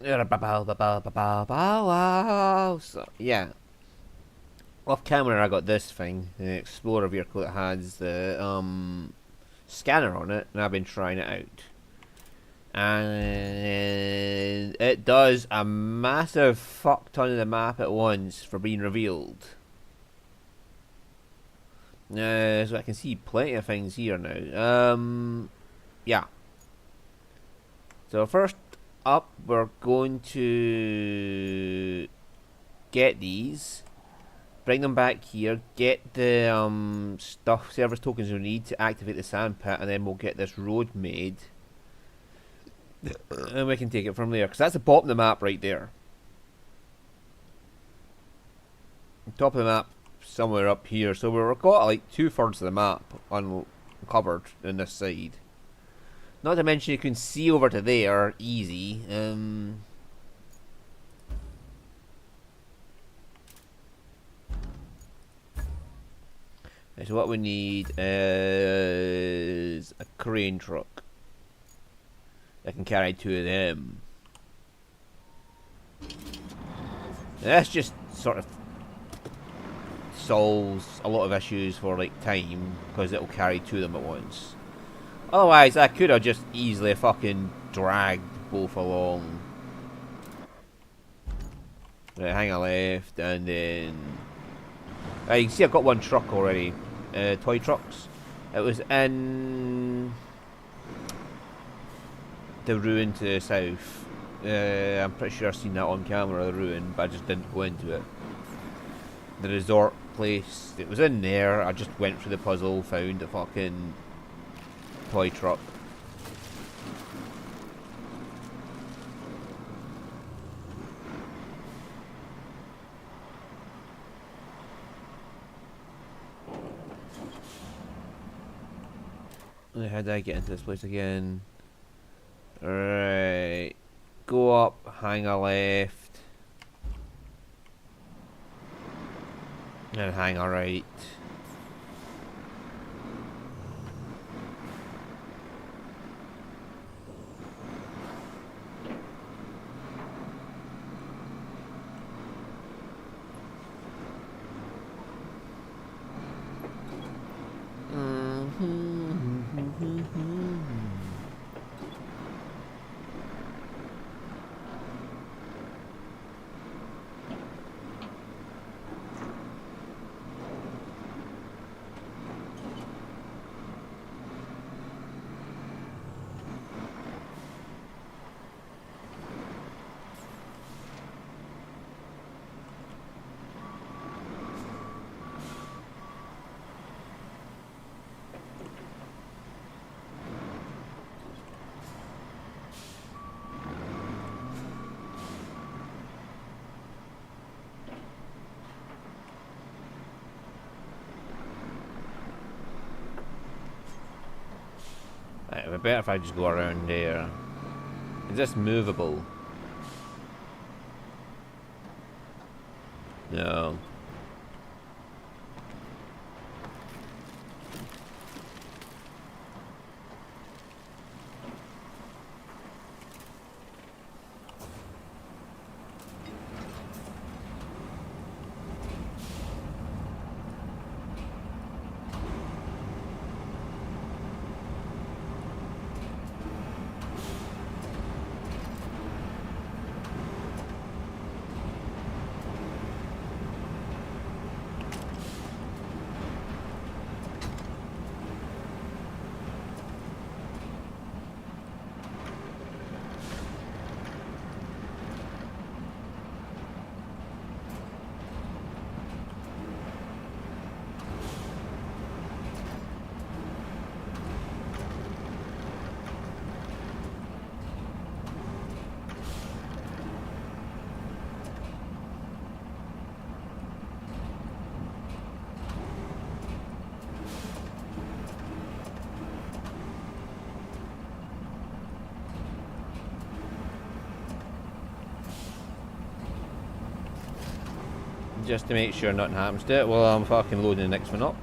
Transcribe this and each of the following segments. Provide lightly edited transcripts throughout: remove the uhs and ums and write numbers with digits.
So, yeah. Off camera, I got this thing, an Explorer vehicle that has the scanner on it, and I've been trying it out. And it does a massive fuck ton of the map at once for being revealed. So I can see plenty of things here now. Yeah. So first up, we're going to get these, bring them back here, get the stuff, service tokens we need to activate the sand pit, and then we'll get this road made. And we can take it from there, because that's the bottom of the map right there. Top of the map, somewhere up here. So we've got like 2/3 of the map uncovered on this side. Not to mention you can see over to there easy. So what we need is a crane truck that can carry 2 of them. That's just sort of solves a lot of issues for like time, because it'll carry 2 of them at once. Otherwise, I could have just easily fucking dragged both along. Right, hang a left, and then you can see I've got one truck already. Toy trucks. It was in the ruin to the south. I'm pretty sure I've seen that on camera, the ruin, but I just didn't go into it. The resort place, it was in there. I just went through the puzzle, found a fucking toy truck. How did I get into this place again? Alright. Go up, hang a left. And hang a right. Right, it'd be better if I just go around there. Is this movable? No. Just to make sure nothing happens to it while I'm fucking loading the next one up.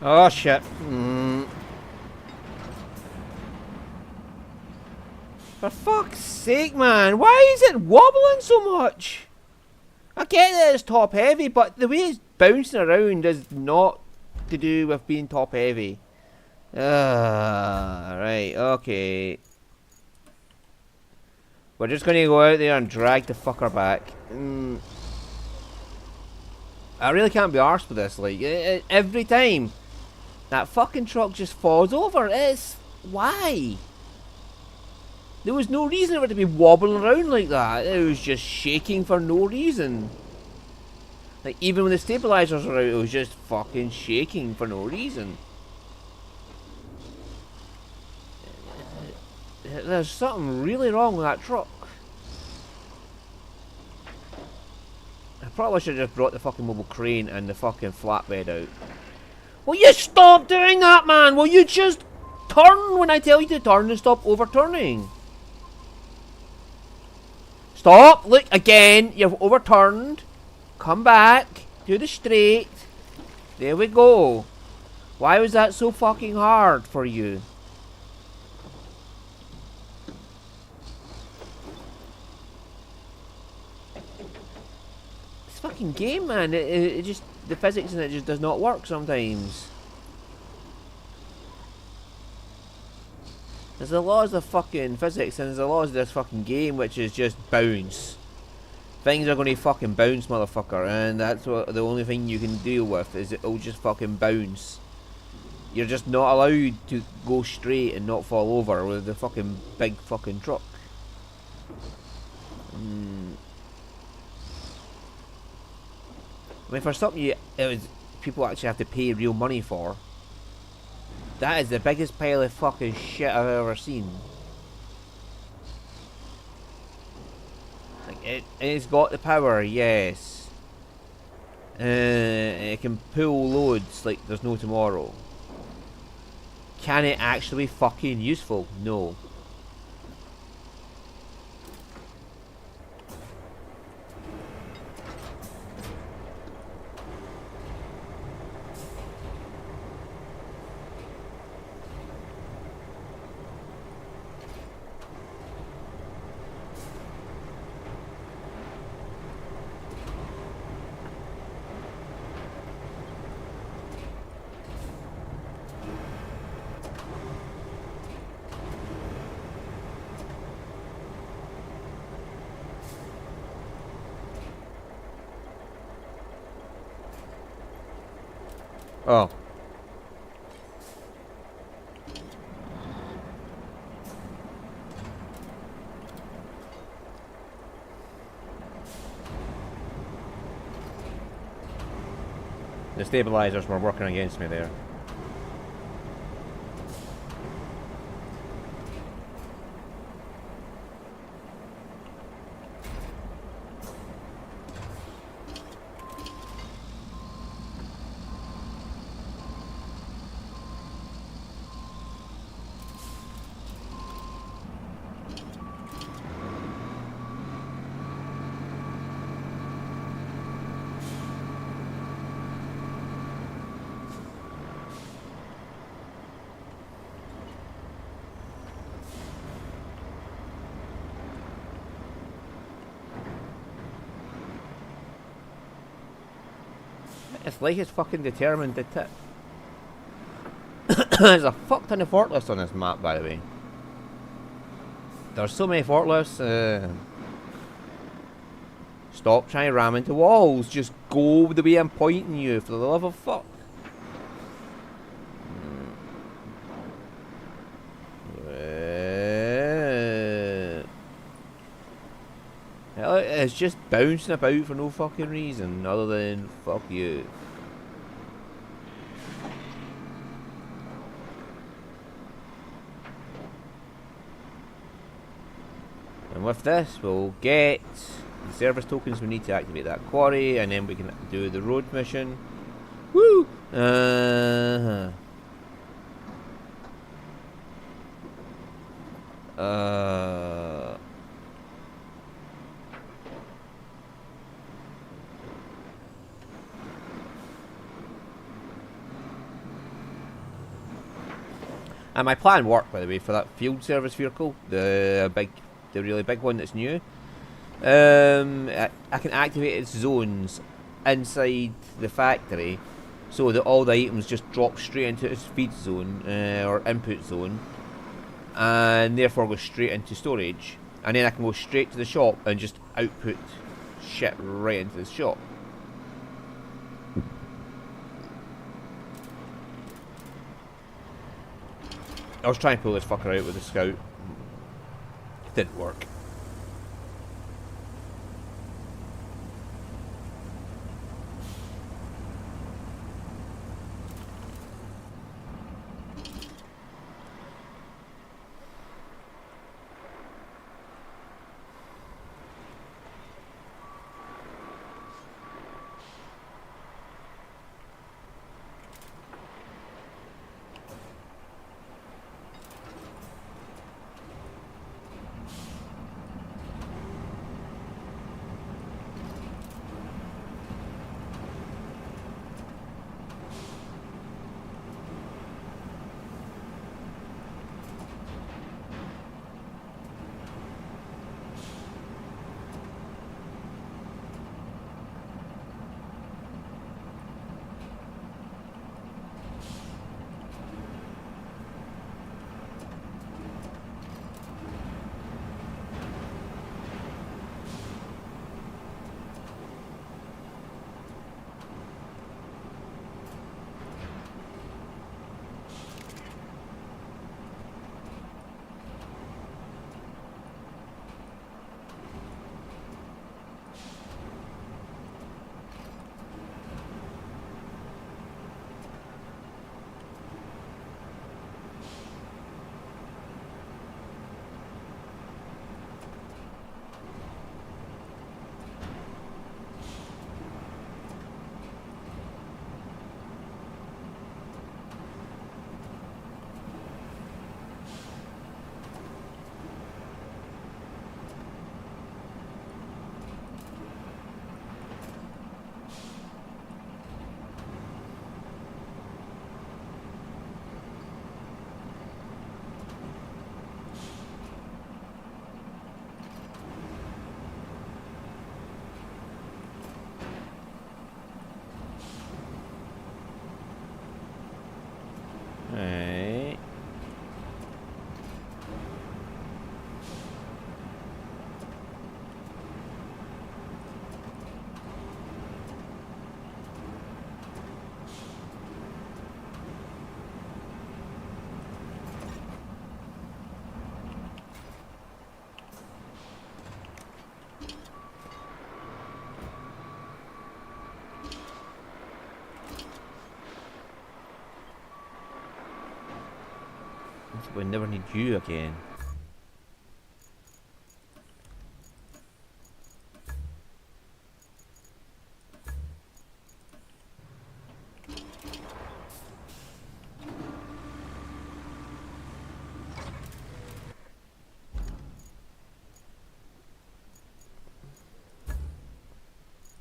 Oh shit. For fuck's sake, man. Why is it wobbling so much? I get that it's top heavy, but the way it's bouncing around is not to do with being top heavy. Right, okay. We're just gonna go out there and drag the fucker back. I really can't be arsed with this, like, every time that fucking truck just falls over. Why? There was no reason for it to be wobbling around like that. It was just shaking for no reason. Like, even when the stabilizers were out, it was just fucking shaking for no reason. There's something really wrong with that truck. I probably should have just brought the fucking mobile crane and the fucking flatbed out. Will you stop doing that, man? Will you just turn when I tell you to turn and stop overturning? Stop! Look, again, you've overturned. Come back. Do the straight. There we go. Why was that so fucking hard for you? This fucking game, man, it just, the physics in it just does not work sometimes. There's the laws of fucking physics and there's the laws of this fucking game, which is just bounce. Things are going to fucking bounce, motherfucker, and that's what the only thing you can deal with is it'll just fucking bounce. You're just not allowed to go straight and not fall over with the fucking big fucking truck. I mean, for something people actually have to pay real money for. That is the biggest pile of fucking shit I've ever seen. Like, it's got the power, yes. It can pull loads like there's no tomorrow. Can it actually be fucking useful? No. Oh. The stabilizers were working against me there. It's like it's fucking determined to tip. There's a fuck ton of forklifts on this map, by the way. There's so many forklifts. Stop trying to ram into walls. Just go the way I'm pointing you, for the love of fuck. It's just bouncing about for no fucking reason other than fuck you. And with this, we'll get the service tokens we need to activate that quarry, and then we can do the road mission. Woo! And my plan worked, by the way, for that field service vehicle, the really big one that's new. I can activate its zones inside the factory, so that all the items just drop straight into its feed zone or input zone, and therefore go straight into storage. And then I can go straight to the shop and just output shit right into the shop. I was trying to pull this fucker out with the scout. It didn't work. Right. We never need you again.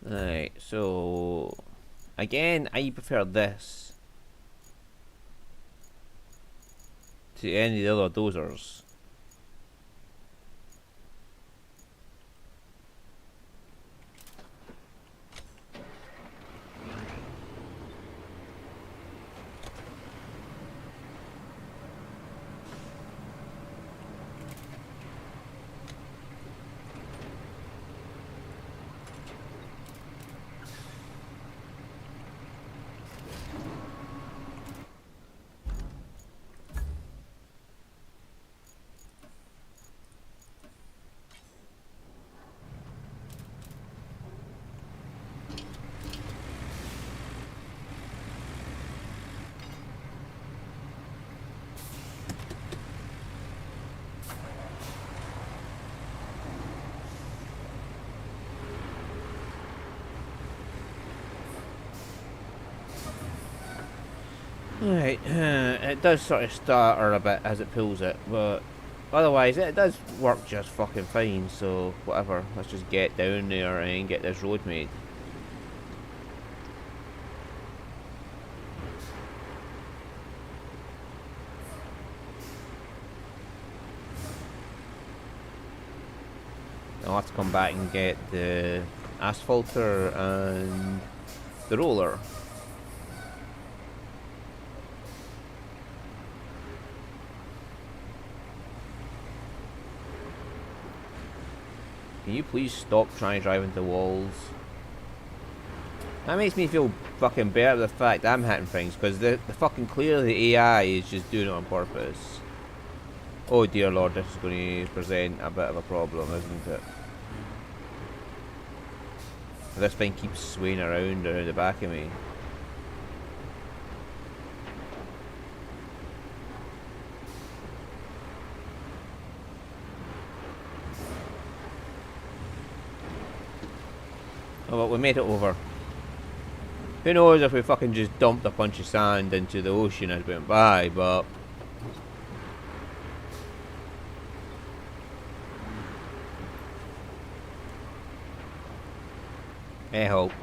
Right, so again, I prefer this to any of the other dozers. Right, it does sort of stutter a bit as it pulls it, but otherwise it does work just fucking fine, so whatever, let's just get down there and get this road made. I'll have to come back and get the asphalter and the roller. Can you please stop trying to drive into walls? That makes me feel fucking better the fact that I'm hitting things, because the fucking clearly the AI is just doing it on purpose. Oh dear lord, this is going to present a bit of a problem, isn't it? This thing keeps swaying around the back of me. Oh well, we made it over. Who knows if we fucking just dumped a bunch of sand into the ocean as we went by, but... I hope.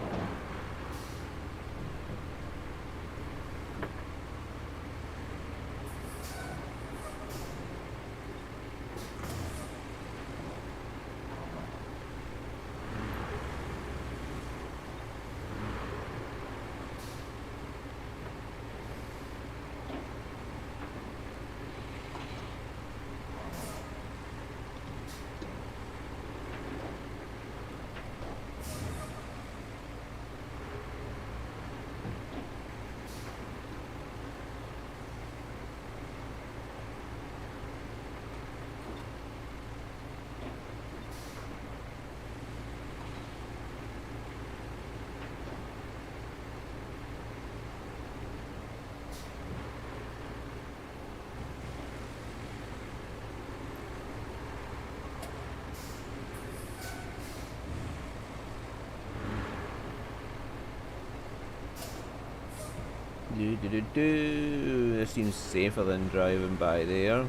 This seems safer than driving by there.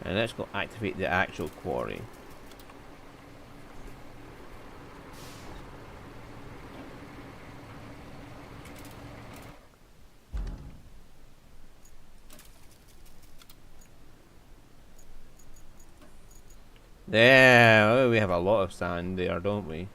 And let's go activate the actual quarry. There, oh, we have a lot of sand there, don't we?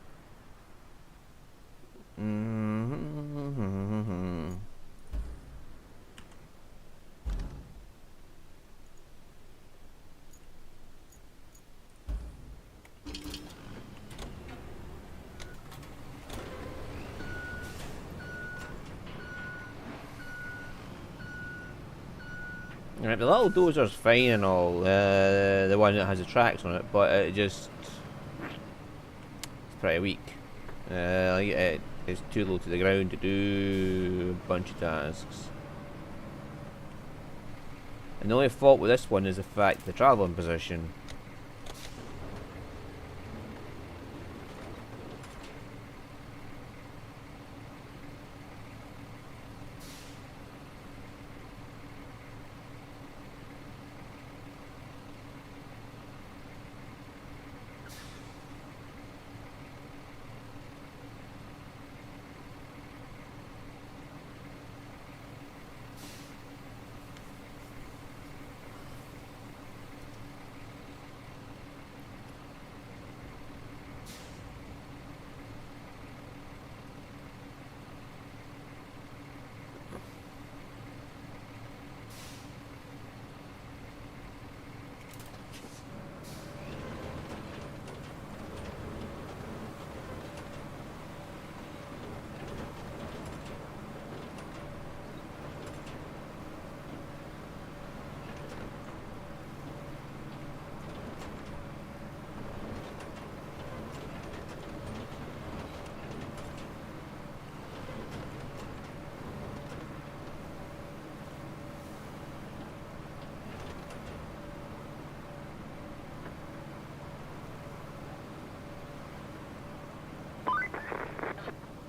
Right, the little dozer's fine and all, the one that has the tracks on it, but it's pretty weak. It's too low to the ground to do a bunch of tasks. And the only fault with this one is the fact of the travelling position.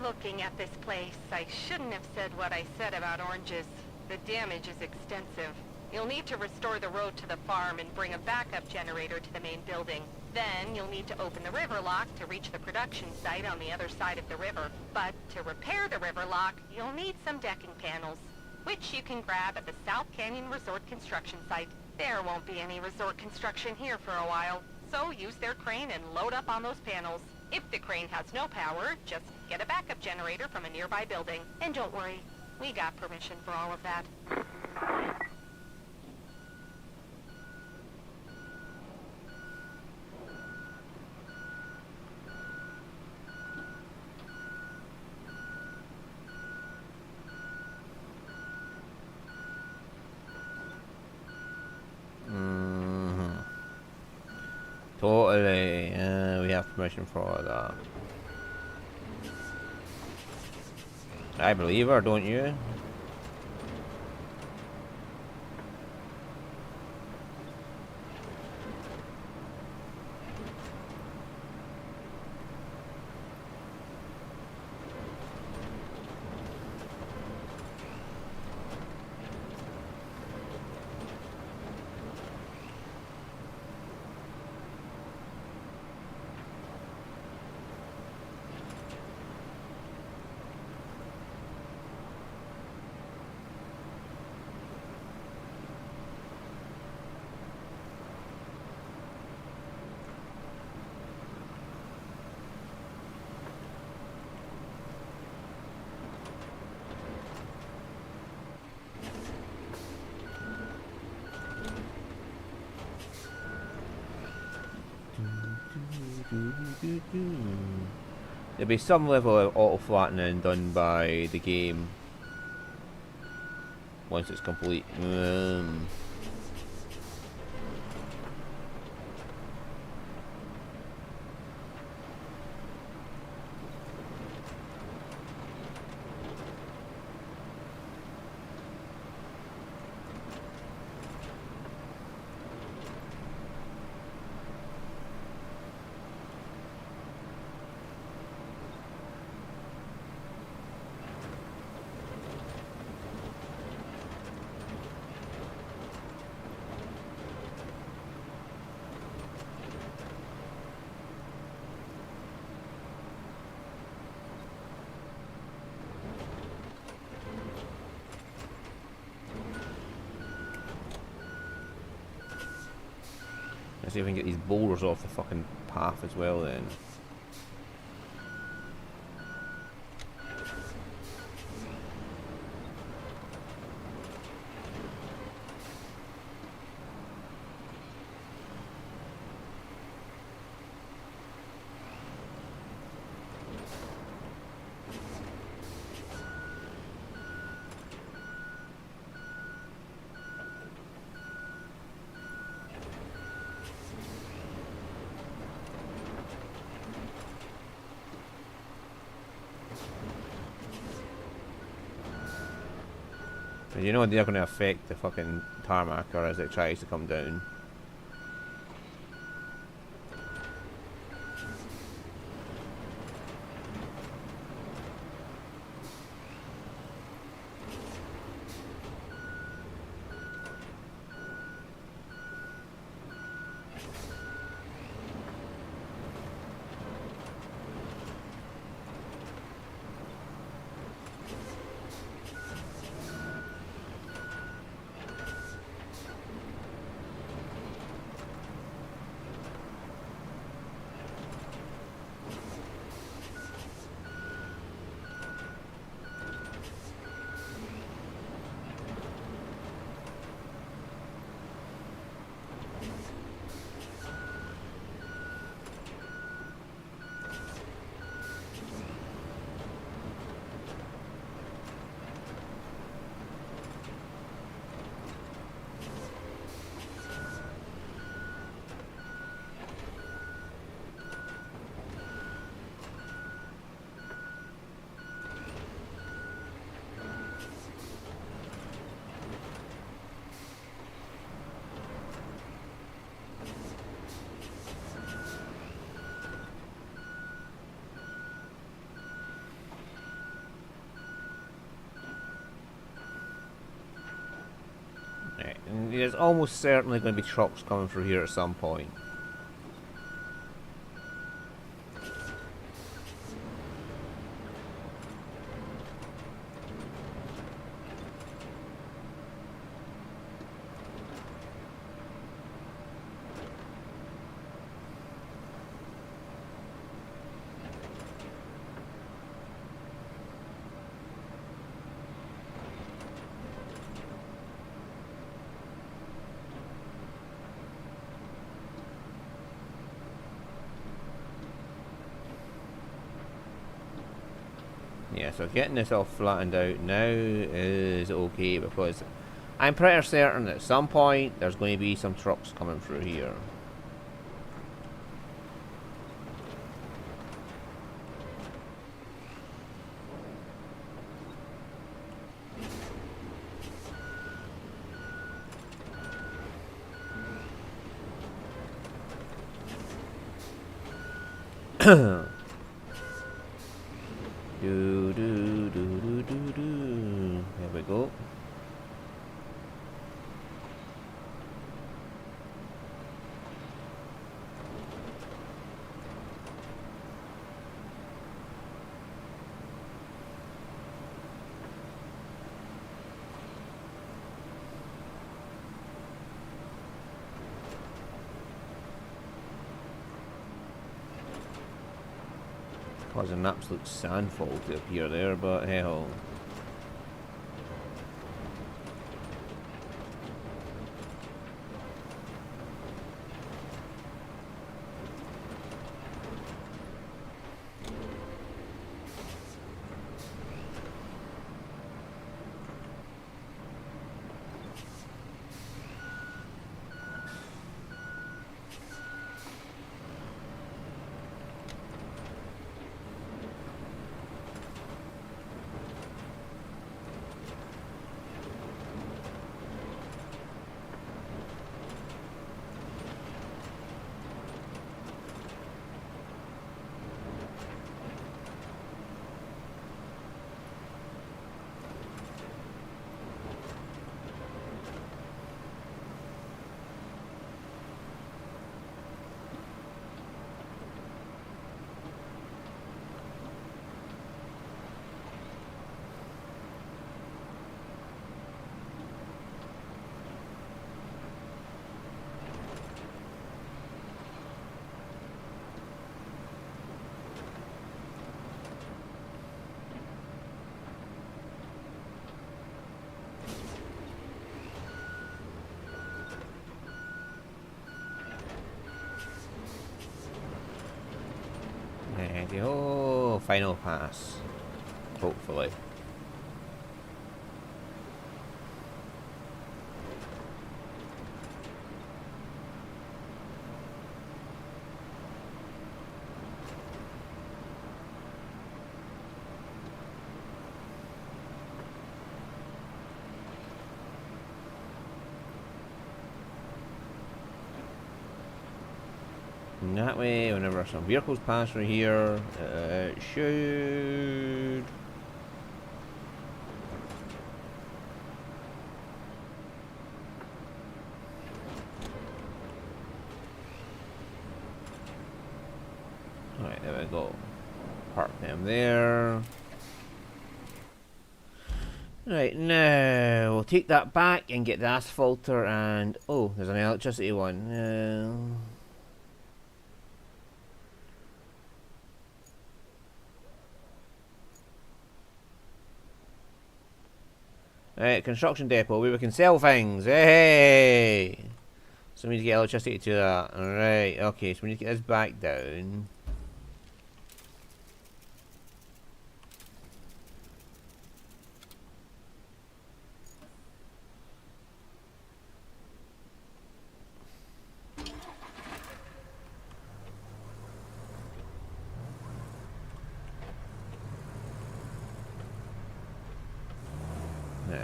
Looking at this place, I shouldn't have said what I said about oranges. The damage is extensive. You'll need to restore the road to the farm and bring a backup generator to the main building. Then you'll need to open the river lock to reach the production site on the other side of the river. But to repair the river lock, you'll need some decking panels, which you can grab at the South Canyon Resort construction site. There won't be any resort construction here for a while, so use their crane and load up on those panels. If the crane has no power, just get a backup generator from a nearby building. And don't worry, we got permission for all of that. Totally. We have permission for all that. I believe her, don't you? There'll be some level of auto flattening done by the game once it's complete. Let's see if we can get these boulders off the fucking path as well then. You know they're going to affect the fucking tarmac or as it tries to come down. there's almost certainly going to be trucks coming through here at some point. Yeah, so getting this all flattened out now is okay, because I'm pretty certain at some point there's going to be some trucks coming through here. Do do do do do do. There we go. Causing an absolute sandfall to appear there, but hell. Oh, final pass. Hopefully. And that way, whenever some vehicles pass through here, it should... Alright, there we go. Park them there. Right, now we'll take that back and get the asphalter and... Oh, there's an electricity one. Right, construction depot where we can sell things. Hey! So we need to get electricity to that. Alright, okay, so we need to get this back down.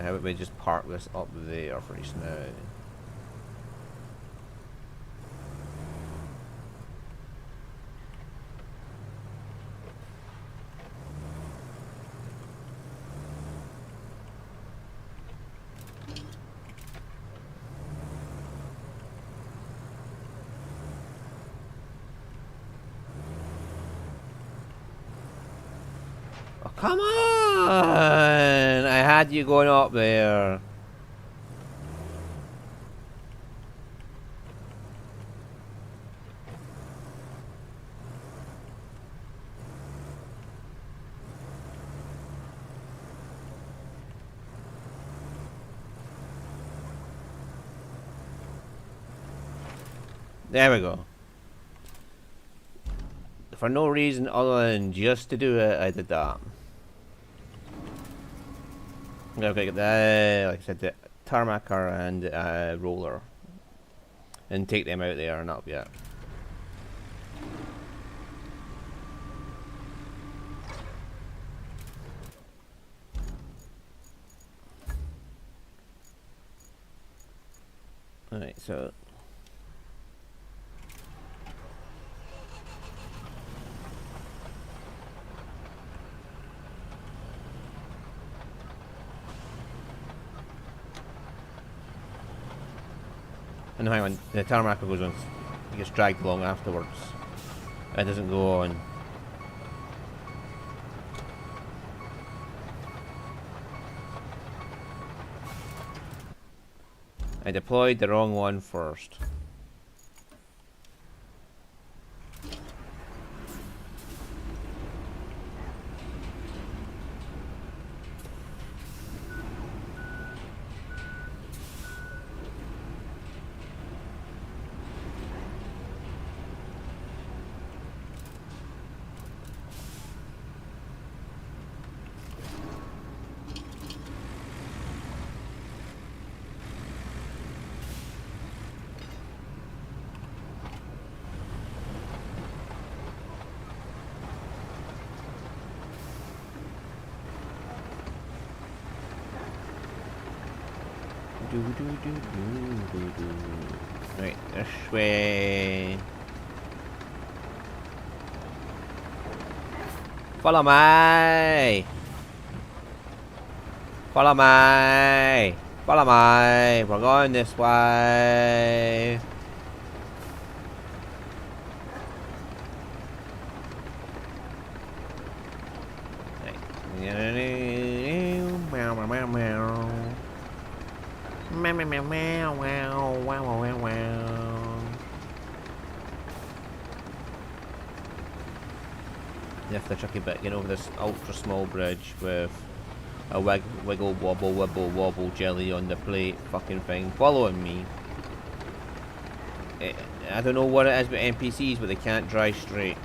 How about we just park this up there for just now? Oh, come on! I had you going up there. There we go. For no reason other than just to do it, I did that. Okay, like I said, the tarmacer and roller. And take them out there and up, yeah. Alright, so and hang on, the tarmac goes on. He gets dragged along afterwards. It doesn't go on. I deployed the wrong one first. Right, this way. Follow me! Follow me! Follow me! We're going this way! Meow meow meow meow wow wow wow wow. You have to tricky bit getting over this ultra small bridge with a wiggle wobble wibble wobble jelly on the plate fucking thing following me. I don't know what it is with NPCs, but they can't drive straight.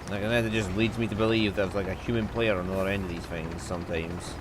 Like, and that just leads me to believe there's like a human player on the other end of these things sometimes.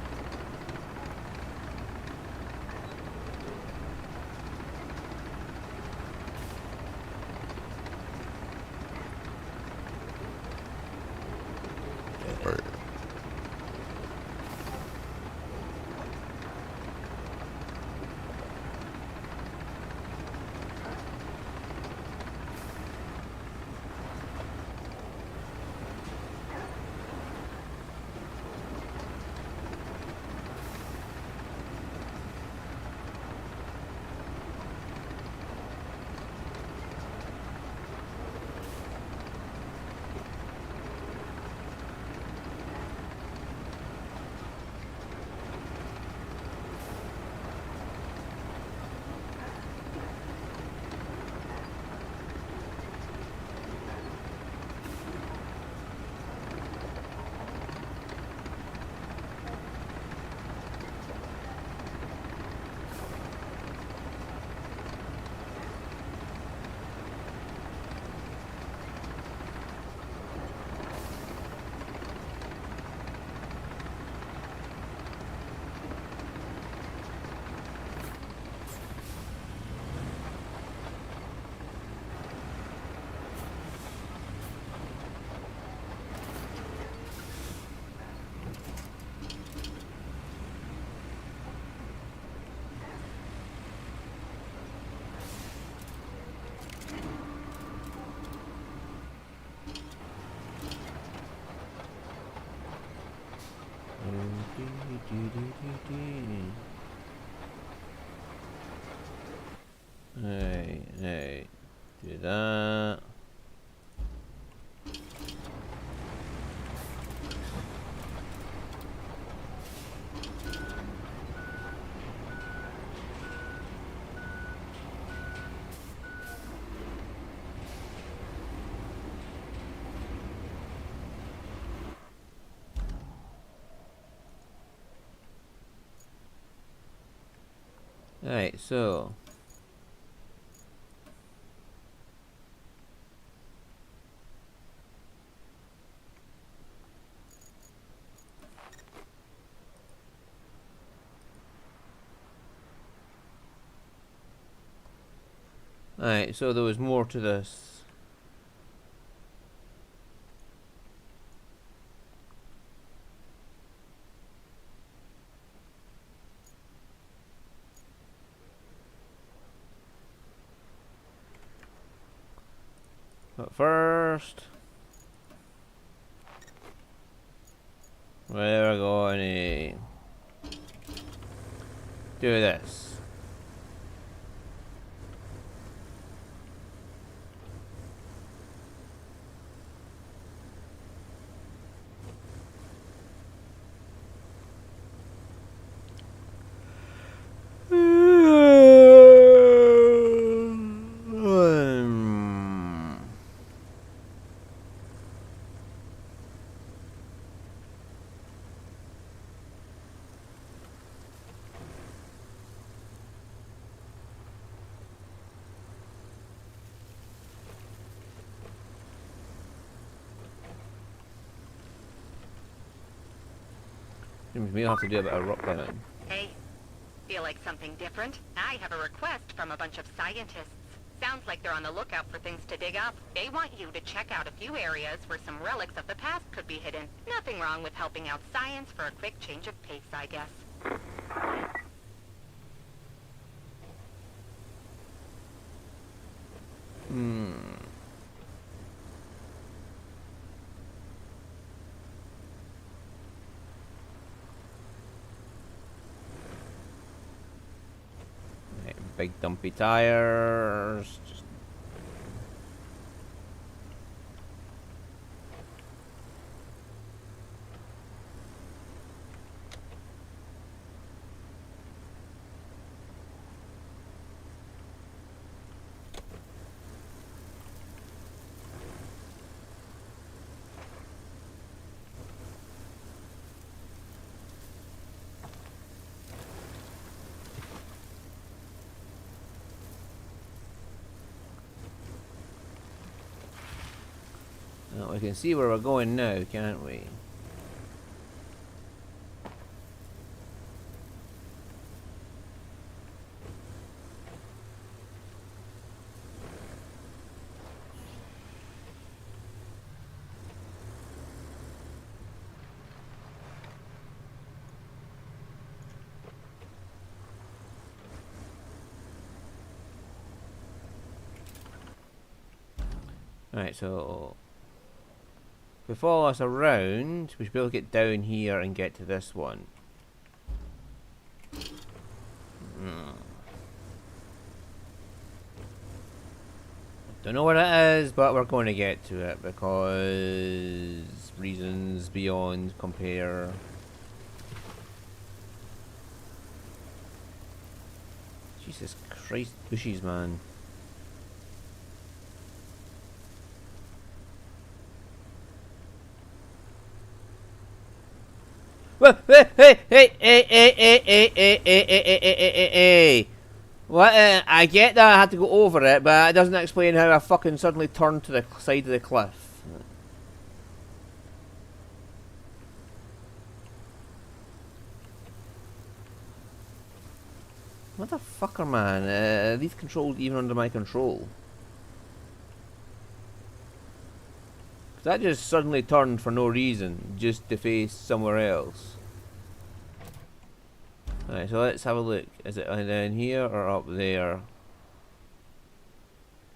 Hey, do that. Alright, so. Alright, so there was more to this. But first, we're going to do this. We'll have to do a bit of rock climbing. Hey, feel like something different? I have a request from a bunch of scientists. Sounds like they're on the lookout for things to dig up. They want you to check out a few areas where some relics of the past could be hidden. Nothing wrong with helping out science for a quick change of pace, I guess. Right, big dumpy tires. Just well, we can see where we're going now, can't we? Right, so if we follow us around, we should be able to get down here and get to this one. Don't know what it is, but we're going to get to it because reasons beyond compare. Jesus Christ, bushes, man. Whoa, hey, hey, hey, hey, hey, hey, hey, hey, hey, hey, hey, hey. What? I get that I had to go over it, but it doesn't explain how I fucking suddenly turned to the side of the cliff. Motherfucker, man. Are these controls even under my control? That just suddenly turned for no reason, just to face somewhere else. Alright, so let's have a look. Is it down here or up there?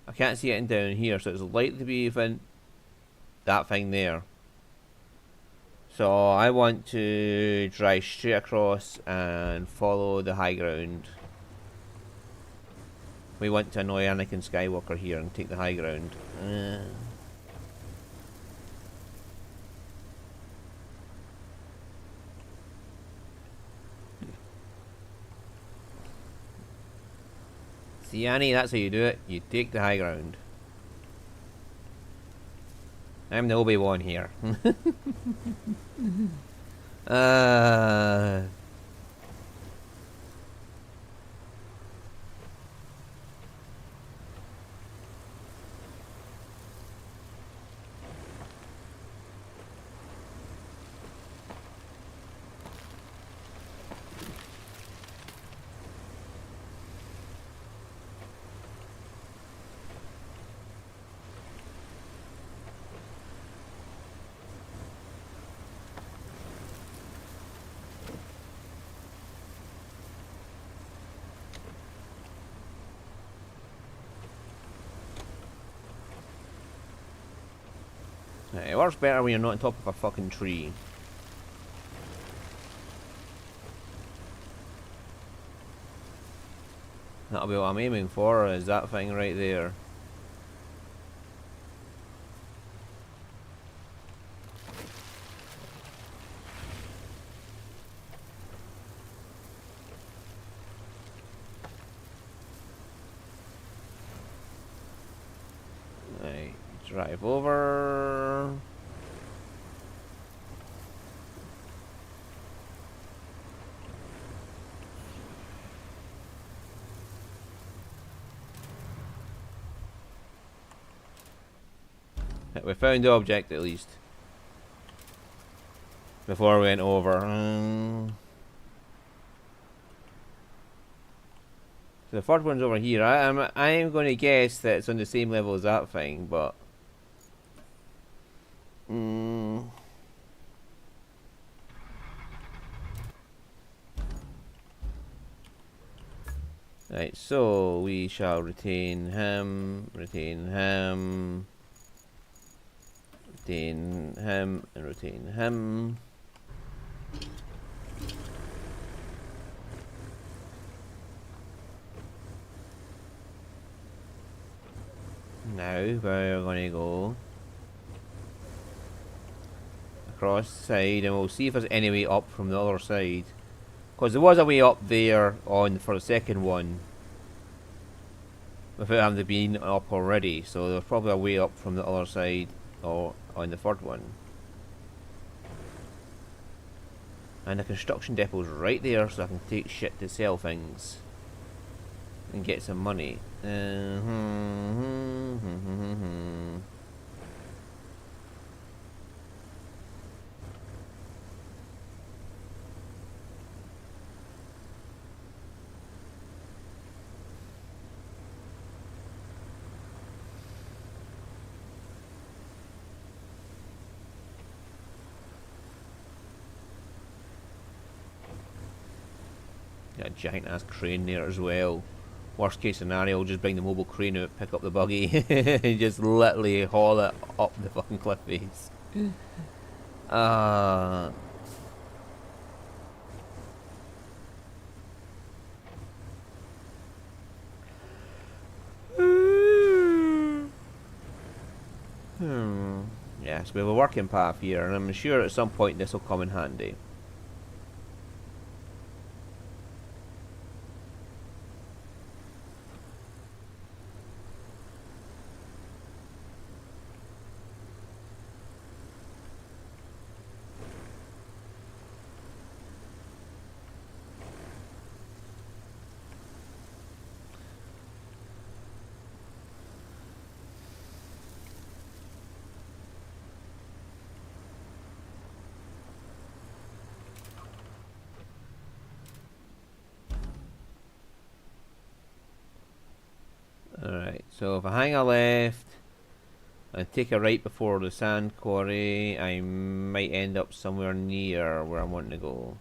I can't see it down here, so it's likely to be even that thing there. So I want to drive straight across and follow the high ground. We want to annoy Anakin Skywalker here and take the high ground. See, Annie, that's how you do it. You take the high ground. I'm the Obi-Wan here. It works better when you're not on top of a fucking tree. That'll be what I'm aiming for, is that thing right there. Right, drive over. We found the object at least. Before we went over. So the third one's over here. I'm going to guess that it's on the same level as that thing, but right, so we shall retain him, retain him, retain him, and retain him. Now we're going to go across the side and we'll see if there's any way up from the other side. Because there was a way up there for the second one without having to be up already, so there's probably a way up from the other side or on the third one. And the construction depot's right there, so I can take shit to sell things and get some money. Got a giant ass crane there as well. Worst case scenario, we'll just bring the mobile crane out, pick up the buggy, and just literally haul it up the fucking cliff face. Yes, we have a working path here, and I'm sure at some point this will come in handy. Alright, so if I hang a left and take a right before the sand quarry, I might end up somewhere near where I'm wanting to go.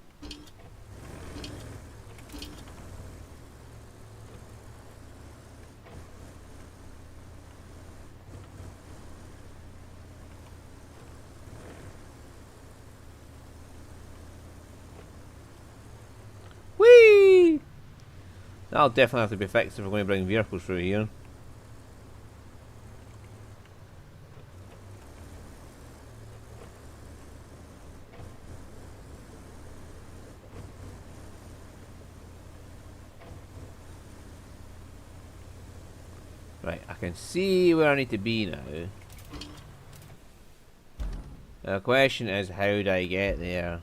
Whee! That'll definitely have to be fixed if we're going to bring vehicles through here. Right, I can see where I need to be now. The question is, how do I get there?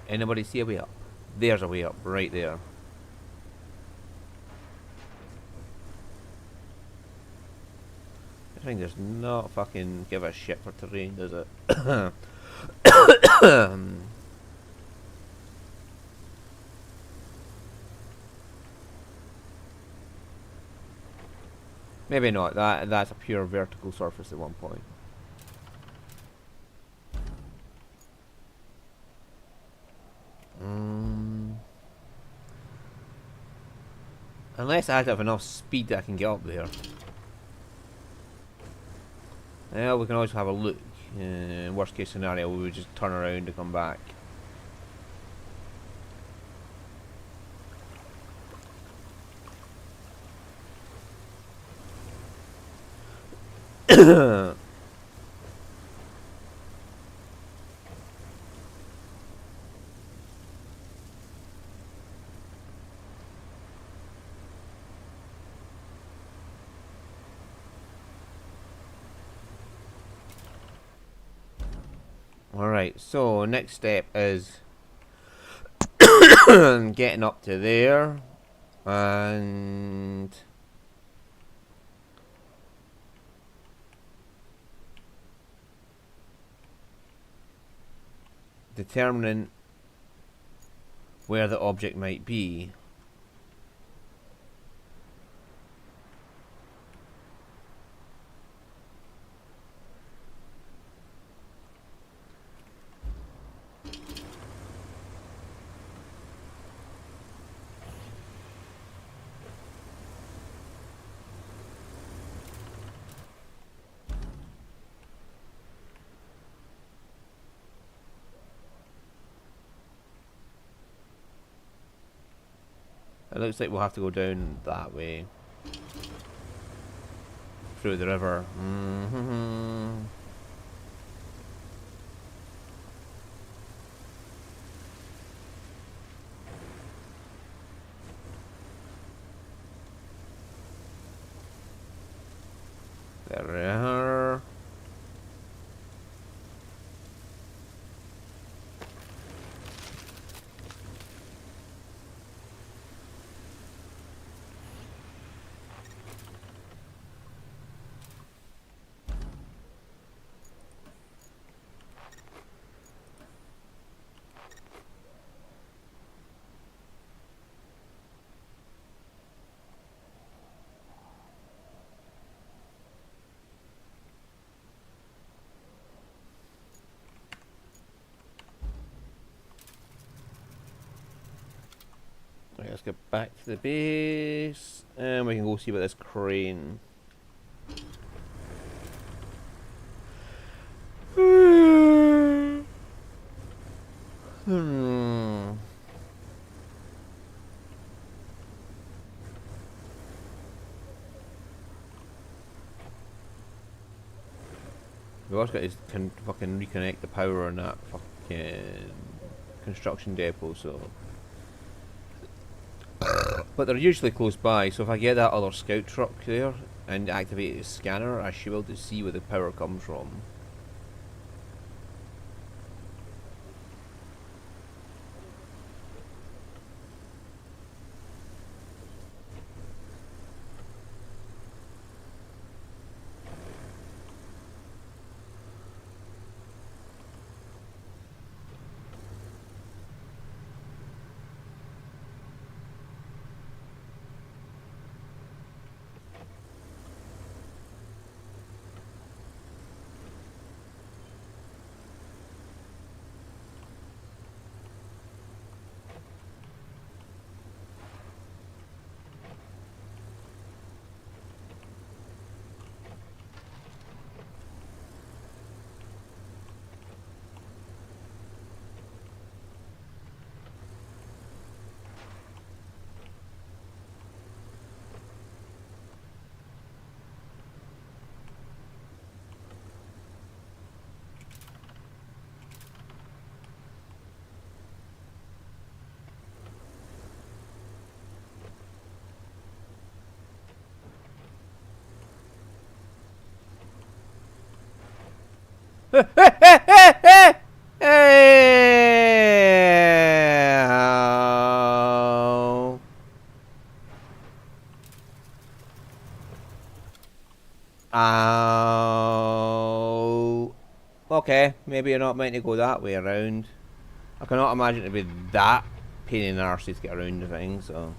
Anybody see a way up? There's a way up, right there. This thing does not fucking give a shit for terrain, does it? Maybe not. That's a pure vertical surface at one point. Unless I have enough speed that I can get up there. Well, we can always have a look. Worst case scenario, we would just turn around and come back. Alright, so next step is getting up to there and determining where the object might be. It looks like we'll have to go down that way. Through the river. There we are. Right, let's get back to the base and we can go see about this crane. We also got to fucking reconnect the power on that fucking construction depot, so. But they're usually close by, so if I get that other scout truck there and activate the scanner, I should be able to see where the power comes from. Okay, maybe you're not meant to go that way around. I cannot imagine it to be that pain in the arse to get around the thing, so.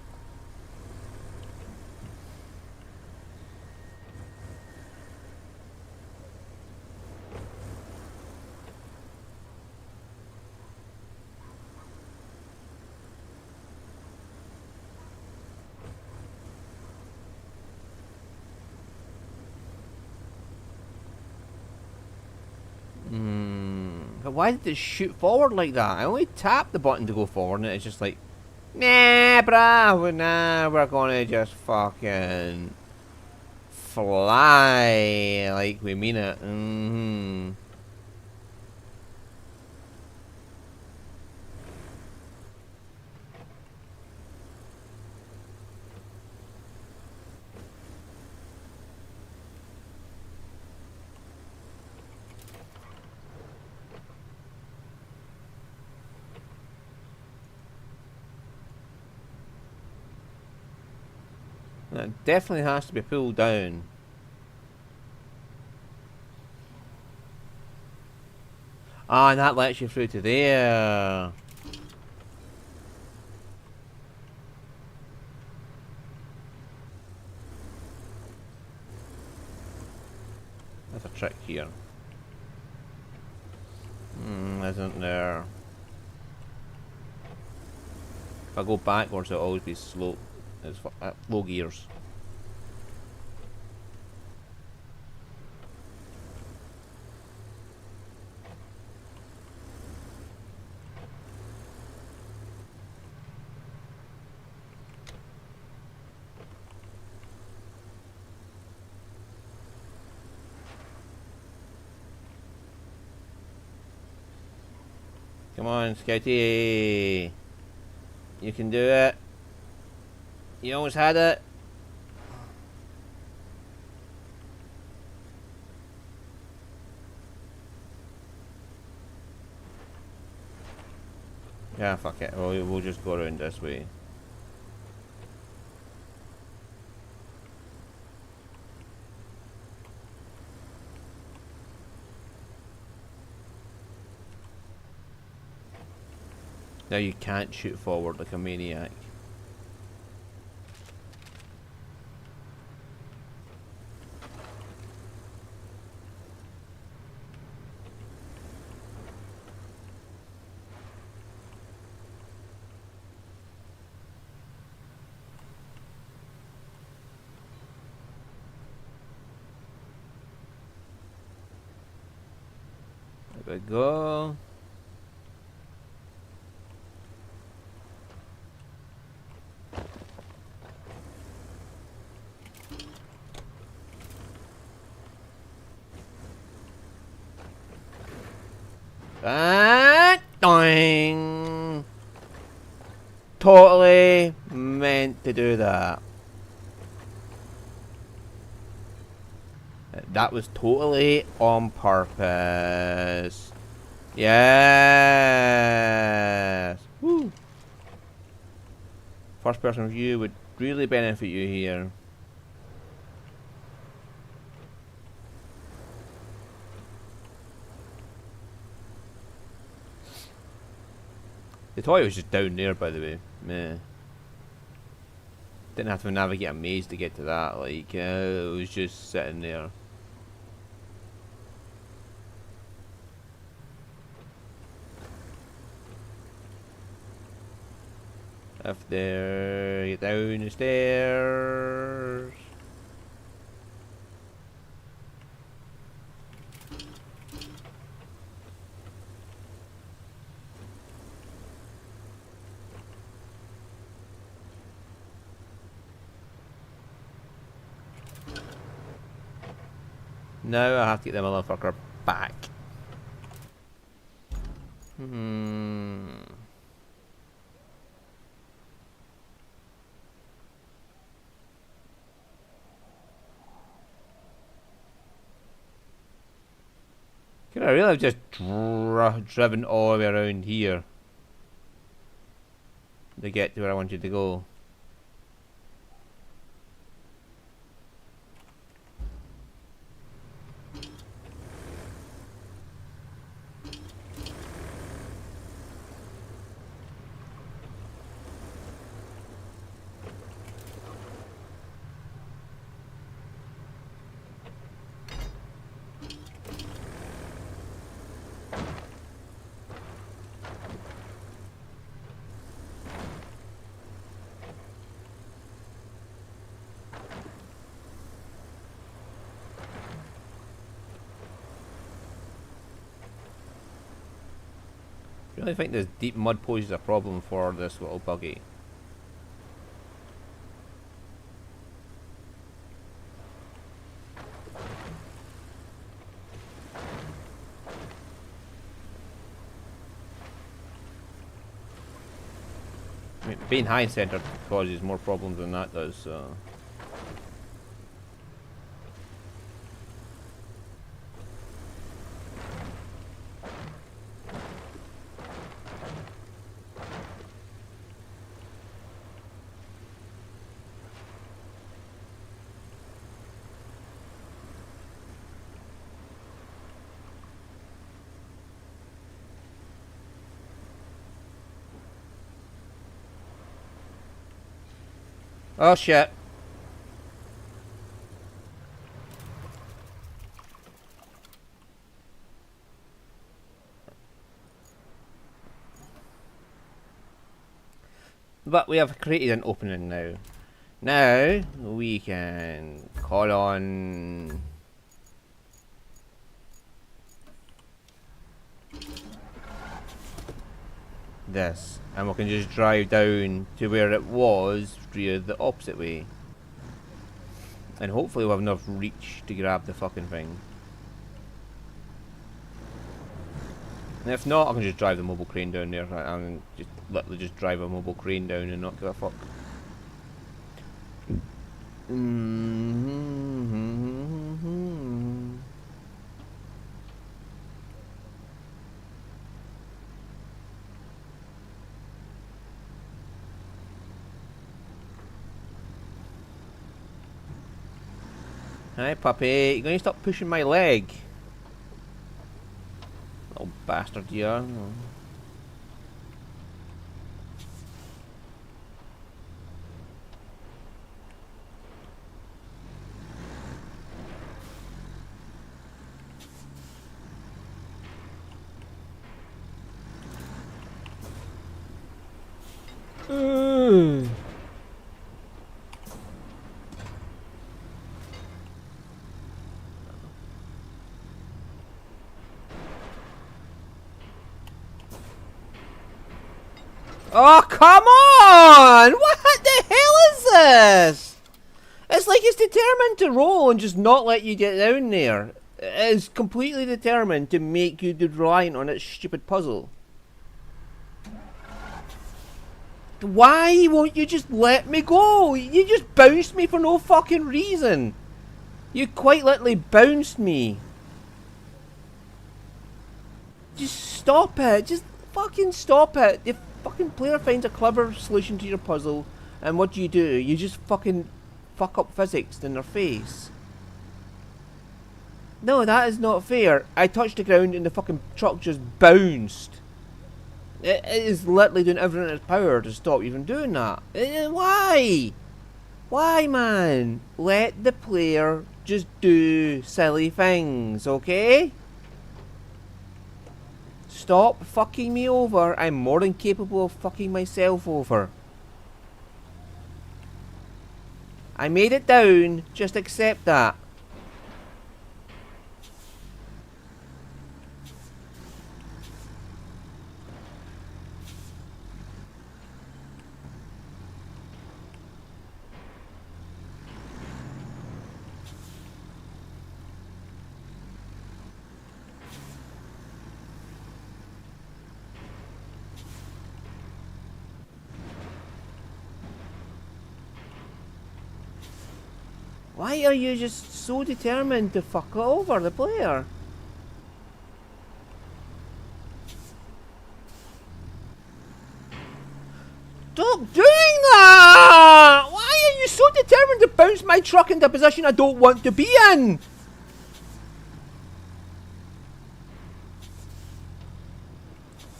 But why did it shoot forward like that? I only tapped the button to go forward and it's just like, nah, bruh, nah, we're gonna just fucking fly like we mean it. That definitely has to be pulled down. Ah, and that lets you through to there. That's a trick here. Isn't there? If I go backwards, it'll always be slow. It's at low gears. Come on, Scouty. You can do it. You almost had it. Yeah, fuck it. We'll just go around this way. Now you can't shoot forward like a maniac. There we go. Doing. Totally meant to do that. That was totally on purpose. Yes. Woo. First person view would really benefit you here. The toy was just down there, by the way. Meh. Didn't have to navigate a maze to get to that. Like, it was just sitting there. Up there, get down the stairs. Now I have to get the motherfucker back. Could I really have just driven all the way around here to get to where I wanted to go? really think this deep mud poses a problem for this little buggy. I mean, being high centered causes more problems than that does, so. Oh shit. But we have created an opening now. Now we can call on this, and we can just drive down to where it was through the opposite way, and hopefully we'll have enough reach to grab the fucking thing. And if not, I can just drive the mobile crane down there and just literally just drive a mobile crane down and not give a fuck. Hi puppy, you gonna stop pushing my leg? Little bastard you are. Oh, come on! What the hell is this? It's like it's determined to roll and just not let you get down there. It is completely determined to make you reliant on its stupid puzzle. Why won't you just let me go? You just bounced me for no fucking reason. You quite literally bounced me. Just stop it. Just fucking stop it. The fucking player finds a clever solution to your puzzle, and what do? You just fucking fuck up physics in their face. No, that is not fair. I touched the ground and the fucking truck just bounced. It is literally doing everything in its power to stop you from doing that. Why? Why, man? Let the player just do silly things, okay? Stop fucking me over. I'm more than capable of fucking myself over. I made it down. Just accept that. Why are you just so determined to fuck over the player? Stop doing that! Why are you so determined to bounce my truck into a position I don't want to be in?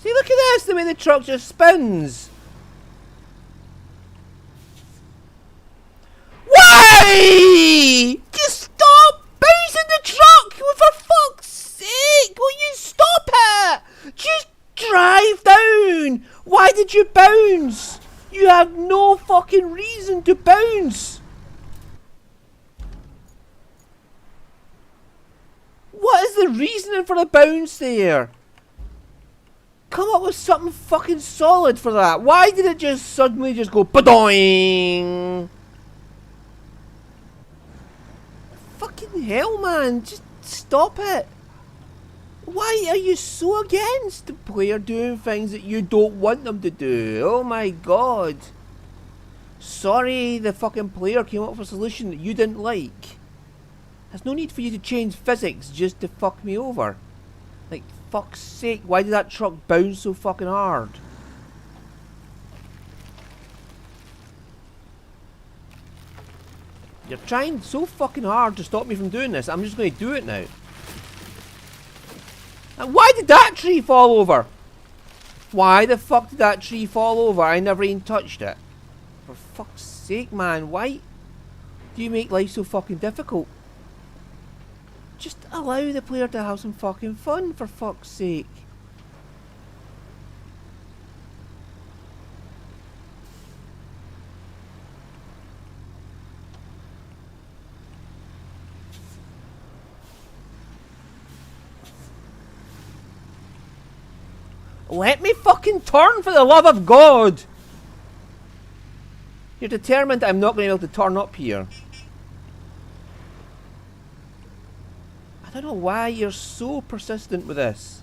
See, look at this, the way the truck just spins. Why? Just stop bouncing the truck! For fuck's sake! Will you stop it? Just drive down! Why did you bounce? You have no fucking reason to bounce! What is the reasoning for the bounce there? Come up with something fucking solid for that. Why did it just suddenly just go ba-doing? Fucking hell, man. Just stop it. Why are you so against the player doing things that you don't want them to do? Oh my god. Sorry the fucking player came up with a solution that you didn't like. There's no need for you to change physics just to fuck me over. Like, fuck's sake, why did that truck bounce so fucking hard? You're trying so fucking hard to stop me from doing this. I'm just going to do it now. And why did that tree fall over? Why the fuck did that tree fall over? I never even touched it. For fuck's sake, man. Why do you make life so fucking difficult? Just allow the player to have some fucking fun, for fuck's sake. Let me fucking turn, for the love of God! You're determined I'm not going to be able to turn up here. I don't know why you're so persistent with this.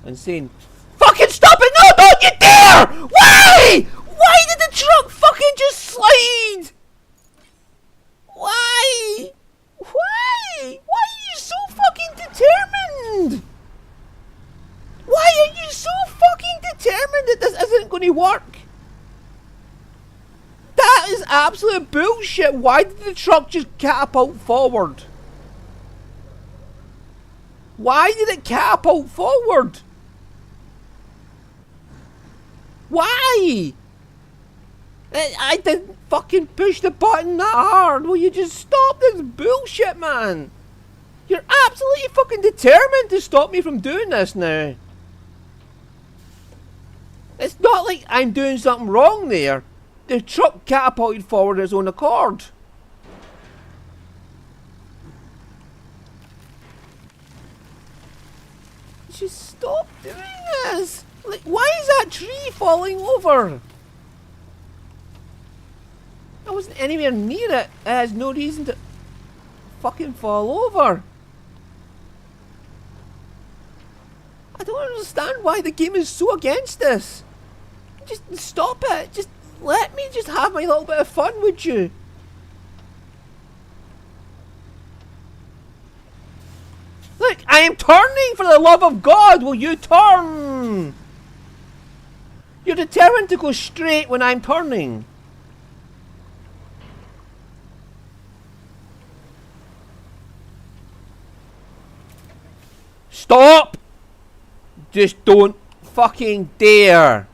And saying, fucking stop it! No, don't you dare! Why? Why did the truck fucking just slide? Why? Why? Why are you so fucking determined? Why are you so fucking determined that this isn't going to work? That is absolute bullshit. Why did the truck just catapult forward? Why did it catapult forward? Why? I didn't fucking push the button that hard. Will you just stop this bullshit, man? You're absolutely fucking determined to stop me from doing this now. It's not like I'm doing something wrong there. The truck catapulted forward of its own accord. Just stop doing this. Like, why is that tree falling over? I wasn't anywhere near it. It has no reason to fucking fall over. I don't understand why the game is so against this. Just stop it. Just let me just have my little bit of fun, would you? Look, I am turning, for the love of God. Will you turn? You're determined to go straight when I'm turning. Stop! Just don't fucking dare.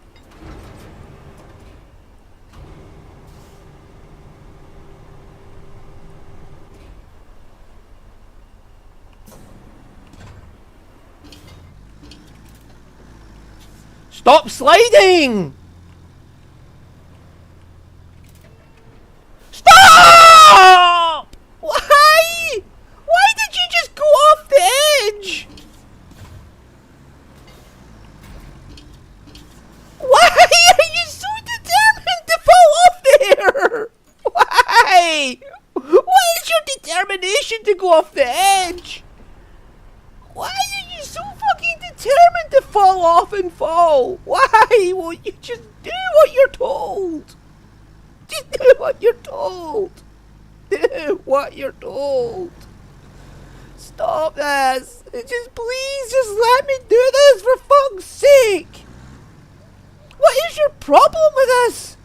Stop sliding! Stop! Why? Why did you just go off the edge? Why are you so determined to fall off there? Why? What is your determination to go off the edge? Why are you so fucking determined to fall off and fall? Why won't you just do what you're told? Just do what you're told. Do what you're told. Stop this. Just please, just let me do this, for fuck's sake. What is your problem with this?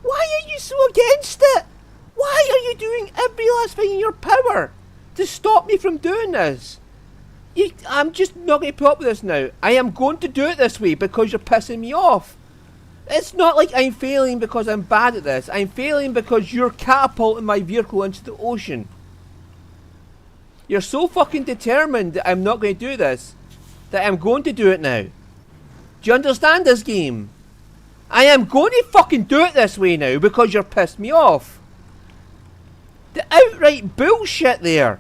Why are you so against it? Why are you doing every last thing in your power to stop me from doing this? I'm just not going to put up with this now. I am going to do it this way because you're pissing me off. It's not like I'm failing because I'm bad at this. I'm failing because you're catapulting my vehicle into the ocean. You're so fucking determined that I'm not going to do this that I'm going to do it now. Do you understand this game? I am going to fucking do it this way now because you're pissed me off. The outright bullshit there.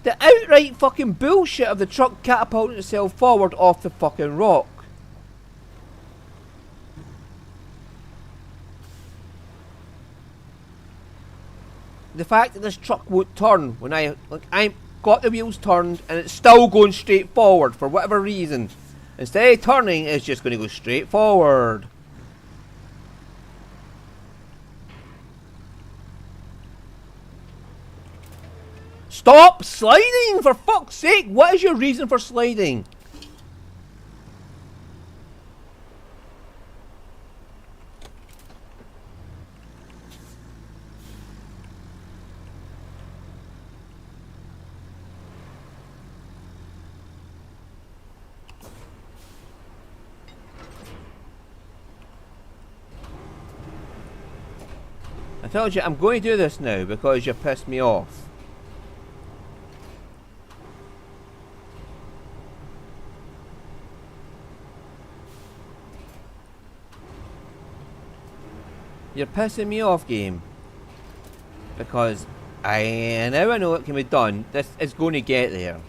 The outright fucking bullshit of the truck catapulting itself forward off the fucking rock. The fact that this truck won't turn when I got the wheels turned and it's still going straight forward for whatever reason. Instead of turning, it's just going to go straight forward. Stop sliding, for fuck's sake! What is your reason for sliding? I told you I'm going to do this now because you pissed me off. You're pissing me off, game. Because now I know it can be done. This is going to get there.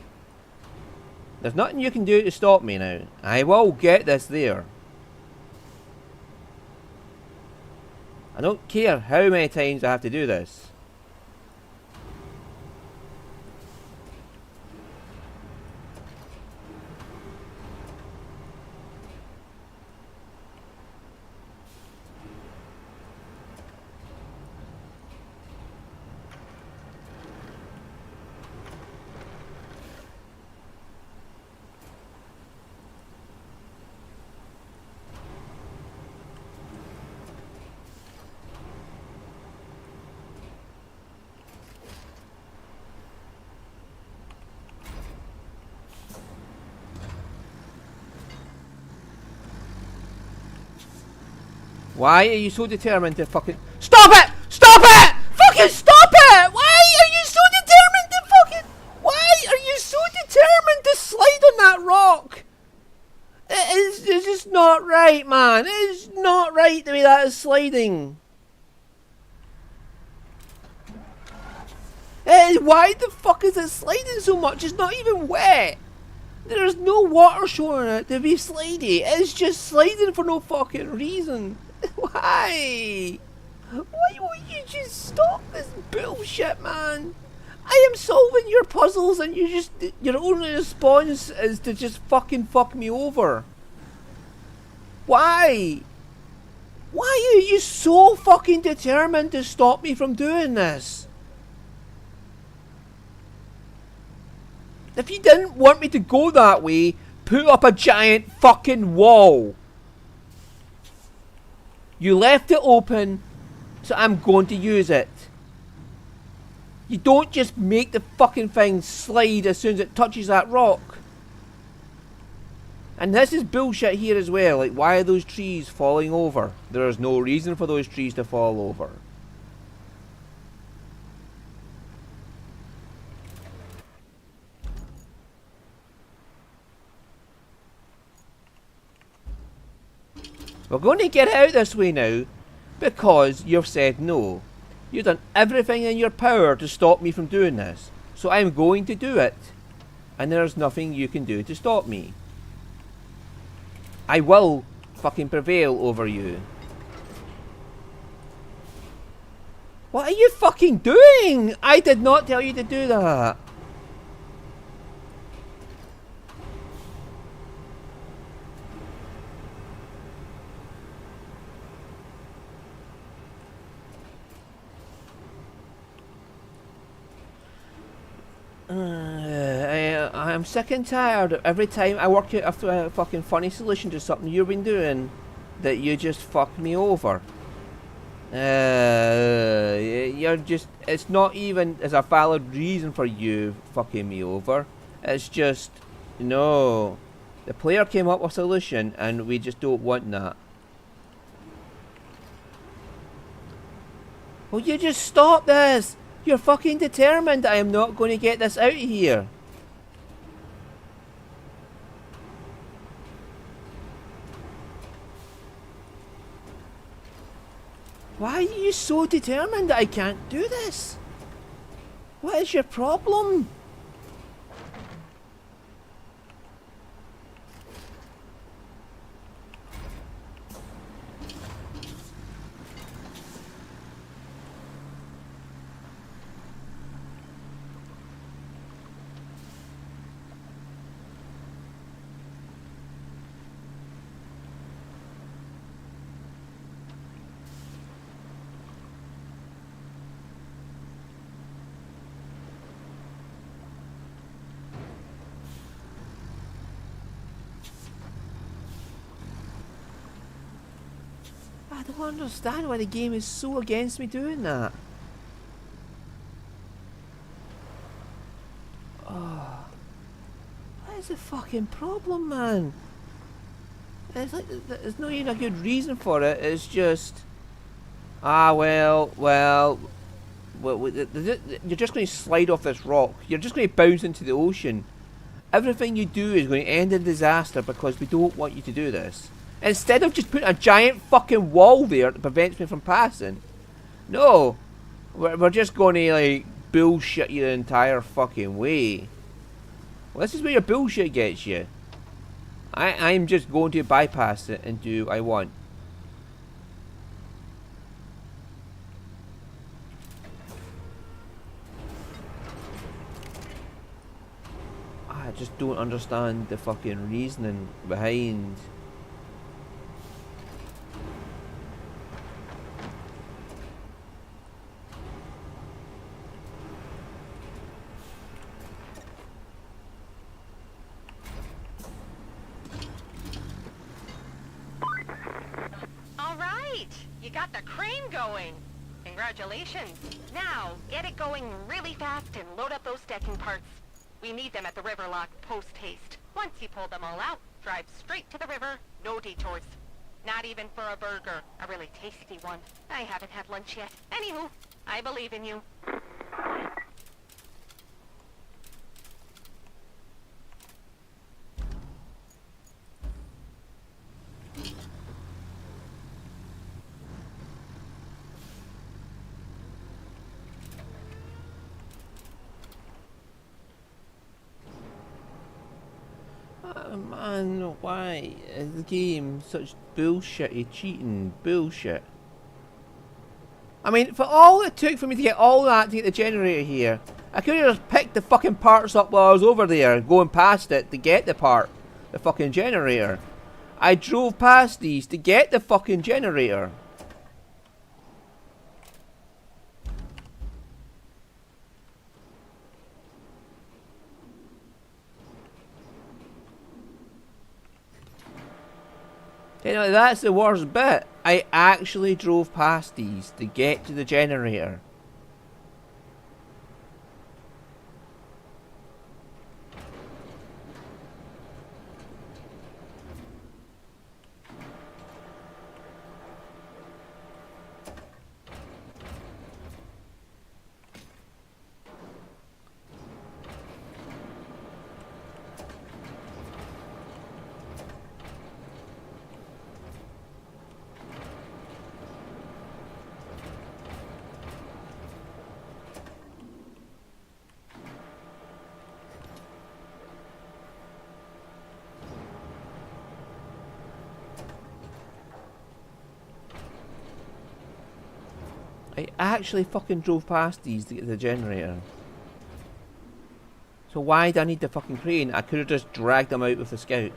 There's nothing you can do to stop me now. I will get this there. I don't care how many times I have to do this. Why are you so determined to fucking... Stop it! Stop it! Fucking stop it! Why are you so determined to fucking... Why are you so determined to slide on that rock? It's just not right, man. It is not right the way that is sliding. Why the fuck is it sliding so much? It's not even wet. There's no water showing it to be slidey. It's just sliding for no fucking reason. Why? Why won't you just stop this bullshit, man? I am solving your puzzles and your only response is to just fucking fuck me over. Why? Why are you so fucking determined to stop me from doing this? If you didn't want me to go that way, put up a giant fucking wall. You left it open, so I'm going to use it. You don't just make the fucking thing slide as soon as it touches that rock. And this is bullshit here as well. Like, why are those trees falling over? There is no reason for those trees to fall over. We're going to get out this way now because you've said no. You've done everything in your power to stop me from doing this. So I'm going to do it. And there's nothing you can do to stop me. I will fucking prevail over you. What are you fucking doing? I did not tell you to do that. I'm sick and tired of every time I work out a fucking funny solution to something you've been doing that you just fuck me over. You're just... It's not even as a valid reason for you fucking me over. It's just... No. The player came up with a solution and we just don't want that. Will you just stop this? You're fucking determined I am not going to get this out of here. Why are you so determined that I can't do this? What is your problem? I don't understand why the game is so against me doing that. Oh, what is the fucking problem, man? It's like there's not even a good reason for it. It's just, well, you're just going to slide off this rock. You're just going to bounce into the ocean. Everything you do is going to end in disaster because we don't want you to do this. Instead of just putting a giant fucking wall there that prevents me from passing. No. We're just going to, like, bullshit you the entire fucking way. Well, this is where your bullshit gets you. I'm just going to bypass it and do what I want. I just don't understand the fucking reasoning behind. All right, you got the crane going. Congratulations. Now, get it going really fast and load up those decking parts. We need them at the river lock post-haste. Once you pull them all out, drive straight to the river, no detours. Not even for a burger, a really tasty one. I haven't had lunch yet. Anywho, I believe in you. Man, why is the game such bullshitty cheating bullshit? I mean, for all it took for me to get all that to get the generator here, I could have just picked the fucking parts up while I was over there, going past it to get the fucking generator. I drove past these to get the fucking generator. You know, that's the worst bit. I actually drove past these to get to the generator. I actually fucking drove past these to get to the generator. So why do I need the fucking crane? I could have just dragged them out with the scout.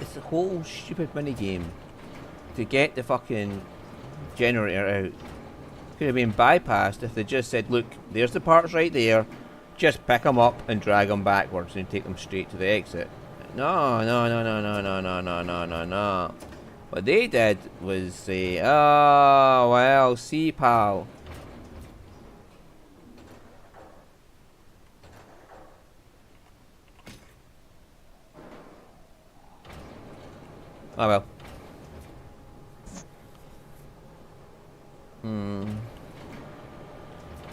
It's a whole stupid minigame to get the fucking generator out. could have been bypassed if they just said, look, there's the parts right there, just pick them up and drag them backwards and take them straight to the exit. No, no, no, no, no, no, no, no, no, no, no. What they did was say, oh, well, see, pal. Oh, well.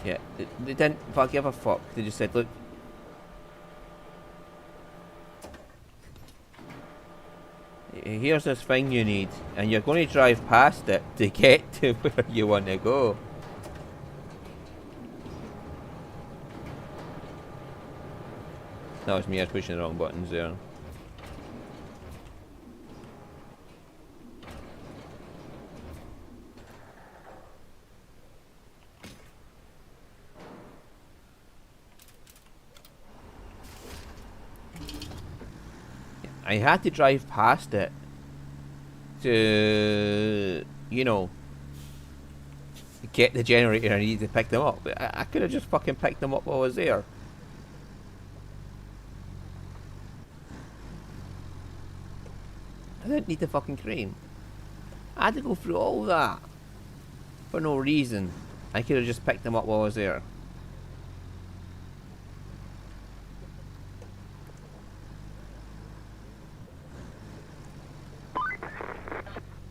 Yeah, they didn't give a fuck. They just said, look. Here's this thing you need, and you're going to drive past it to get to where you want to go. That was me, I was pushing the wrong buttons there. I had to drive past it to, you know, get the generator I needed to pick them up. I could have just fucking picked them up while I was there. I didn't need the fucking crane. I had to go through all that for no reason. I could have just picked them up while I was there.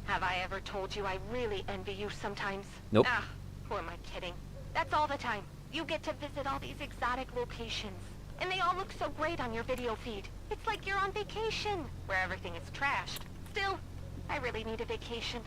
Have I ever told you I really envy you sometimes? Nope. Ah, who am I kidding? That's all the time. You get to visit all these exotic locations. And they all look so great on your video feed. It's like you're on vacation, where everything is trashed. Still, I really need a vacation.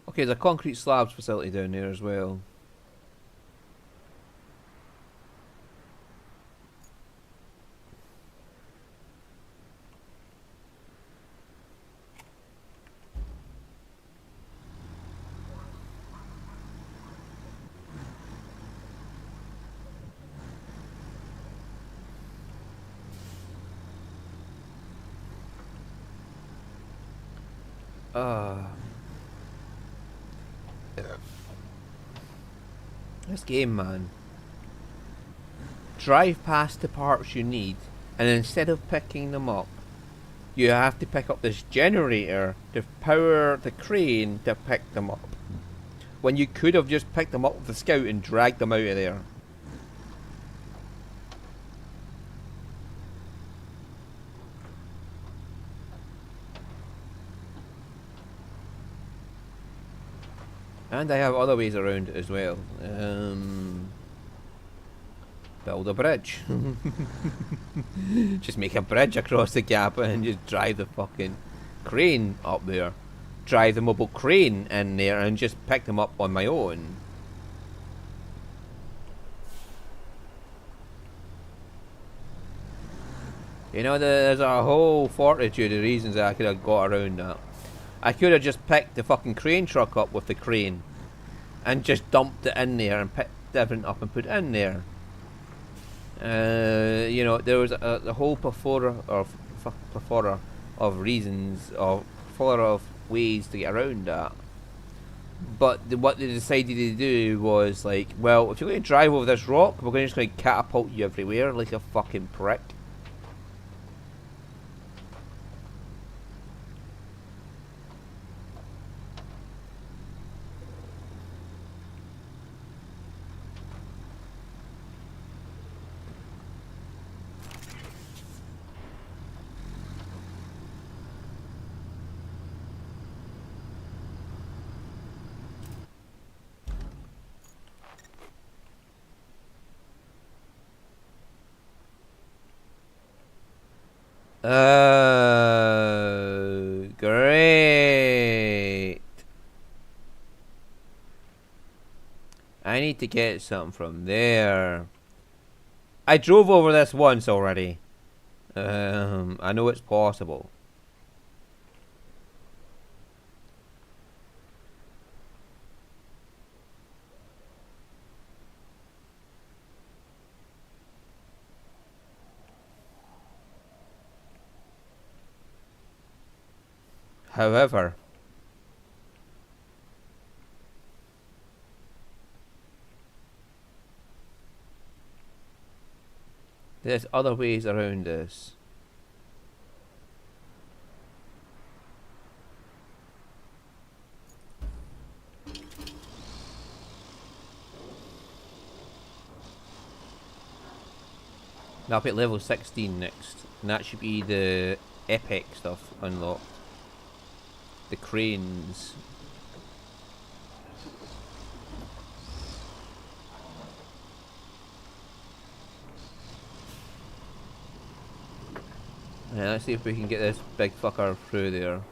Okay, there's a concrete slabs facility down there as well. This game, man. Drive past the parts you need, and instead of picking them up, you have to pick up this generator to power the crane to pick them up. When you could have just picked them up with the scout and dragged them out of there. And I have other ways around it as well. Build a bridge. Just make a bridge across the gap and just drive the fucking crane up there. Drive the mobile crane in there and just pick them up on my own. You know, there's a whole fortitude of reasons that I could have got around that. I could have just picked the fucking crane truck up with the crane and just dumped it in there and picked everything up and put it in there. You know, there was a whole plethora of reasons, or plethora of ways to get around that. But what they decided to do was like, well, if you're going to drive over this rock, we're just going to catapult you everywhere like a fucking prick. Oh, great. I need to get something from there. I drove over this once already. I know it's possible. However, there's other ways around this. I'll be at level 16 next, and that should be the epic stuff unlocked. The cranes. Yeah, let's see if we can get this big fucker through there.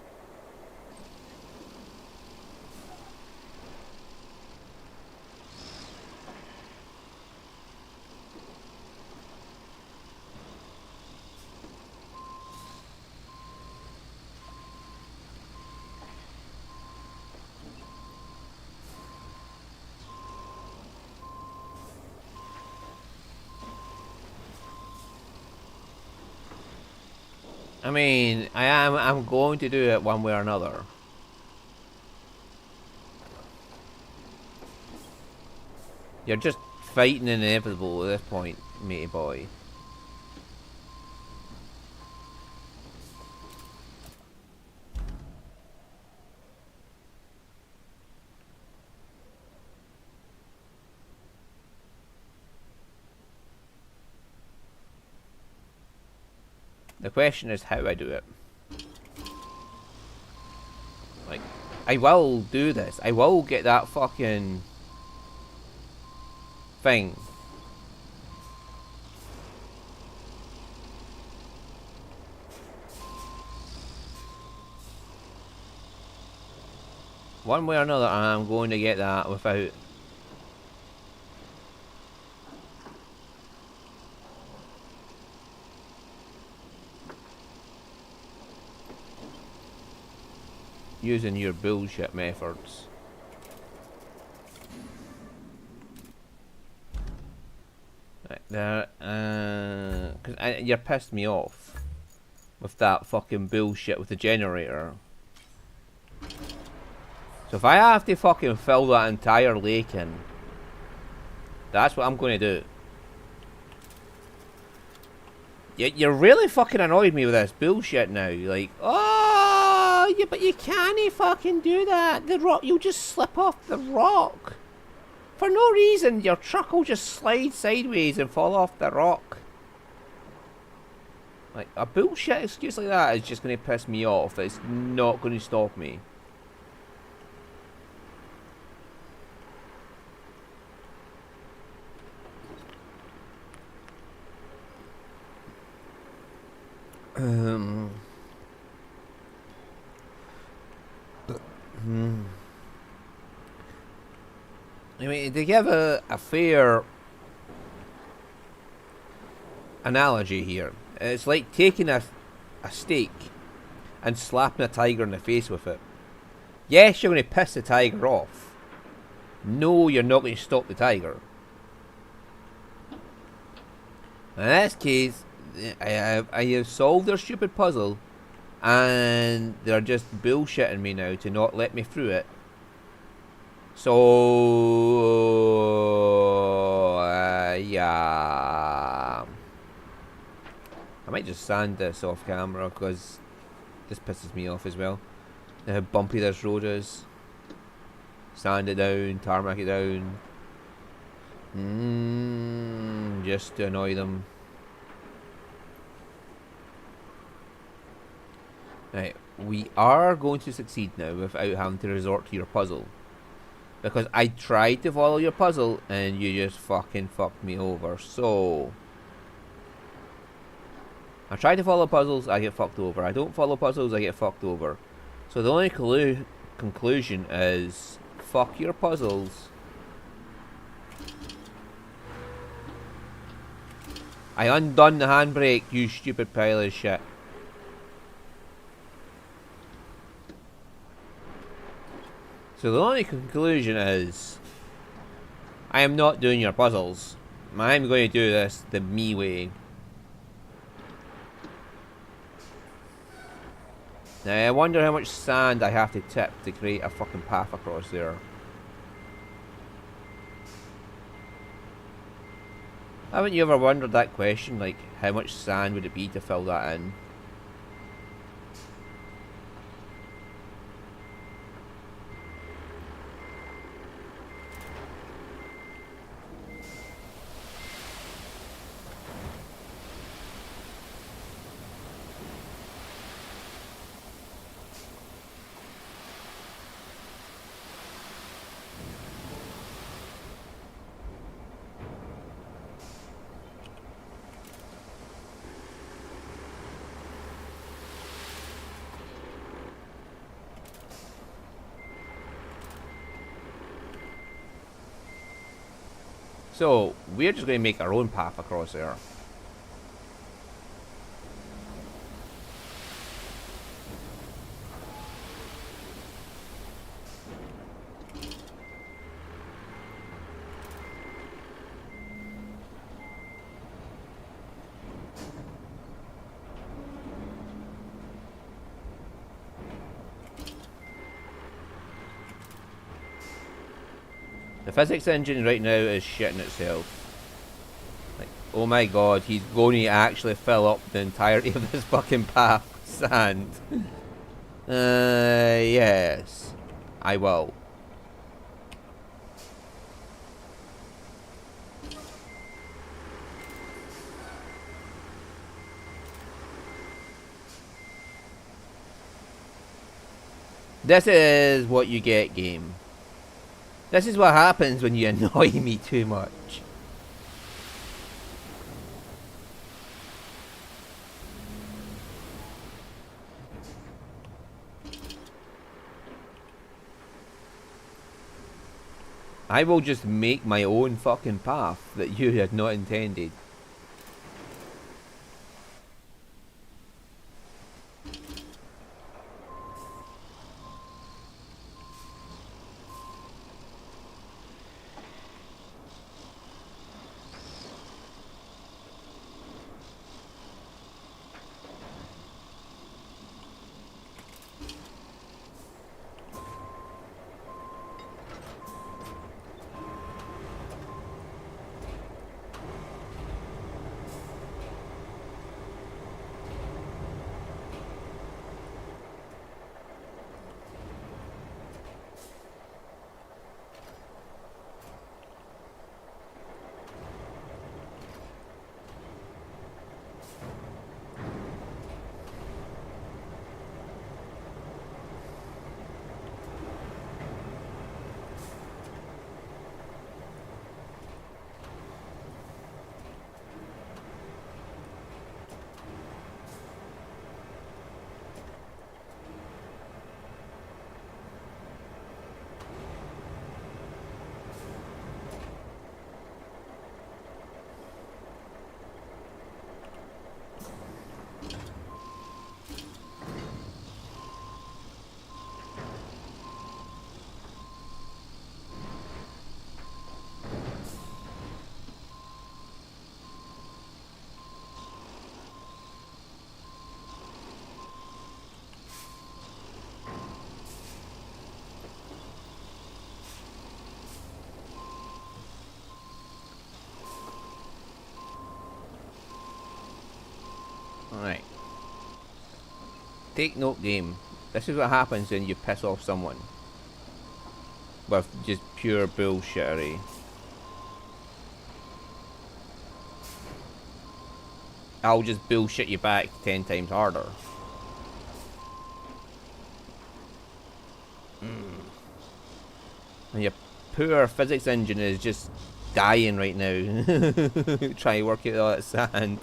I mean, I'm going to do it one way or another. You're just fighting inevitable at this point, matey boy. The question is how I do it. Like, I will do this. I will get that fucking thing. One way or another, I'm going to get that without using your bullshit methods. Right there, cause you pissed me off with that fucking bullshit with the generator. So if I have to fucking fill that entire lake in, that's what I'm going to do. You're really fucking annoyed me with this bullshit now. Like, oh, yeah, but you can't fucking do that. The rock, you'll just slip off the rock. For no reason, your truck will just slide sideways and fall off the rock. Like, a bullshit excuse like that is just going to piss me off. It's not going to stop me. I mean, to give a fair analogy here, it's like taking a steak and slapping a tiger in the face with it. Yes, you're going to piss the tiger off. No, you're not going to stop the tiger. In this case, I have solved their stupid puzzle, and they're just bullshitting me now to not let me through it. So, yeah. I might just sand this off camera, because this pisses me off as well. How bumpy this road is. Sand it down, tarmac it down. Just to annoy them. Right, we are going to succeed now without having to resort to your puzzle. Because I tried to follow your puzzle and you just fucking fucked me over. So, I try to follow puzzles, I get fucked over. I don't follow puzzles, I get fucked over. So the only conclusion is, fuck your puzzles. I undone the handbrake, you stupid pile of shit. So the only conclusion is, I am not doing your puzzles. I'm going to do this the me way. Now, I wonder how much sand I have to tip to create a fucking path across there. Haven't you ever wondered that question? Like, how much sand would it be to fill that in? So, we're just going to make our own path across there. The physics engine right now is shitting itself. Like, oh my god, he's going to actually fill up the entirety of this fucking path with sand. Yes. I will. This is what you get, game. This is what happens when you annoy me too much. I will just make my own fucking path that you had not intended. Alright. Take note, game. This is what happens when you piss off someone. With just pure bullshittery. I'll just bullshit you back 10 times harder. And your poor physics engine is just dying right now. Trying to work out all that sand.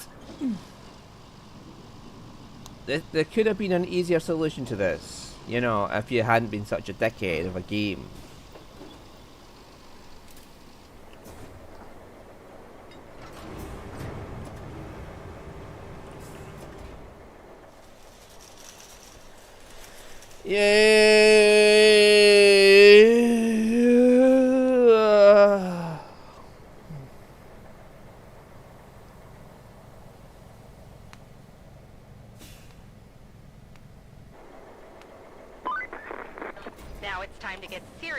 There could have been an easier solution to this. You know, if you hadn't been such a dickhead of a game. Yeah.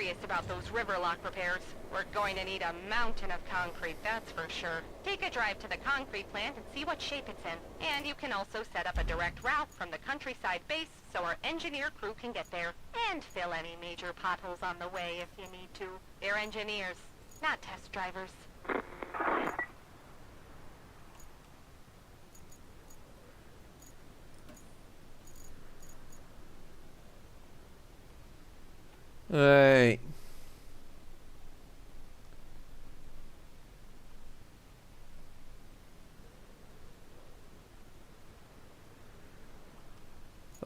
serious about those river lock repairs. We're going to need a mountain of concrete, that's for sure. Take a drive to the concrete plant and see what shape it's in. And you can also set up a direct route from the countryside base so our engineer crew can get there. And fill any major potholes on the way if you need to. They're engineers, not test drivers. Right.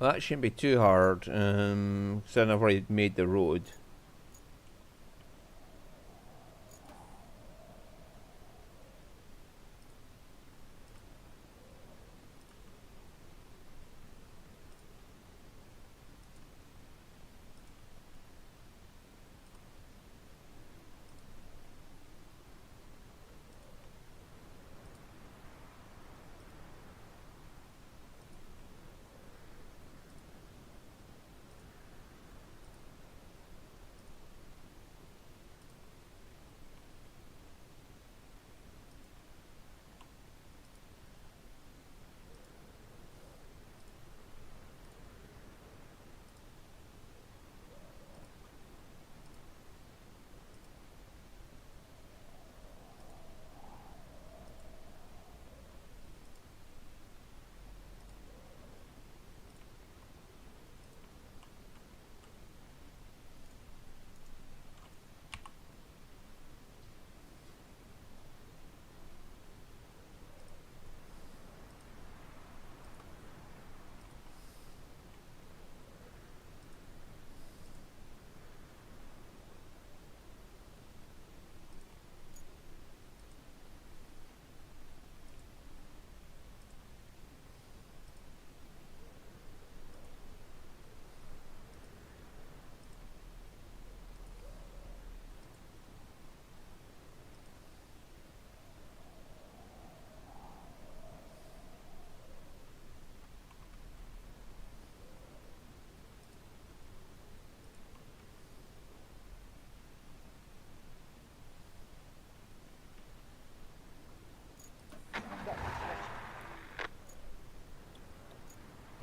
Well, that shouldn't be too hard, so I've already made the road.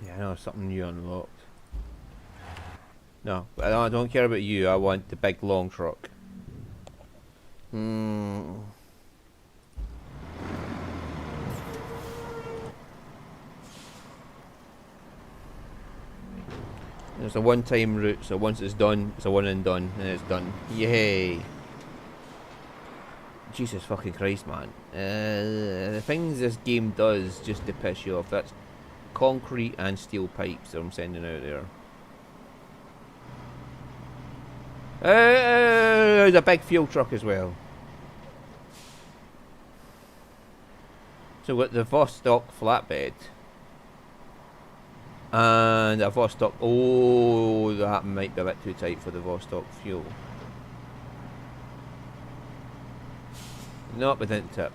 Yeah, I know something new unlocked. No, I don't care about you. I want the big long truck. It's a one-time route, so once it's done, it's a one and done, and it's done. Yay! Jesus fucking Christ, man. The things this game does just to piss you off. That's concrete and steel pipes that I'm sending out there. There's a big fuel truck as well. So we've got the Vostok flatbed. And a Vostok... Oh, that might be a bit too tight for the Vostok fuel. Nope, it didn't tip.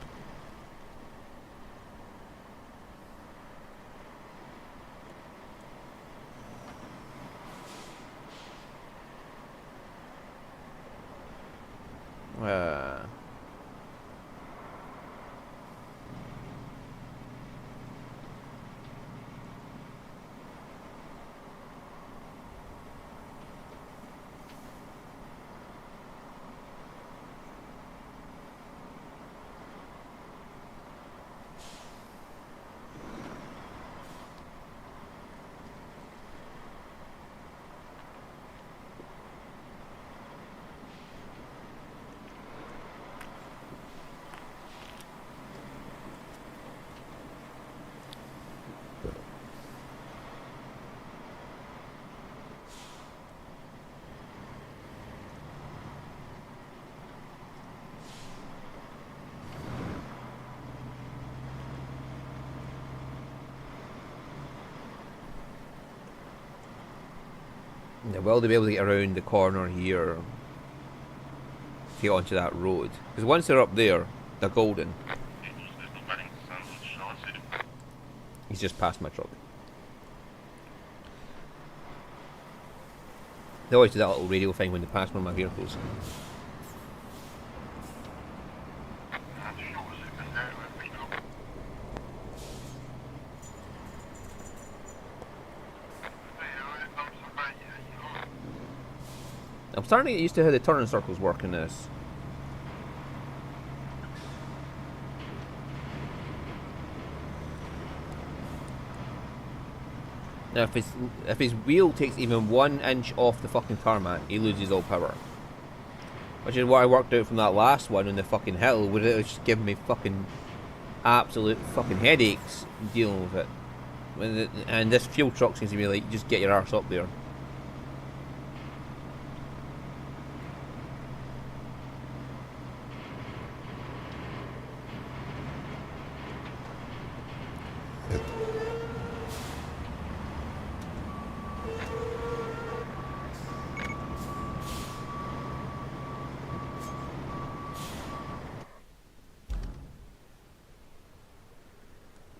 Yeah, will they be able to get around the corner here to get onto that road? Because once they're up there, they're golden. He's just passed my truck. They always do that little radio thing when they pass one of my vehicles. I'm starting to get used to how the turning circles work in this. Now, if his wheel takes even 1 inch off the fucking tarmac, he loses all power. Which is what I worked out from that last one on the fucking hill, where it was just giving me fucking absolute fucking headaches dealing with it. And this fuel truck seems to be like, just get your arse up there.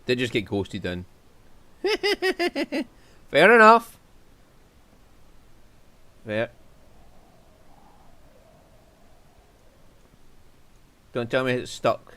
They just get ghosted in. Fair enough. Fair. Don't tell me it's stuck.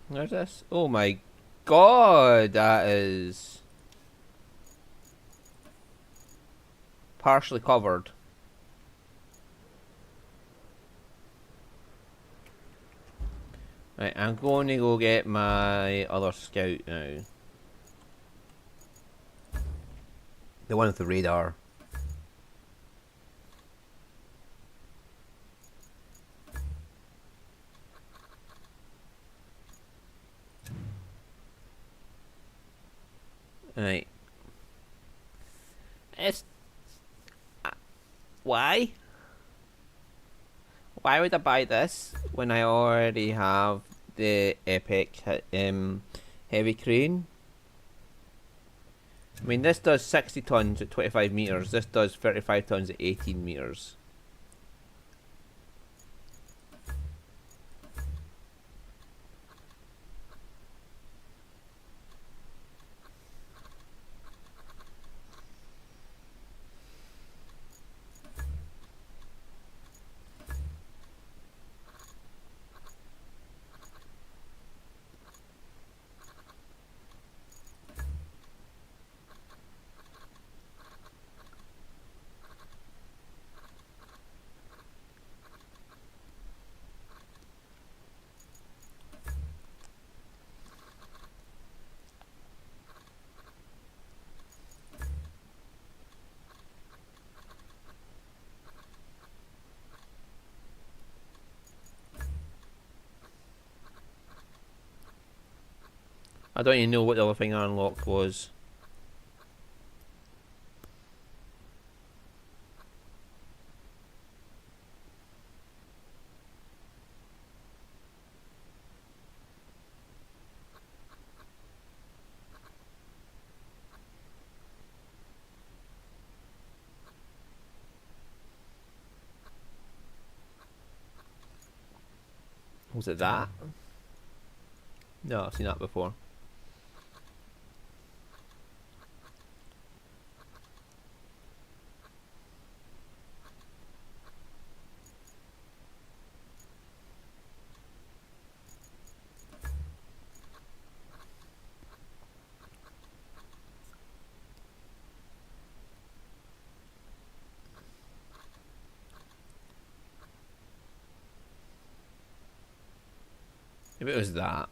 There's this. Oh my god, that is partially covered. Right, I'm going to go get my other scout now. The one with the radar. Right. It's... why? Why would I buy this when I already have the epic heavy crane? I mean, this does 60 tons at 25 meters. This does 35 tons at 18 meters. I don't even know what the other thing I unlocked was. Was it that? No, I've seen that before. If it was that.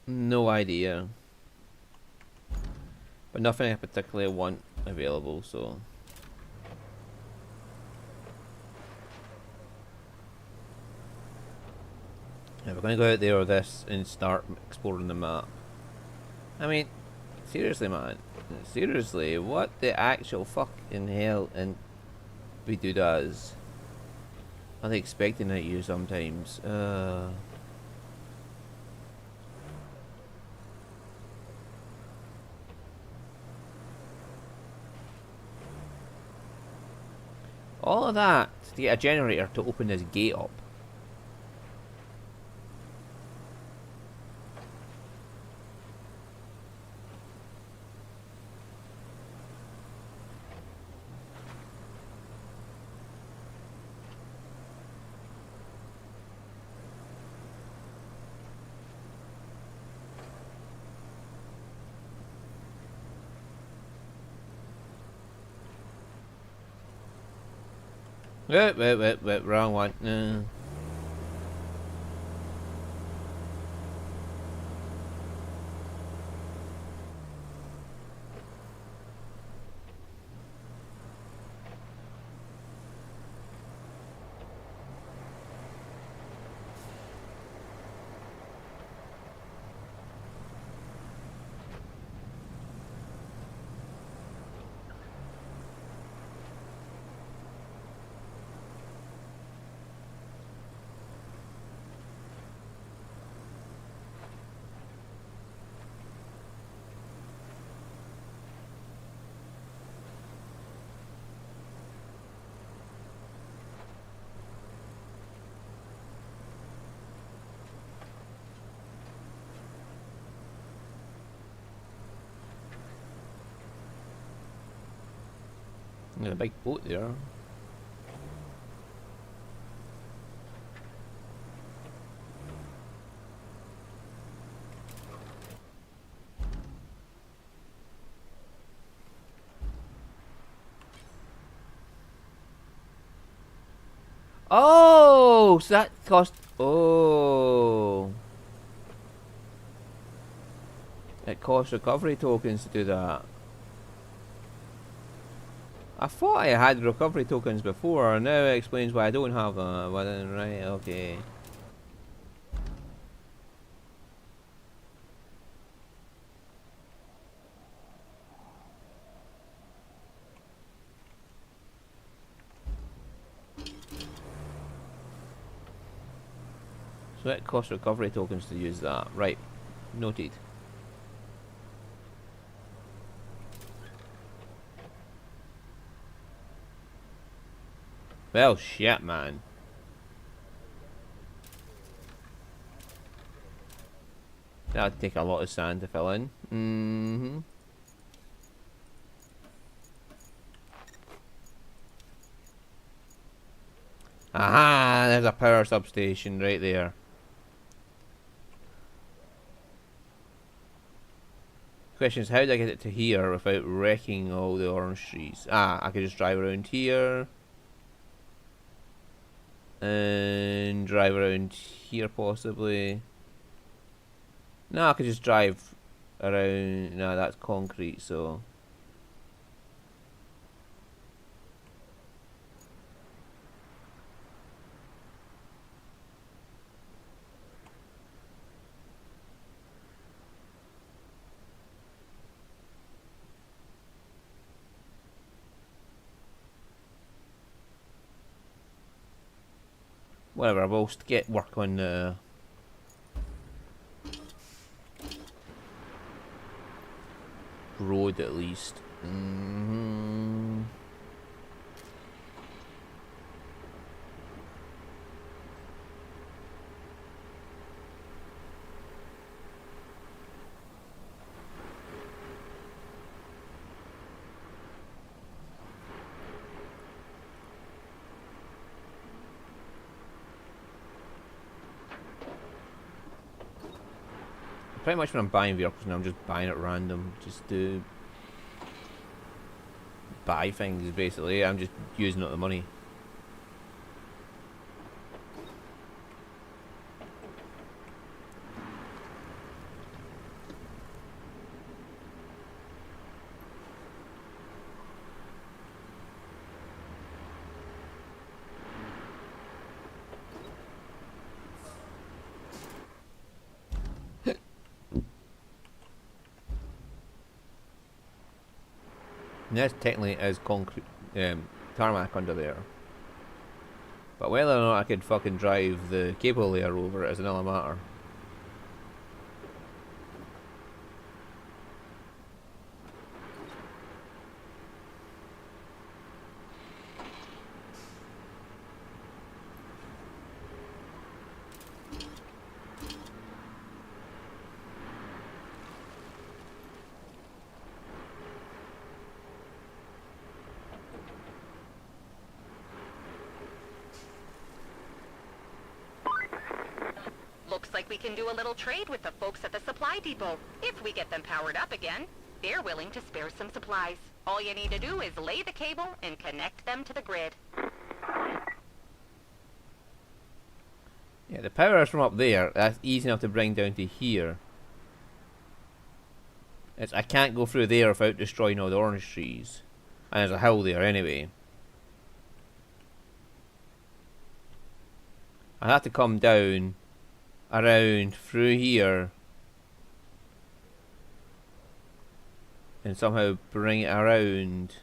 No idea. But nothing I particularly want available, so... Yeah, we're going to go out there with this and start exploring the map. I mean, Seriously, man. Seriously, what the actual fucking hell and we do does? Are they expecting at you sometimes? All of that to get a generator to open this gate up. Wait, wrong one. There's a big boat there. Oh, so that cost. Oh, it costs recovery tokens to do that. I thought I had recovery tokens before. Now it explains why I don't have them. Right? Okay. So it costs recovery tokens to use that. Right. Noted. Well, shit, man. That'd take a lot of sand to fill in. Mm-hmm. Aha! There's a power substation right there. Question is, how do I get it to here without wrecking all the orange trees? Ah, I could just drive around here. And drive around here possibly. No, I could just drive around. No, that's concrete, so. Whatever, we'll get work on the road at least. Pretty much when I'm buying vehicles now, I'm just buying at random, just to buy things basically. I'm just using up the money. And this technically is concrete, tarmac under there. But whether or not I could fucking drive the cable layer over it is another matter. Looks like we can do a little trade with the folks at the supply depot. If we get them powered up again, they're willing to spare some supplies. All you need to do is lay the cable and connect them to the grid. Yeah, the power is from up there. That's easy enough to bring down to here. I can't go through there without destroying all the orange trees. And there's a hill there anyway. I have to come down around through here and somehow bring it around.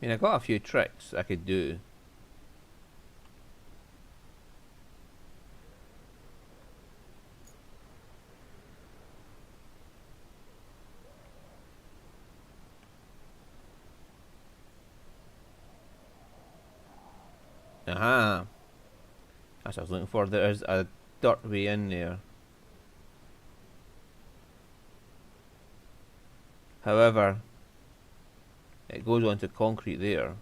I mean, I got a few tricks I could do. Aha! That's what I was looking for. There's a dirt way in there. However, it goes onto concrete there.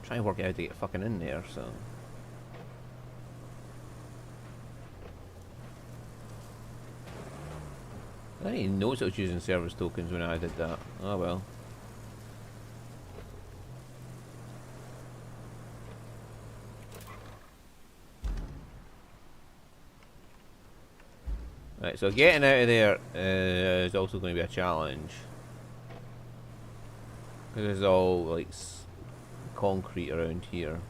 Trying to work out how to get fucking in there, so. I didn't even notice I was using service tokens when I did that. Oh well. Right, so getting out of there is also going to be a challenge. Because there's all like concrete around here.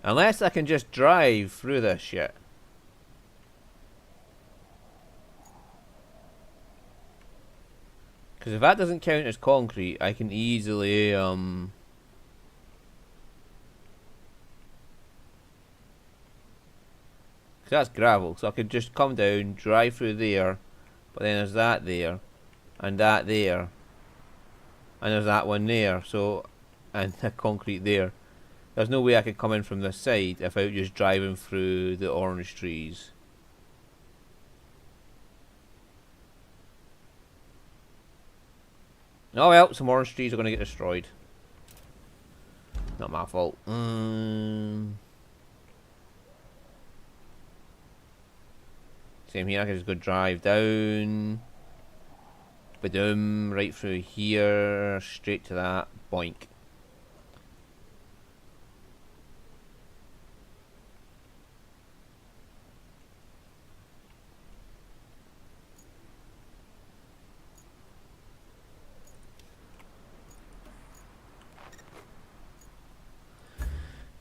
Unless I can just drive through this shit. Because if that doesn't count as concrete, I can easily, because that's gravel, so I could just come down, drive through there, but then there's that there, and that there, and there's that one there, so, and the concrete there. There's no way I could come in from this side without just driving through the orange trees. Oh well, some orange trees are going to get destroyed. Not my fault. Same here, I can just go drive down. Badoom, right through here, straight to that, boink.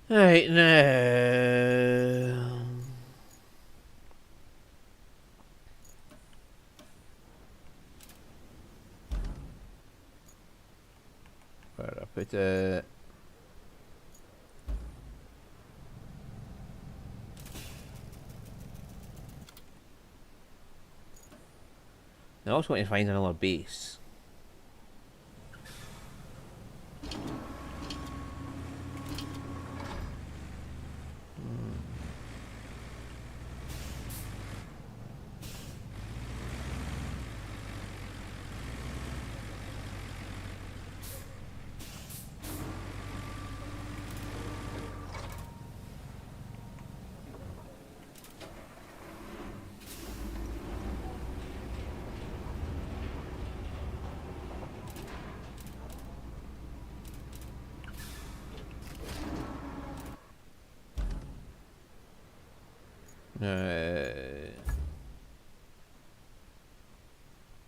Right now. Put I also want to find another base.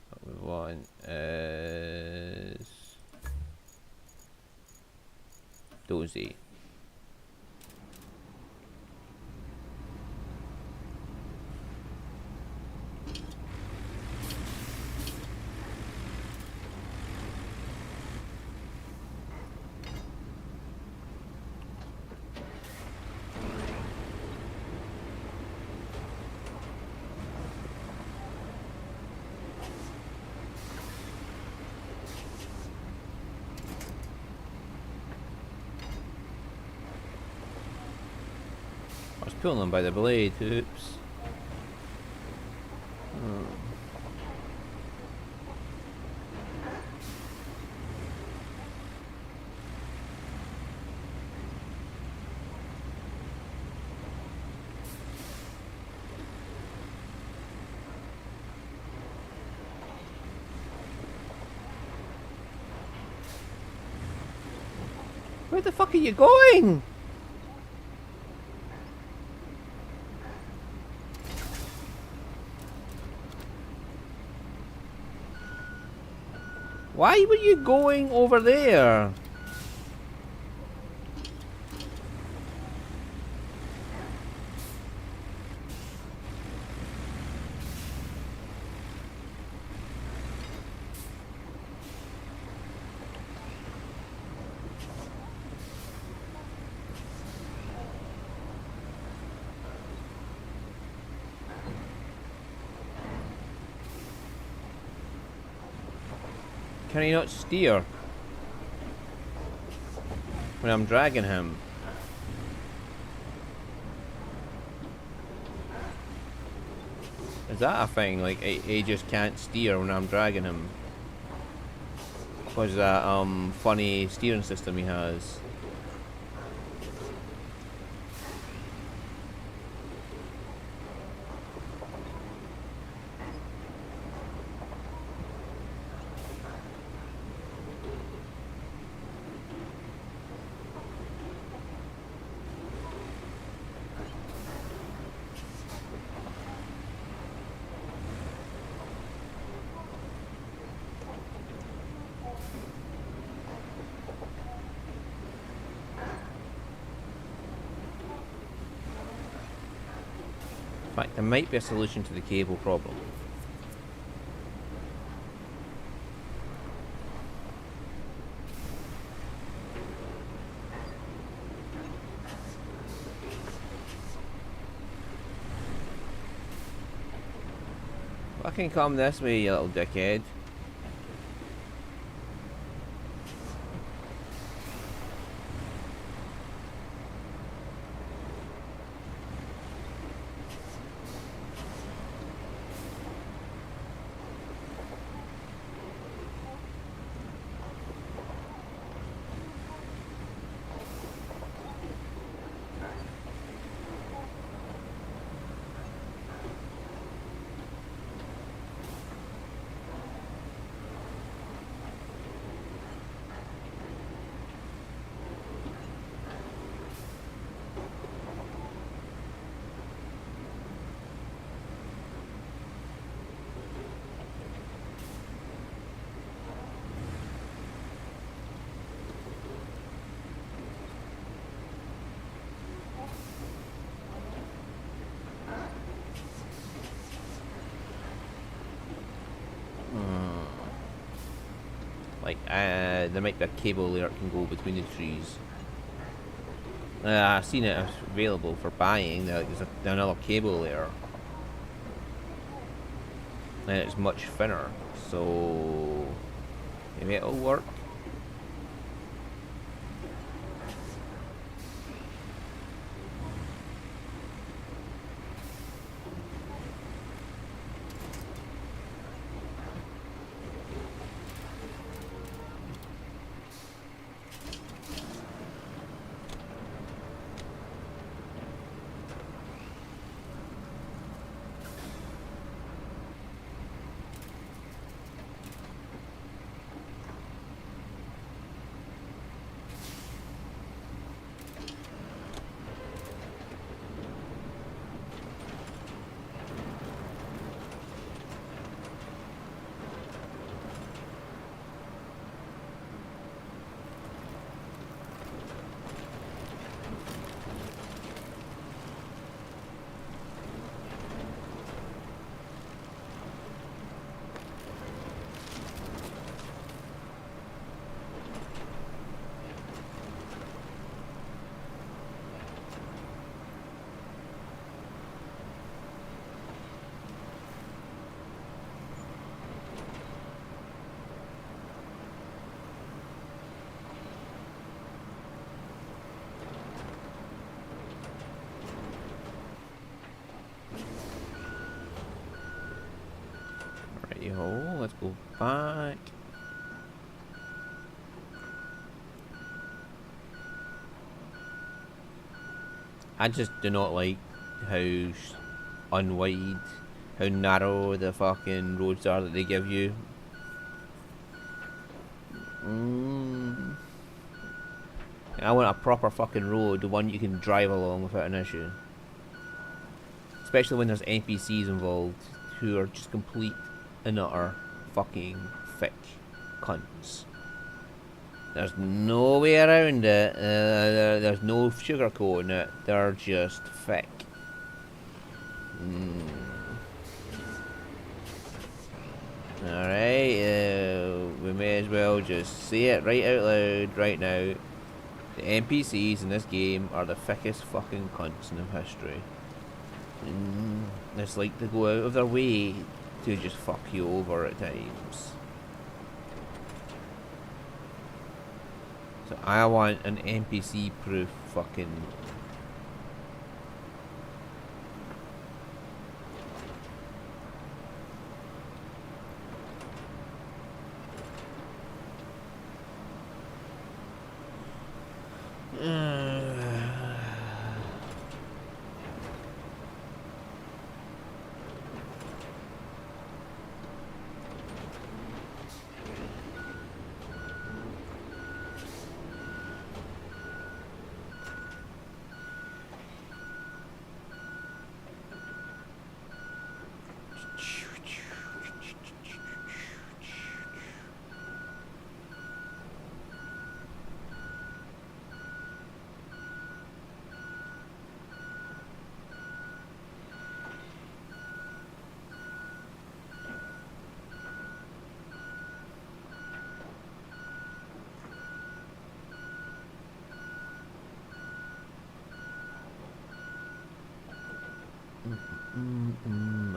What we want is Dozy. I was pulling them by the blade, oops. Where the fuck are you going? Why were you going over there? Can he not steer when I'm dragging him? Is that a thing? Like, he just can't steer when I'm dragging him? Because of that funny steering system he has. In fact, there might be a solution to the cable problem. Fucking come this way, you little dickhead. Like, there might be a cable layer that can go between the trees. I've seen it available for buying. There's another cable layer. And it's much thinner. So maybe it'll work. Righty-ho, let's go back. I just do not like how unwide, how narrow the fucking roads are that they give you. I want a proper fucking road, the one you can drive along without an issue. Especially when there's NPCs involved who are just complete and utter fucking thick cunts. There's no way around it. There's no sugarcoating it. They're just thick. Alright, we may as well just say it right out loud right now. The NPCs in this game are the thickest fucking cunts in history. It's like they go out of their way to just fuck you over at times. So I want an NPC proof fucking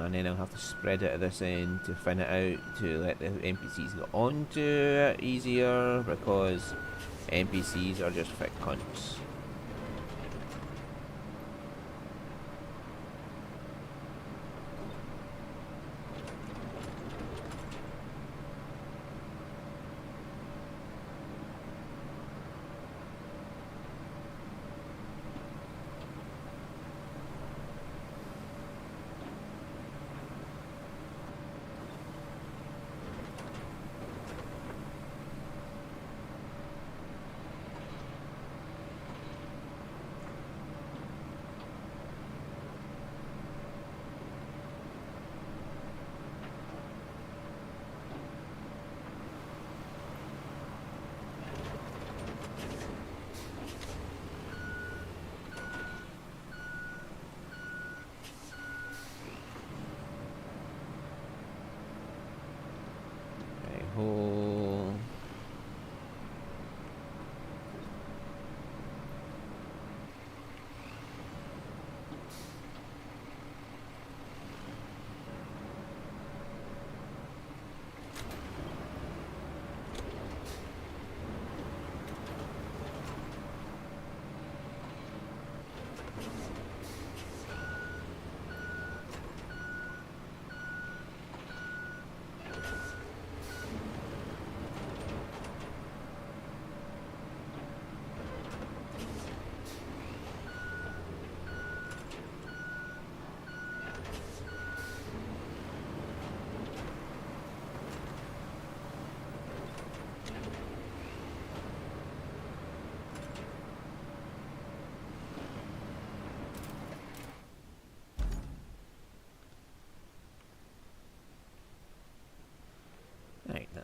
and then I'll have to spread it at this end to thin it out to let the NPCs get onto it easier, because NPCs are just thick cunts.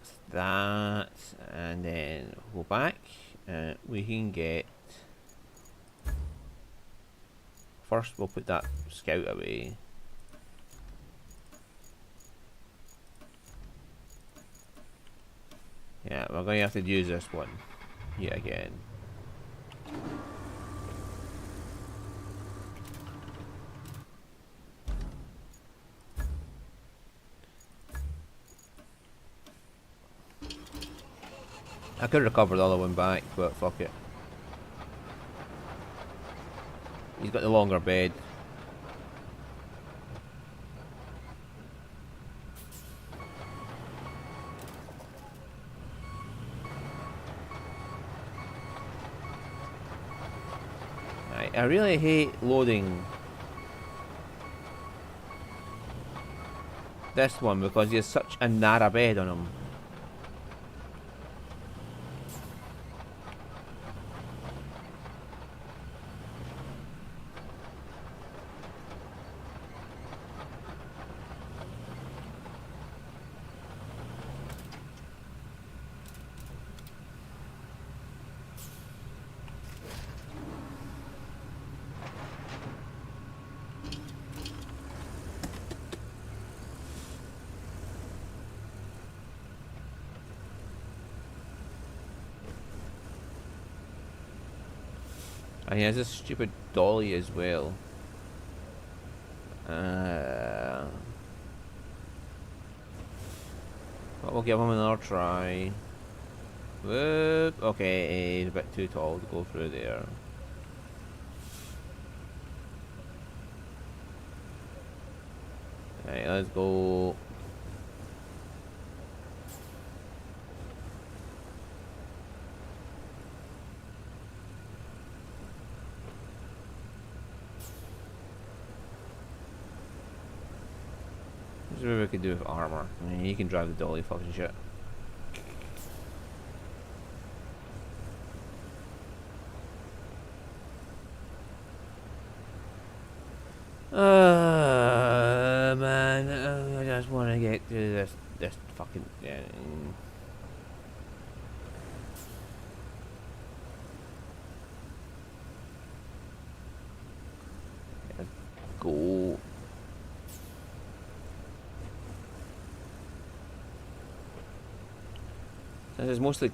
that's that. And then go back. We can get... First we'll put that scout away. Yeah, we're going to have to use this one yet again. I could recover the other one back, but fuck it. He's got the longer bed. I really hate loading this one because he has such a narrow bed on him. And he has this stupid dolly as well. But we'll give him another try. Whoop. Okay, he's a bit too tall to go through there. Right, let's go. Maybe we could do with armor. I mean, he can drive the dolly fucking shit. Man, I just want to get to this fucking. Let's go. Since it's mostly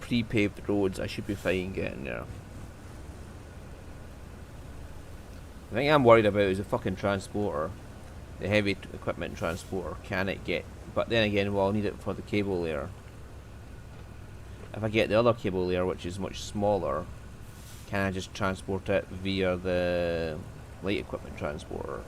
pre-paved roads, I should be fine getting there. The thing I'm worried about is the fucking transporter. The heavy equipment transporter. Can it get... But then again, well, I'll need it for the cable layer. If I get the other cable layer, which is much smaller, can I just transport it via the light equipment transporter?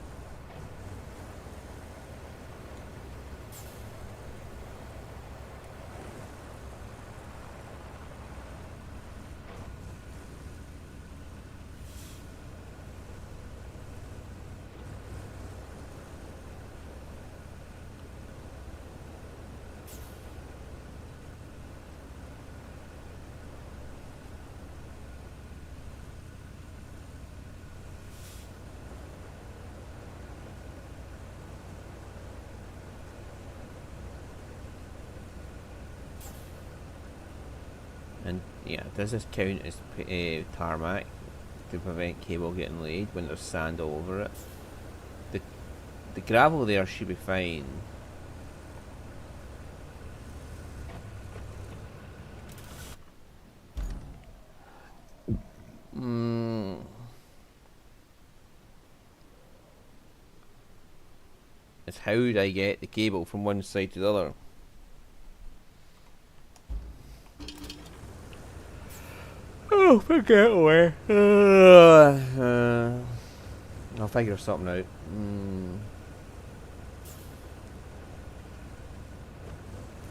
And yeah, does this count as tarmac to prevent cable getting laid when there's sand all over it? The gravel there should be fine. It's how do I get the cable from one side to the other? Oh, forget away. I'll figure something out.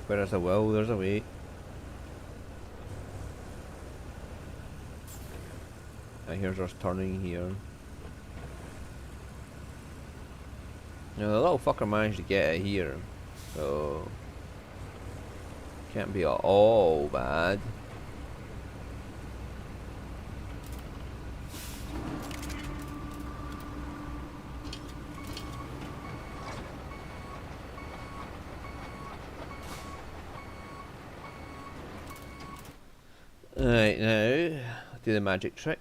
Where there's a will, there's a way. And here's us turning here. Now the little fucker managed to get it here, so can't be all bad. Right, now, do the magic trick.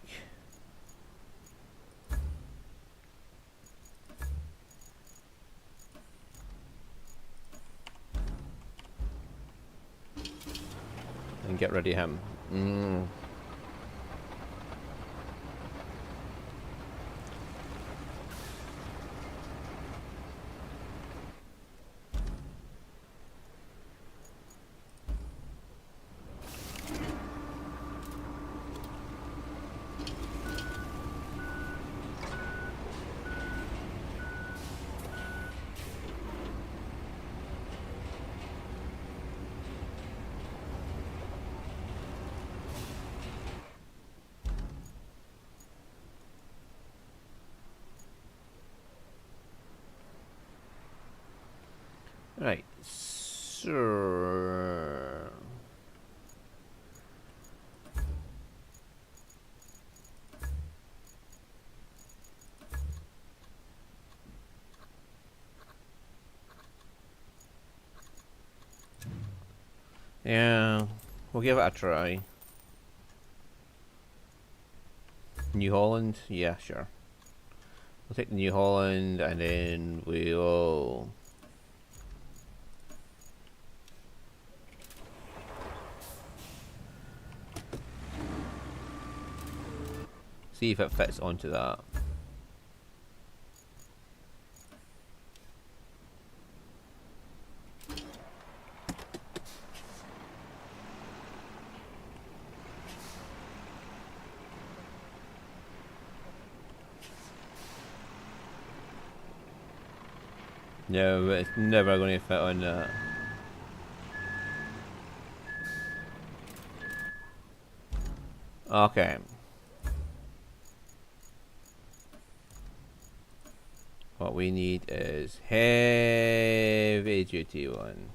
And get rid of him. Right, so... Yeah, we'll give it a try. New Holland? Yeah, sure. We'll take the New Holland and then we'll... see if it fits onto that. No, it's never going to fit on that. Okay. What we need is heavy duty one.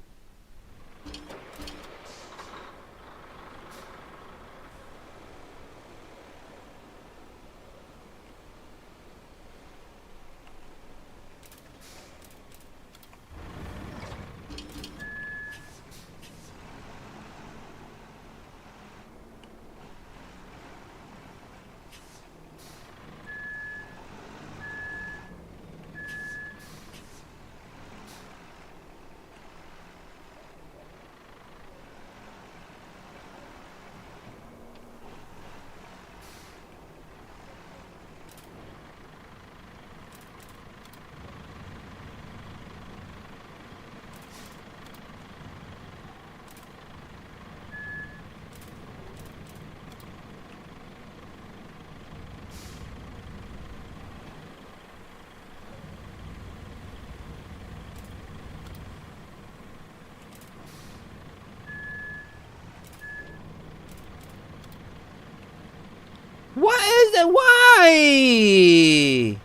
What is it? Why?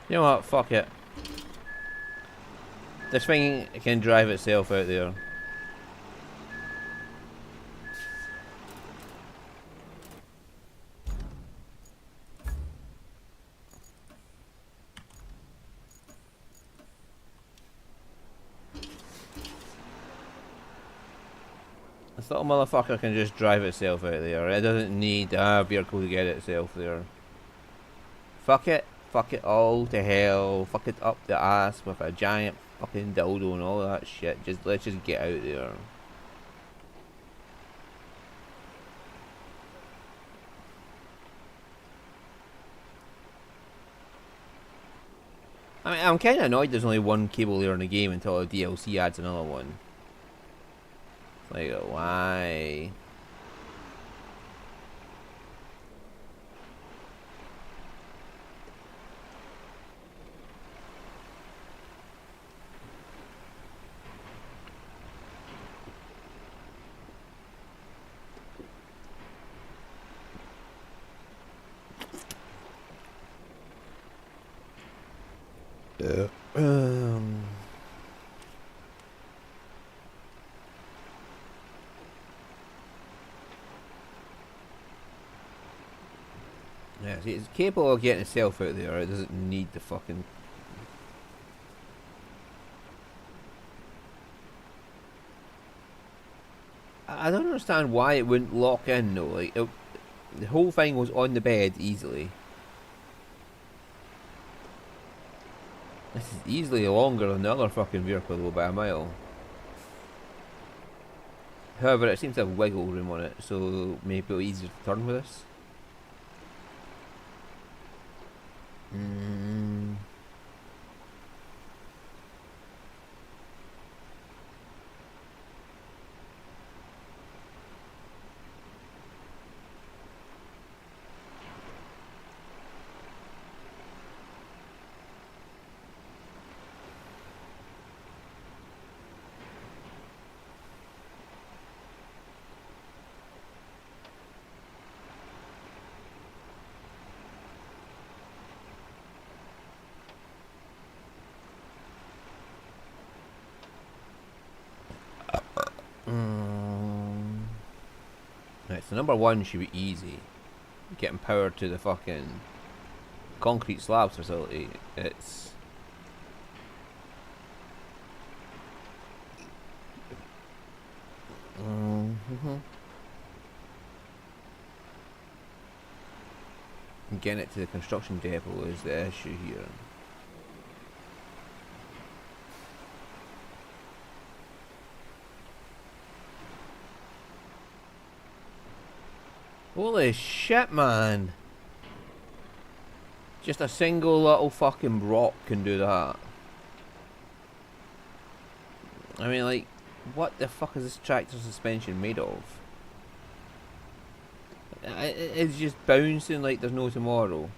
You know what? Fuck it. This thing can drive itself out there. This little motherfucker can just drive itself out there. It doesn't need a vehicle to get itself there. Fuck it. Fuck it all to hell. Fuck it up the ass with a giant fucking dildo and all that shit. Let's just get out there. I mean, I'm kind of annoyed there's only one cable there in the game until the DLC adds another one. It's like, why? Um, Yeah, see, it's capable of getting itself out there. It doesn't need the fucking... I don't understand why it wouldn't lock in though. Like, the whole thing was on the bed easily. This is easily longer than the other fucking vehicle though, by a mile. However, it seems to have wiggle room on it, so maybe it'll be easier to turn with this. Right, so number one should be easy. Getting power to the fucking concrete slabs facility. It's... Getting it to the construction depot is the issue here. Holy shit, man! Just a single little fucking rock can do that. I mean, like, what the fuck is this tractor suspension made of? It's just bouncing like there's no tomorrow.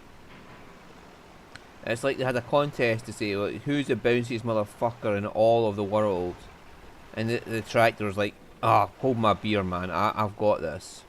It's like they had a contest to say, like, who's the bounciest motherfucker in all of the world? And the tractor's like, ah, oh, hold my beer, man, I've got this.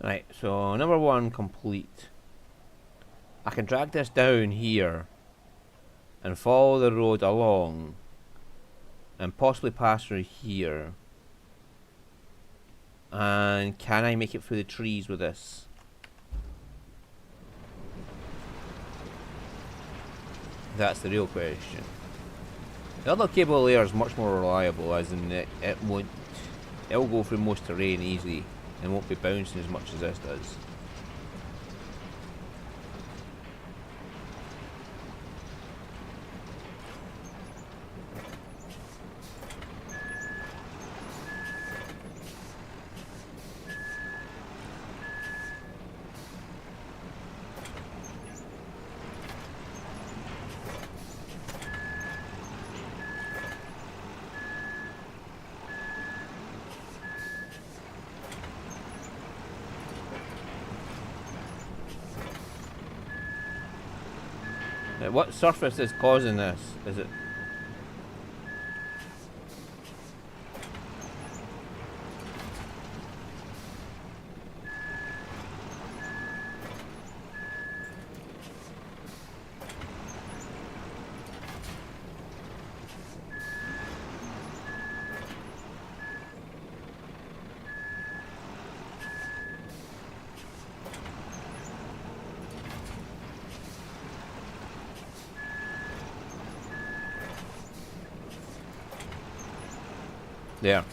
Right, so number one complete. I can drag this down here and follow the road along and possibly pass through here. And can I make it through the trees with this? That's the real question. The other cable layer is much more reliable, as in it'll go through most terrain easily and won't be bouncing as much as this does. What surface is causing this? Is it... There.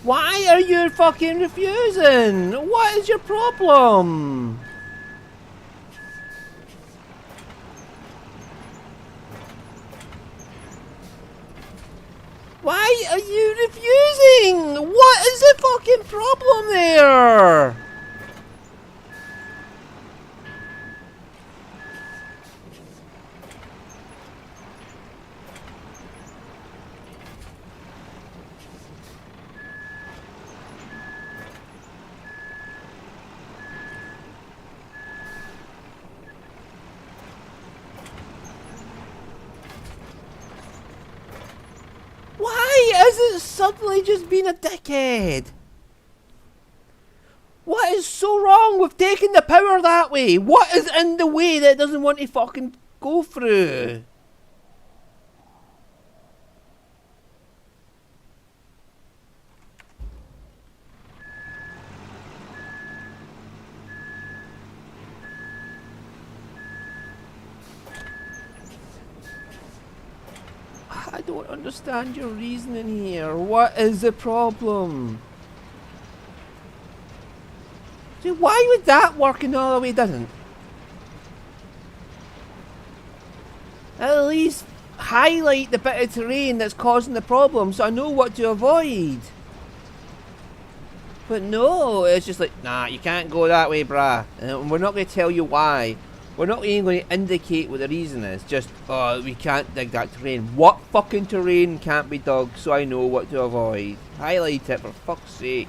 Why are you fucking refusing? What is your problem? Why are you refusing? What is the fucking problem there? Why is it suddenly just being a dickhead? What is so wrong with taking the power that way? What is in the way that it doesn't want to fucking go through? I don't understand your reasoning here. What is the problem? See, why would that work and the other way doesn't? At least highlight the bit of terrain that's causing the problem so I know what to avoid. But no, it's just like, nah, you can't go that way, brah. And we're not going to tell you why. We're not even going to indicate what the reason is. Just, oh, we can't dig that terrain. What fucking terrain can't be dug so I know what to avoid? Highlight it, for fuck's sake.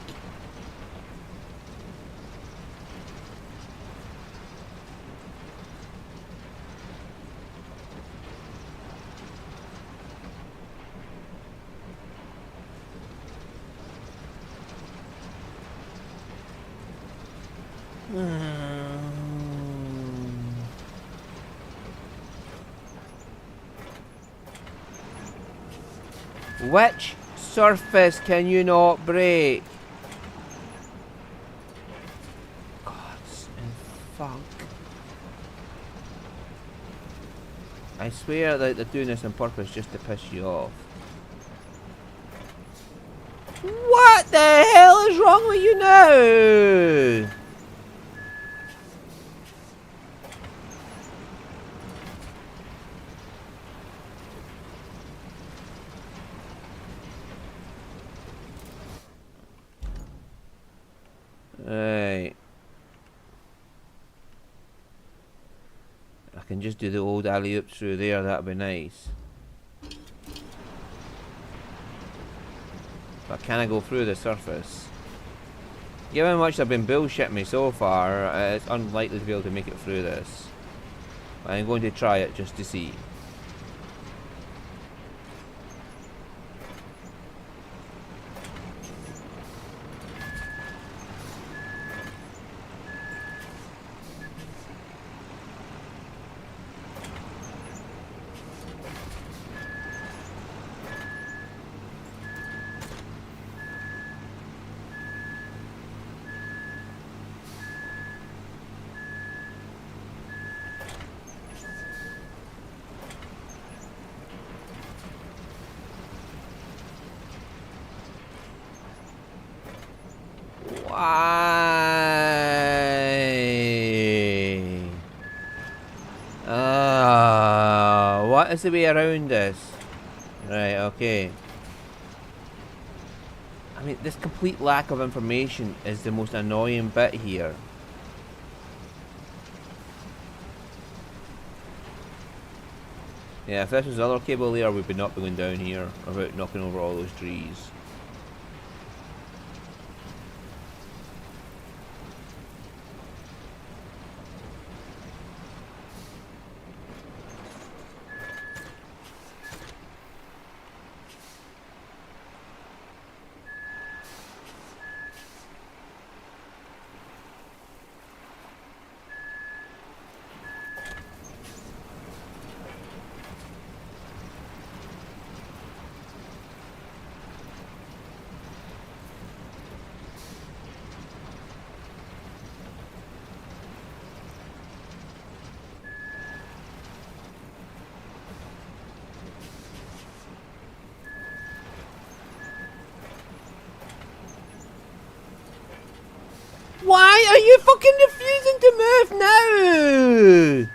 Which surface can you not break? Gods and fuck. I swear that they're doing this on purpose just to piss you off. What the hell is wrong with you now? Right. I can just do the old alley-oop through there, that'd be nice. But can I go through the surface? Given how much I've been bullshitting me so far, it's unlikely to be able to make it through this. But I'm going to try it just to see. Why? What is the way around this? Right, okay. I mean, this complete lack of information is the most annoying bit here. Yeah, if this was other cable layer, we'd be not going down here without knocking over all those trees. Why are you fucking refusing to move now?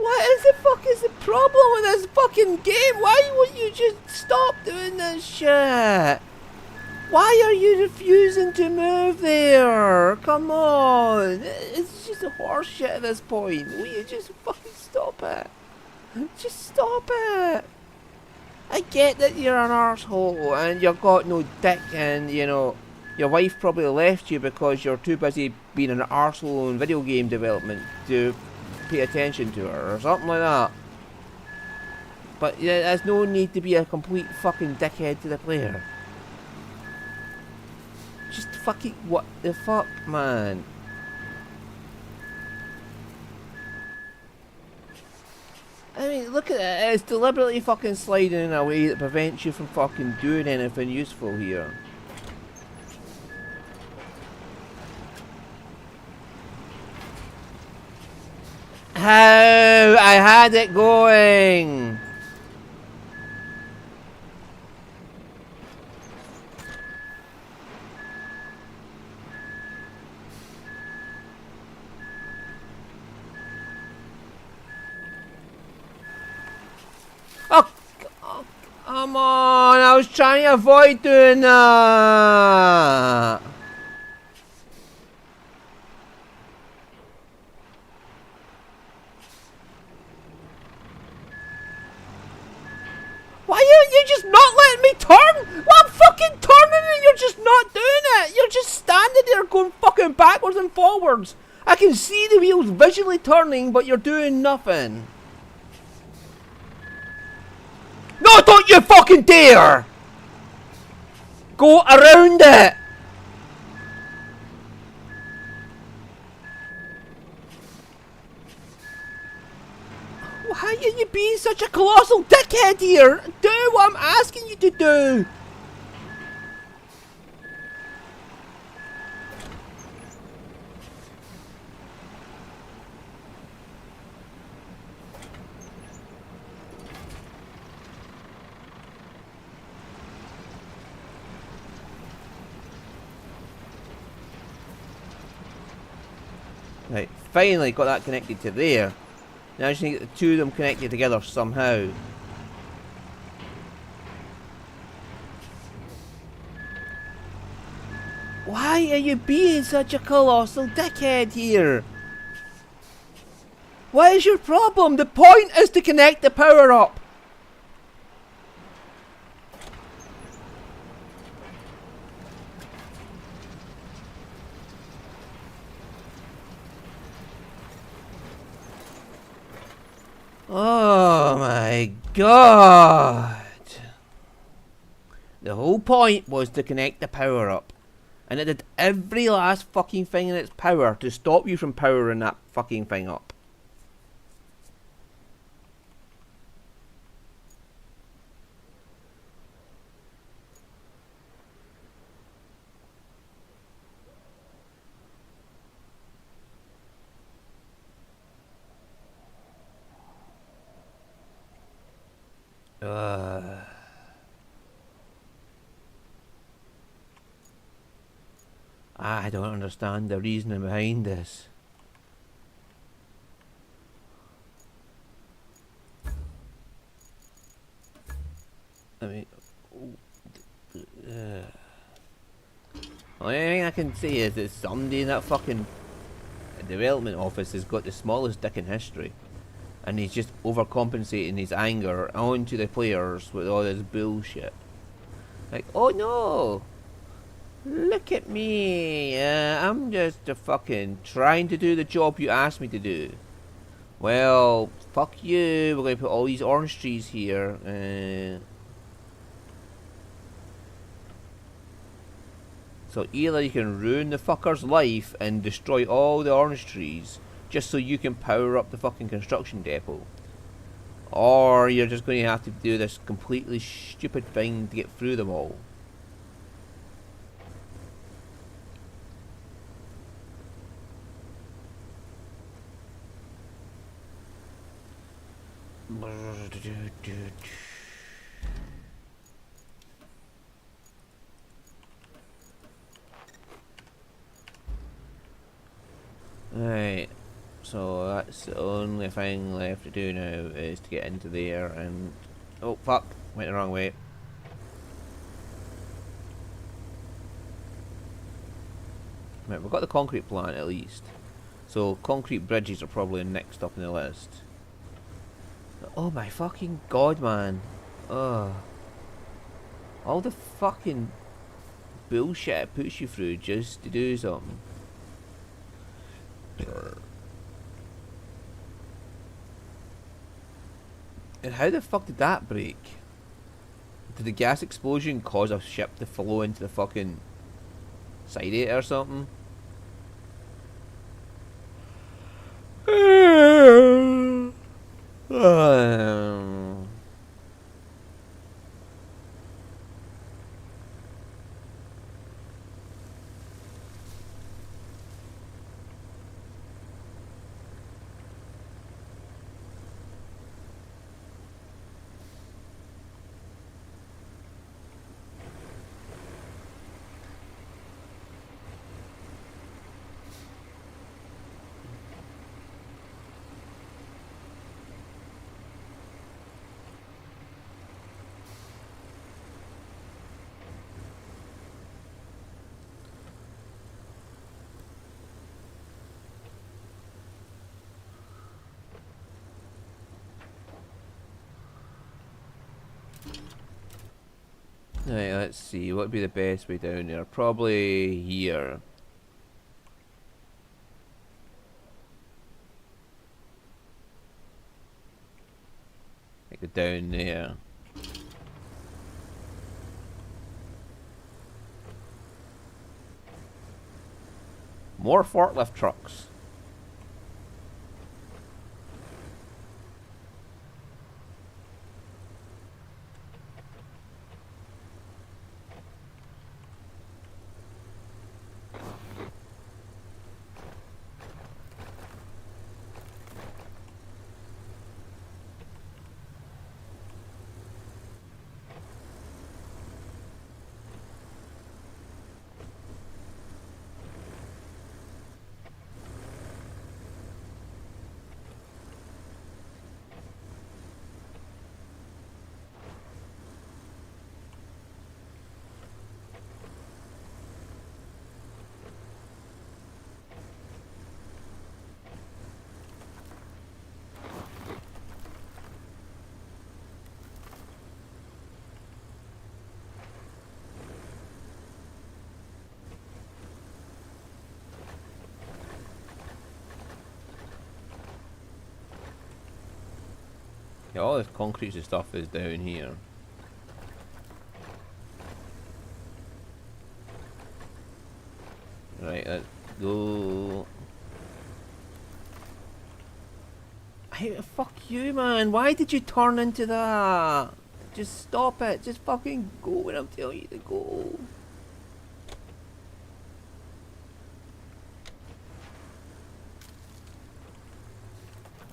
What is the fuck is the problem with this fucking game? Why won't you just stop doing this shit? Why are you refusing to move there? Come on. It's just a horse shit at this point. Will you just fucking stop it? Just stop it. I get that you're an arsehole and you've got no dick and, you know, your wife probably left you because you're too busy being an arsehole in video game development to pay attention to her or something like that. But yeah, there's no need to be a complete fucking dickhead to the player. Just fucking, what the fuck, man? I mean, look at it. It's deliberately fucking sliding in a way that prevents you from fucking doing anything useful here. How? I had it going! Oh, come on! I was trying to avoid doing that! Why aren't you just not letting me turn? Well, I'm fucking turning and you're just not doing it! You're just standing there going fucking backwards and forwards! I can see the wheels visually turning, but you're doing nothing. No, don't you fucking dare! Go around it! Why are you being such a colossal dickhead here? Do what I'm asking you to do! Right, finally got that connected to there. Now I just need to get the two of them connected together somehow. Why are you being such a colossal dickhead here? What is your problem? The point is to connect the power up. Oh my god. The whole point was to connect the power up. And it did every last fucking thing in its power to stop you from powering that fucking thing up. I don't understand the reasoning behind this. I mean, the only thing I can say is that somebody in that fucking development office has got the smallest dick in history. And he's just overcompensating his anger onto the players with all this bullshit. Like, oh no! Look at me! I'm just fucking trying to do the job you asked me to do. Well, fuck you. We're going to put all these orange trees here. So either you can ruin the fucker's life and destroy all the orange trees just so you can power up the fucking construction depot. Or you're just going to have to do this completely stupid thing to get through them all. Right. So that's the only thing left to do now is to get into there and... Oh, fuck. Went the wrong way. Right, we've got the concrete plant at least. So concrete bridges are probably next up in the list. Oh my fucking god, man. Ugh. All the fucking bullshit it puts you through just to do something. And how the fuck did that break? Did the gas explosion cause a ship to flow into the fucking side of it or something? Right, let's see. What would be the best way down there? Probably here. Like down there. More forklift trucks. Yeah, all this concrete stuff is down here. Right, let's go. Hey, fuck you, man. Why did you turn into that? Just stop it. Just fucking go when I'm telling you to go.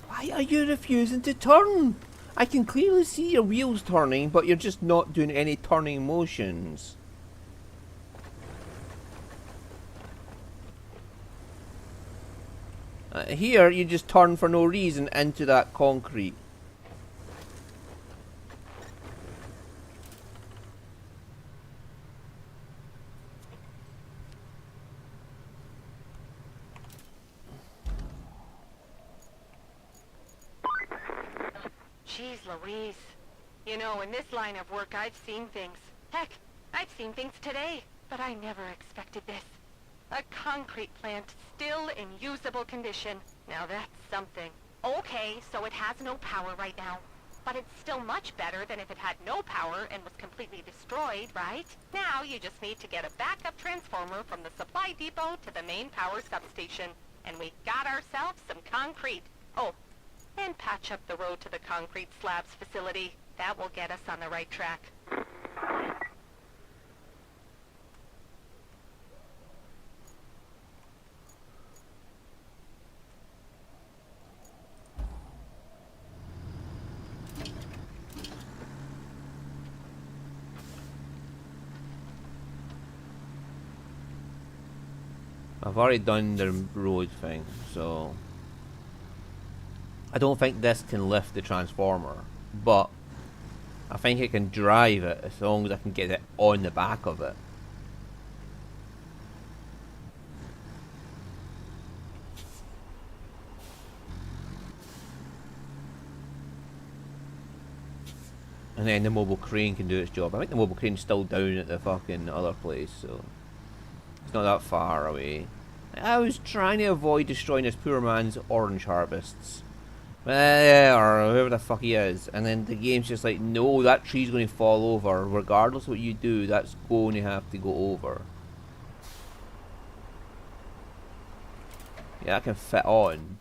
Why are you refusing to turn? I can clearly see your wheels turning, but you're just not doing any turning motions. Here, you just turn for no reason into that concrete. Jeez Louise. You know, in this line of work, I've seen things. Heck, I've seen things today, but I never expected this. A concrete plant still in usable condition. Now that's something. Okay, so it has no power right now. But it's still much better than if it had no power and was completely destroyed, right? Now you just need to get a backup transformer from the supply depot to the main power substation. And we got ourselves some concrete. Oh, and patch up the road to the concrete slabs facility. That will get us on the right track. I've already done the road thing, so I don't think this can lift the transformer, but I think it can drive it as long as I can get it on the back of it. And then the mobile crane can do its job. I think the mobile crane's still down at the fucking other place, so it's not that far away. I was trying to avoid destroying this poor man's orange harvests. Or whoever the fuck he is. And then the game's just like, no, that tree's going to fall over. Regardless of what you do, that's going to have to go over. Yeah, that can fit on.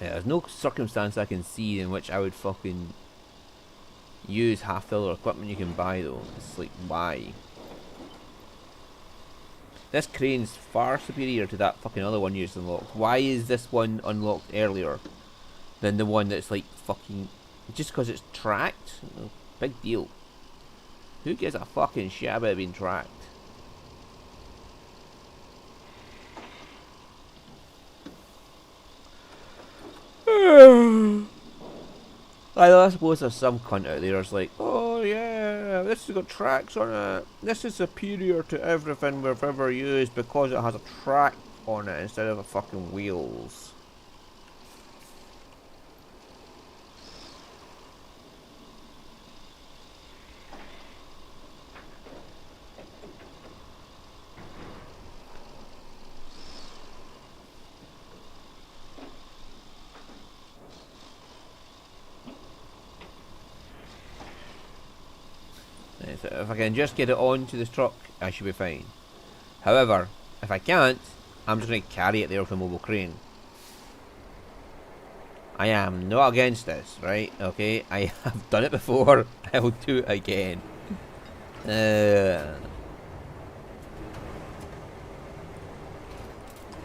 Yeah, there's no circumstance I can see in which I would fucking use half the other equipment you can buy though. It's like, why? This crane's far superior to that fucking other one you just unlocked. Why is this one unlocked earlier than the one that's like fucking... Just because it's tracked? No, big deal. Who gives a fucking shit about it being tracked? I suppose there's some cunt out there who's like, oh yeah, this has got tracks on it. This is superior to everything we've ever used because it has a track on it instead of the fucking wheels. So if I can just get it onto this truck, I should be fine. However, if I can't, I'm just going to carry it there with a mobile crane. I am not against this, right? Okay, I have done it before. I will do it again. I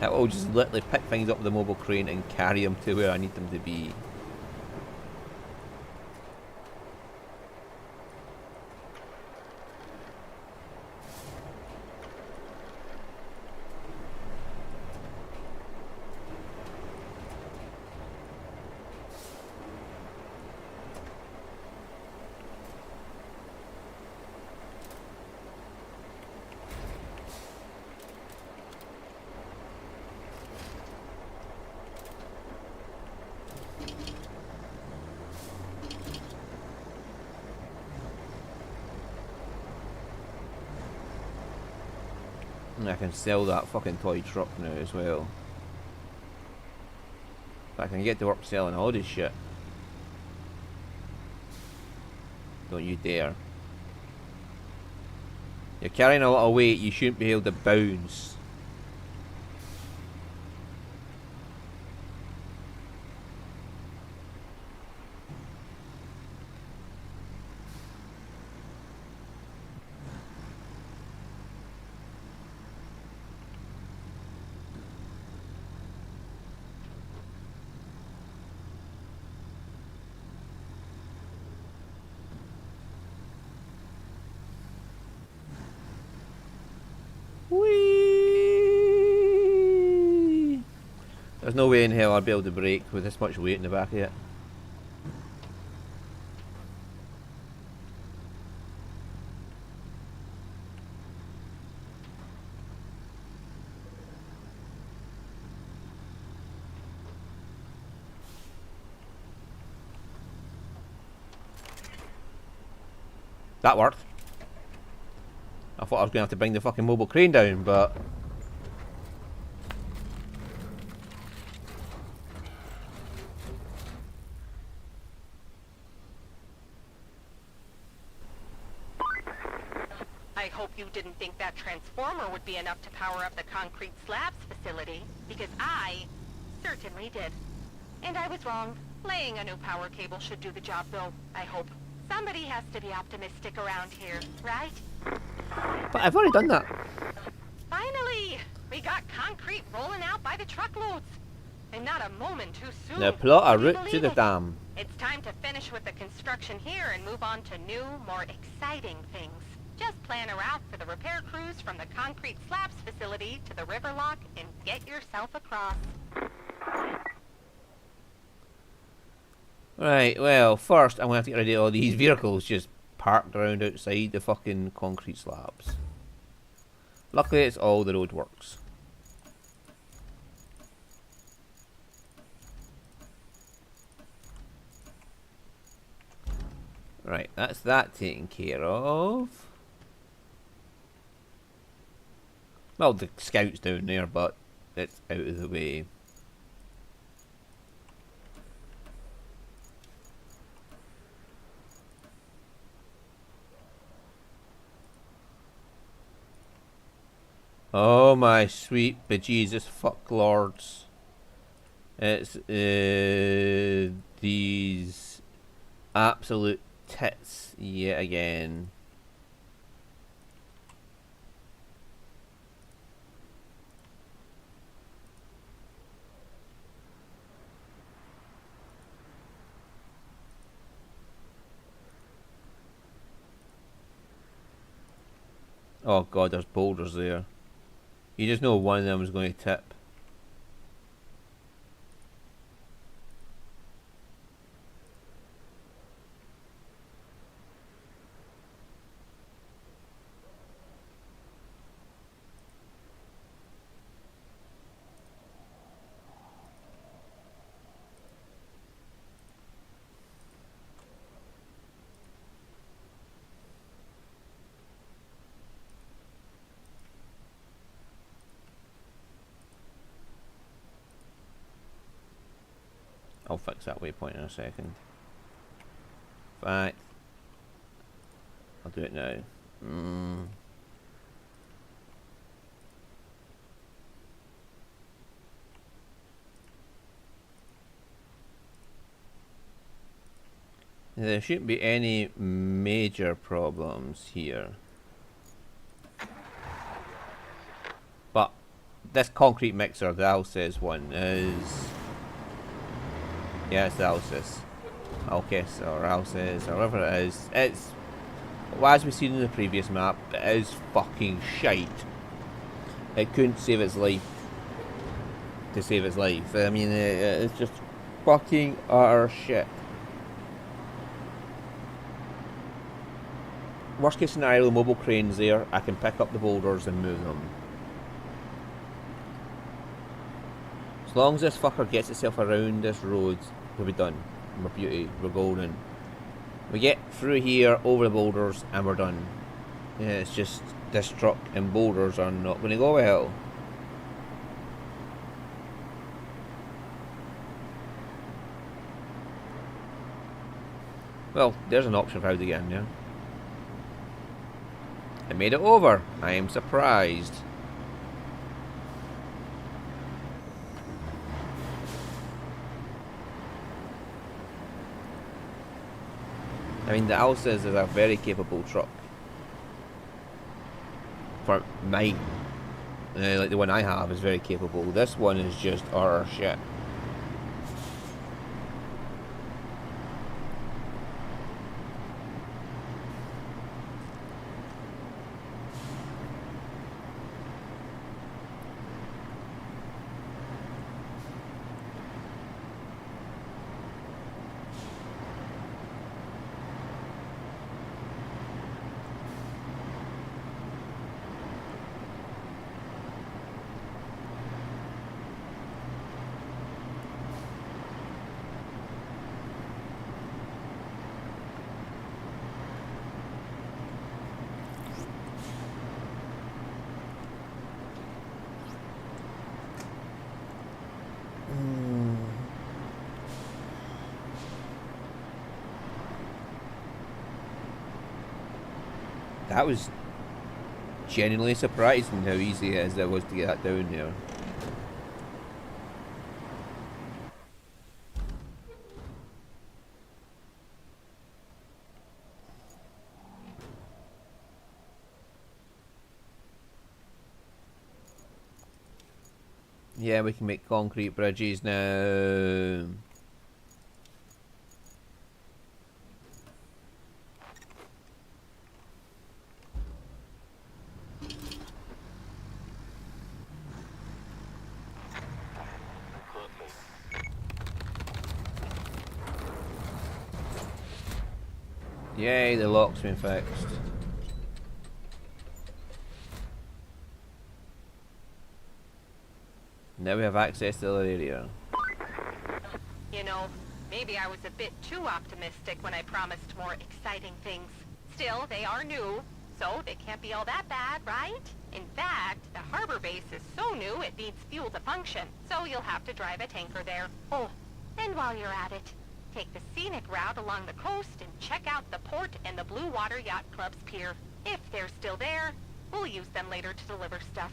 will just literally pick things up with the mobile crane and carry them to where I need them to be. And I can sell that fucking toy truck now as well. I can get to work selling all this shit. Don't you dare. You're carrying a lot of weight, you shouldn't be able to bounce. Whee! There's no way in hell I'd be able to brake with this much weight in the back of it. That worked. I thought I was going to have to bring the fucking mobile crane down, but... I hope you didn't think that transformer would be enough to power up the concrete slabs facility, because I certainly did. And I was wrong. Laying a new power cable should do the job, though, I hope. Somebody has to be optimistic around here, right? But I've already done that. Finally! We got concrete rolling out by the truckloads. And not a moment too soon. Now plot a Can you route to believe the it? dam. It's time to finish with the construction here and move on to new, more exciting things. Just plan a route for the repair crews from the concrete slabs facility to the river lock and get yourself across. Right, well, first I'm going to have to get rid of all these vehicles just parked around outside the fucking concrete slabs. Luckily it's all the roadworks. Right, that's that taken care of. Well, the scout's down there, but it's out of the way. Oh my sweet bejesus fucklords. It's these absolute tits yet again. Oh god, there's boulders there. You just know one of them is going to tip. I'll fix that waypoint in a second. In fact, I'll do it now. There shouldn't be any major problems here. But this concrete mixer, the Alsace one, is... Yeah, it's the Alsace. Alkis or Alsace or whatever it is. It's... Well, as we've seen in the previous map, it is fucking shite. It couldn't save its life to save its life. I mean, it's just fucking utter shit. Worst case scenario, the mobile crane's there. I can pick up the boulders and move them. As long as this fucker gets itself around this road, we'll be done. We're beauty. We're golden. We get through here, over the boulders, and we're done. Yeah, it's just this truck and boulders are not going to go well. Well, there's an option for how to get in there. I made it over. I am surprised. I mean, the Alsace is a very capable truck. For mine. Like the one I have is very capable. This one is just utter shit. That was genuinely surprising how easy it was to get that down there. Yeah, we can make concrete bridges now. Yay, the lock's been fixed. Now we have access to the other area. You know, maybe I was a bit too optimistic when I promised more exciting things. Still, they are new, so they can't be all that bad, right? In fact, the harbor base is so new it needs fuel to function, so you'll have to drive a tanker there. Oh, and while you're at it, take the scenic route along the coast and check out the port and the Blue Water Yacht Club's pier. If they're still there, we'll use them later to deliver stuff.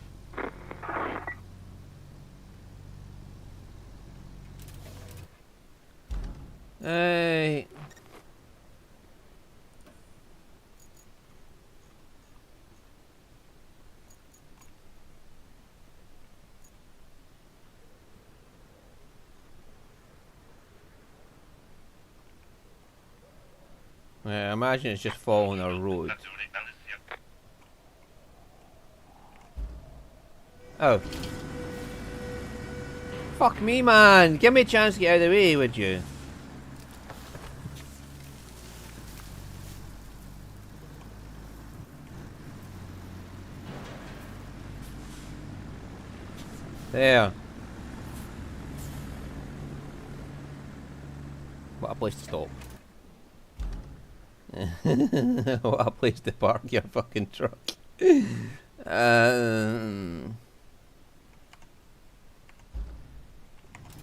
Hey. Yeah, I imagine it's just following a road. Oh. Fuck me, man. Give me a chance to get out of the way, would you? There. What a place to stop. What a place to park your fucking truck.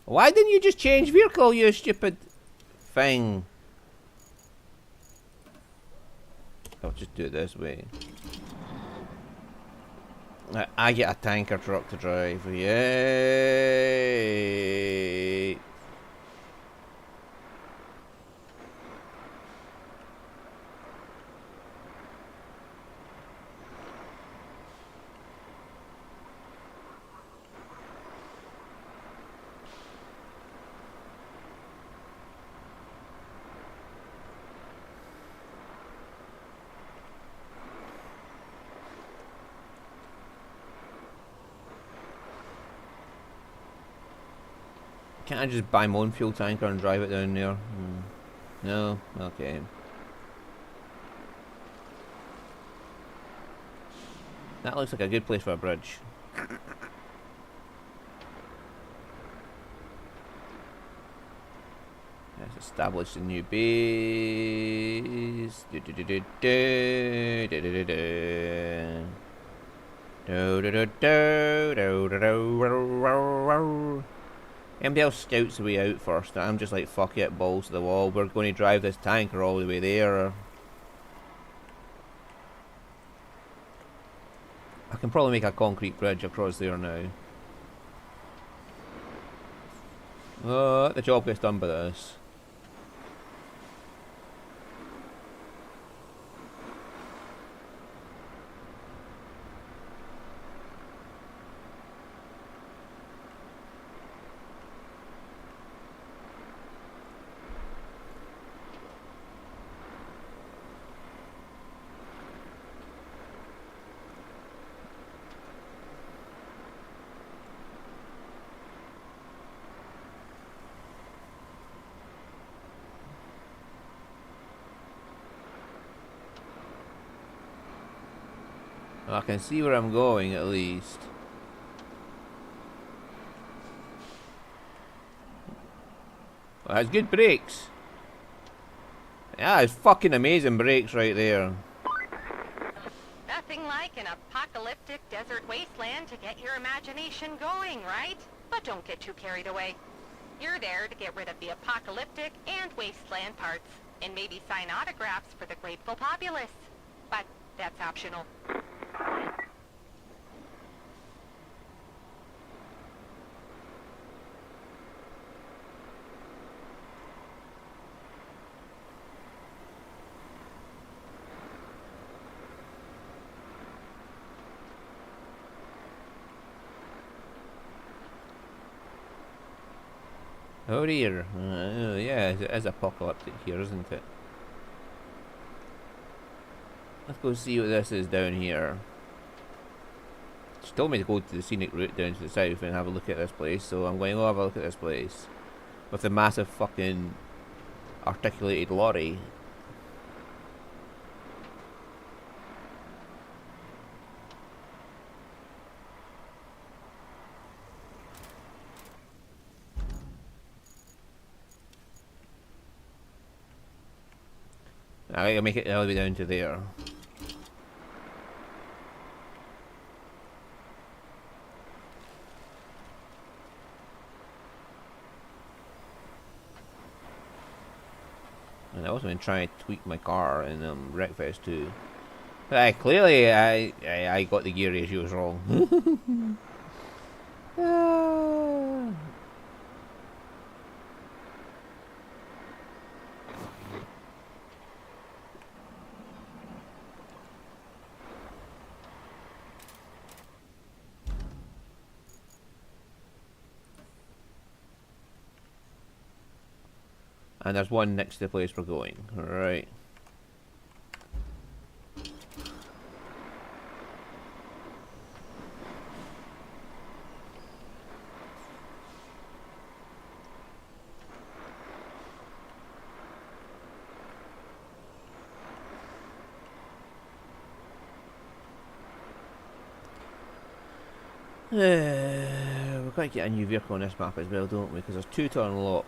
Why didn't you just change vehicle, you stupid thing? I'll just do it this way. I get a tanker truck to drive. Yay! Can't I just buy my own fuel tanker and drive it down there? No? Okay. That looks like a good place for a bridge. Let's establish a new base. Anybody else scouts the way out first? I'm just like, fuck it, balls to the wall. We're going to drive this tanker all the way there. I can probably make a concrete bridge across there now. The job gets done by this. I can see where I'm going at least. Well, that's good brakes. Yeah, it's fucking amazing brakes right there. Nothing like an apocalyptic desert wasteland to get your imagination going, right? But don't get too carried away. You're there to get rid of the apocalyptic and wasteland parts, and maybe sign autographs for the grateful populace. But that's optional. Oh dear. Yeah, it is apocalyptic here, isn't it? Let's go see what this is down here. She told me to go to the scenic route down to the south and have a look at this place, so I'm going to go have a look at this place. With the massive fucking articulated lorry. I gotta make it all the way down to there. And I also been trying to tweak my car in Wreckfest too. But clearly I got the gear ratios wrong. Ah. And there's one next to the place we're going. Alright. We've got to get a new vehicle on this map as well, don't we? Because there's two to unlock.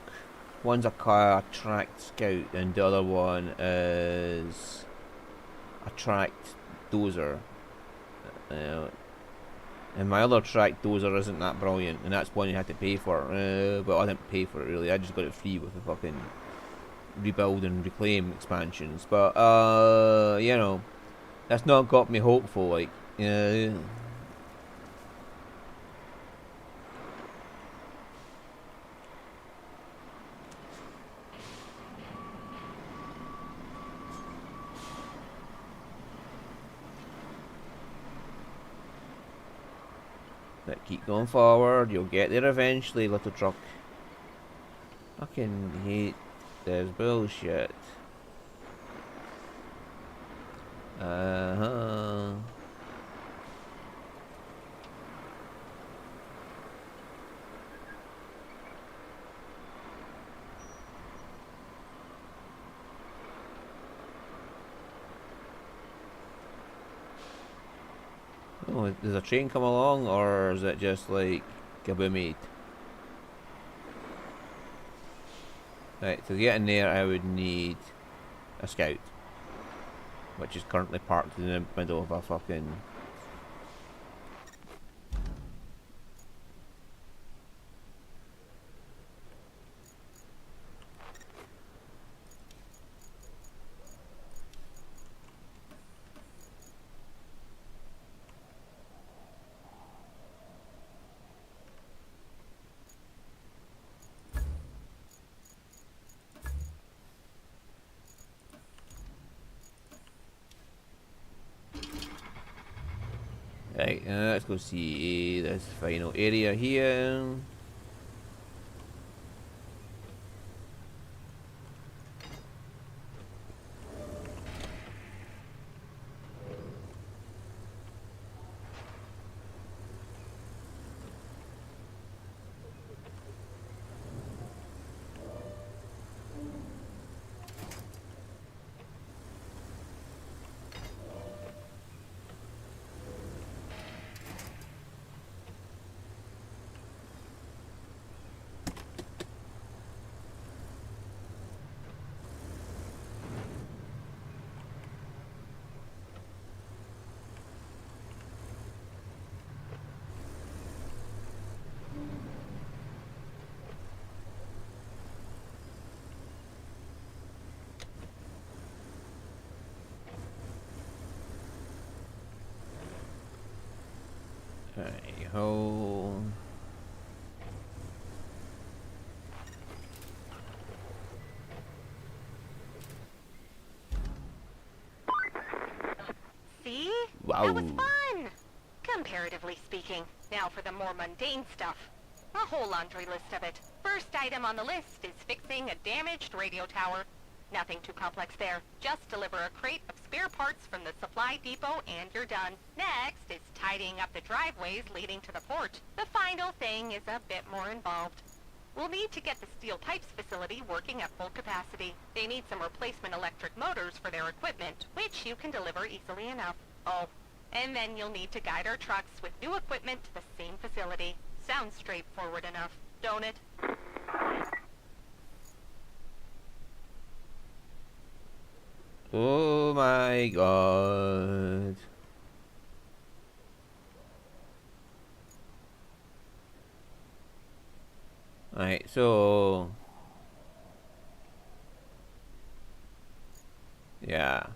One's a car tracked scout, and the other one is a tracked dozer. Uh, and my other tracked dozer isn't that brilliant, and that's one you had to pay for. But I didn't pay for it really. I just got it free with the fucking rebuild and reclaim expansions. But you know, that's not got me hopeful. Like, but keep going forward. You'll get there eventually, little truck. Fucking hate this bullshit. Uh-huh. Oh, does a train come along, or is it just like kaboomy? Right, to get in there I would need a scout, which is currently parked in the middle of a fucking... Right, let's go see this final area here. Right, ho. See? Wow. That was fun! Comparatively speaking. Now for the more mundane stuff. A whole laundry list of it. First item on the list is fixing a damaged radio tower. Nothing too complex there. Just deliver a crate of spare parts from the supply depot and you're done. Next is tidying up the driveways leading to the port. The final thing is a bit more involved. We'll need to get the steel pipes facility working at full capacity. They need some replacement electric motors for their equipment, which you can deliver easily enough. Oh, and then you'll need to guide our trucks with new equipment to the same facility. Sounds straightforward enough, don't it? Oh my god. Right, so... yeah.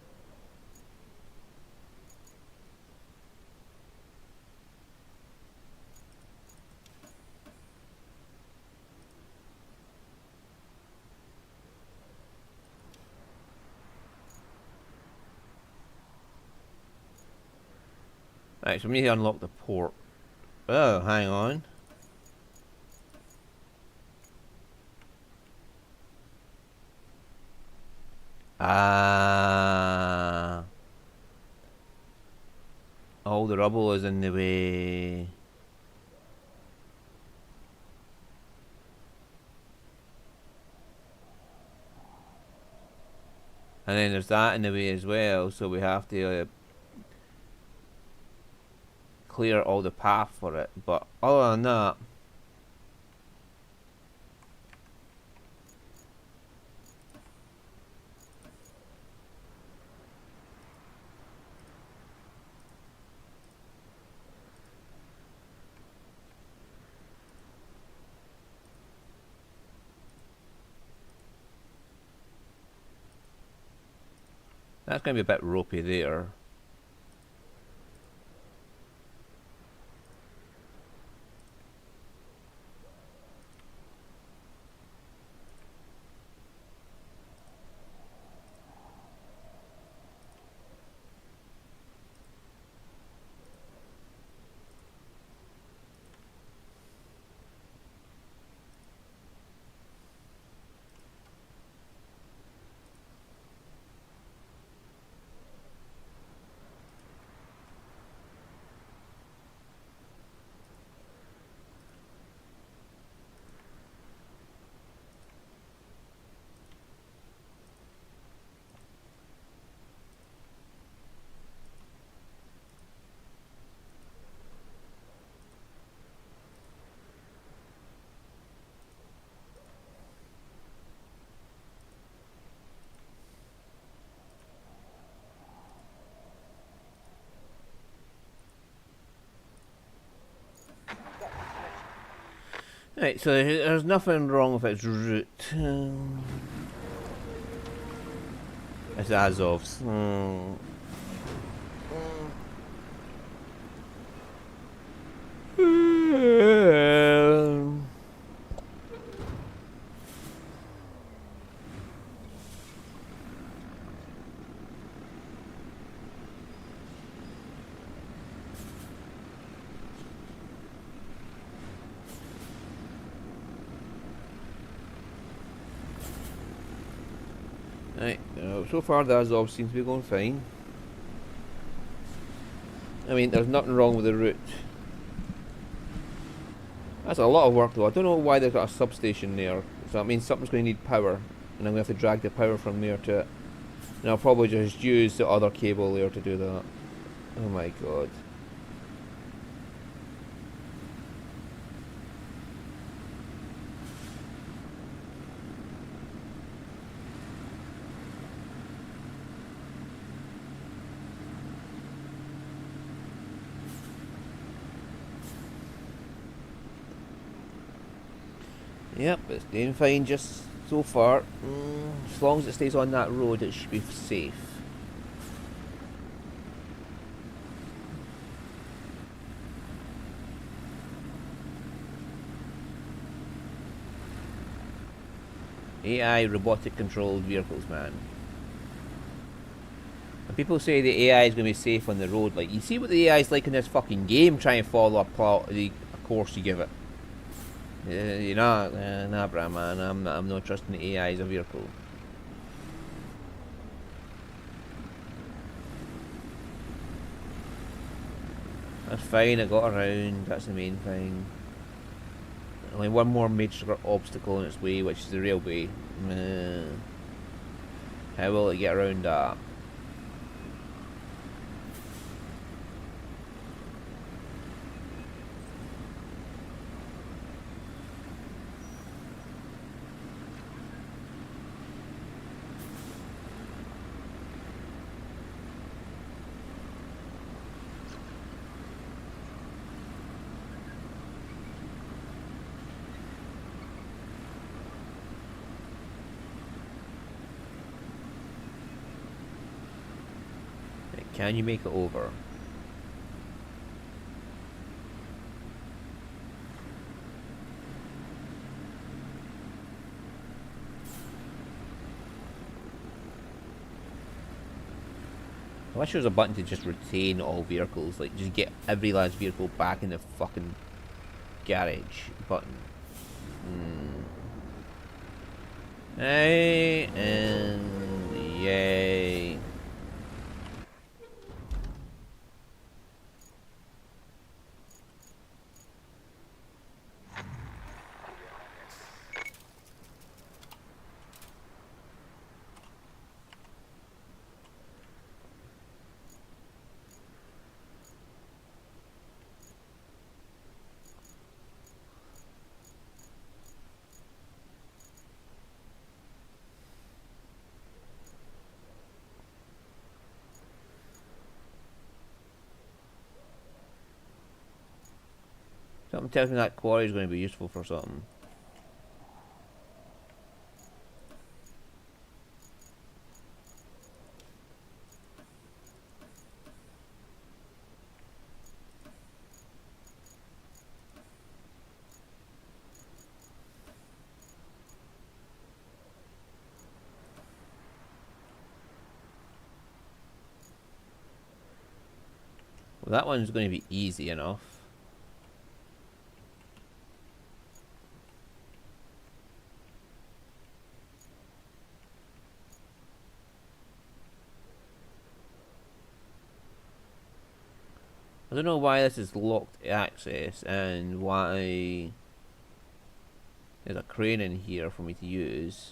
Right, so we need to unlock the port. Oh, hang on. Ah. All the rubble is in the way. And then there's that in the way as well, so we have to clear all the path for it. But other than that, that's going to be a bit ropey there. Right, so there's nothing wrong with its route. It's Azov's. Right, so far the Azov seems to be going fine. I mean, there's nothing wrong with the route. That's a lot of work though. I don't know why they've got a substation there. So that means something's going to need power. And I'm going to have to drag the power from there to it. And I'll probably just use the other cable there to do that. Oh my god. Yep, it's doing fine just so far. As long as it stays on that road, it should be safe. AI robotic controlled vehicles, man. And people say the AI is going to be safe on the road. Like, you see what the AI is like in this fucking game, trying to follow a course you give it. You're not, nah, bruh, man. I'm not trusting the AI as a vehicle. That's fine. I got around. That's the main thing. Only one more major obstacle in its way, which is the railway. How will it get around that? Can you make it over? I wish there was a button to just retain all vehicles, like just get every last vehicle back in the fucking garage button. Hey, and yay. Something tells me that quarry is going to be useful for something. Well, that one's going to be easy enough. I don't know why this is locked access and why there's a crane in here for me to use.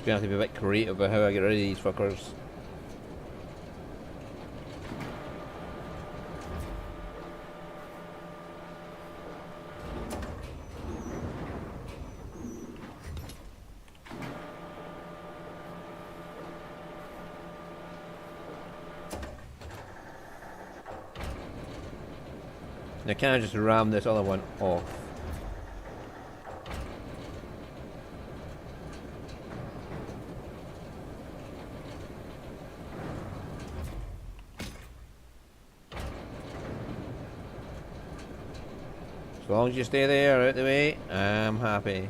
gonna have to be a bit creative about how I get rid of these fuckers. Now can I just ram this other one off? As long as you stay there, out the way, I'm happy.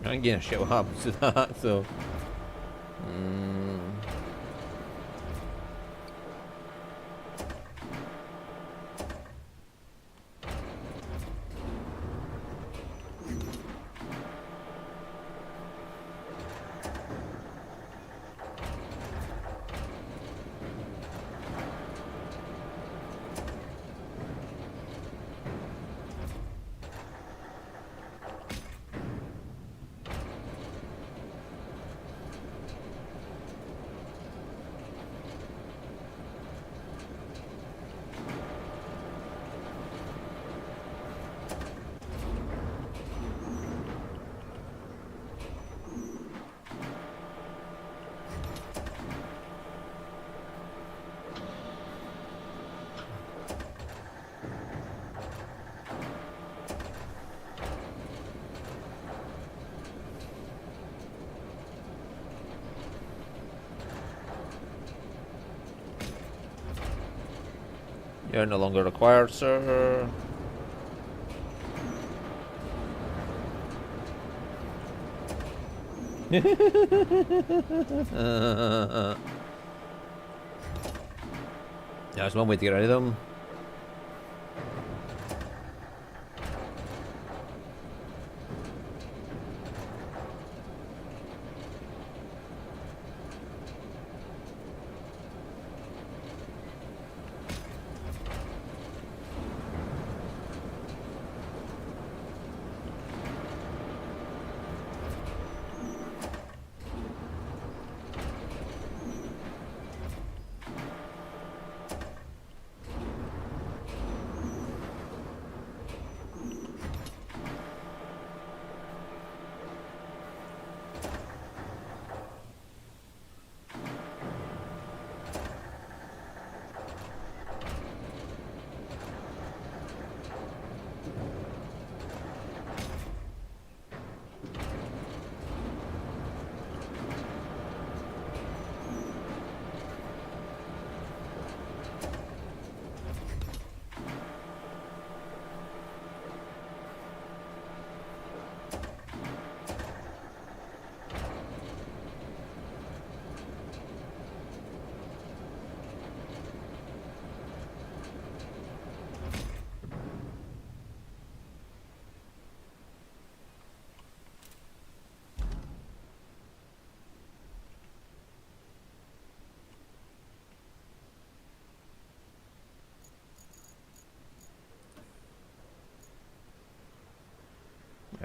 I ain't getting a shit what happens to that, so. You're no longer required, sir. There's one way to get rid of them.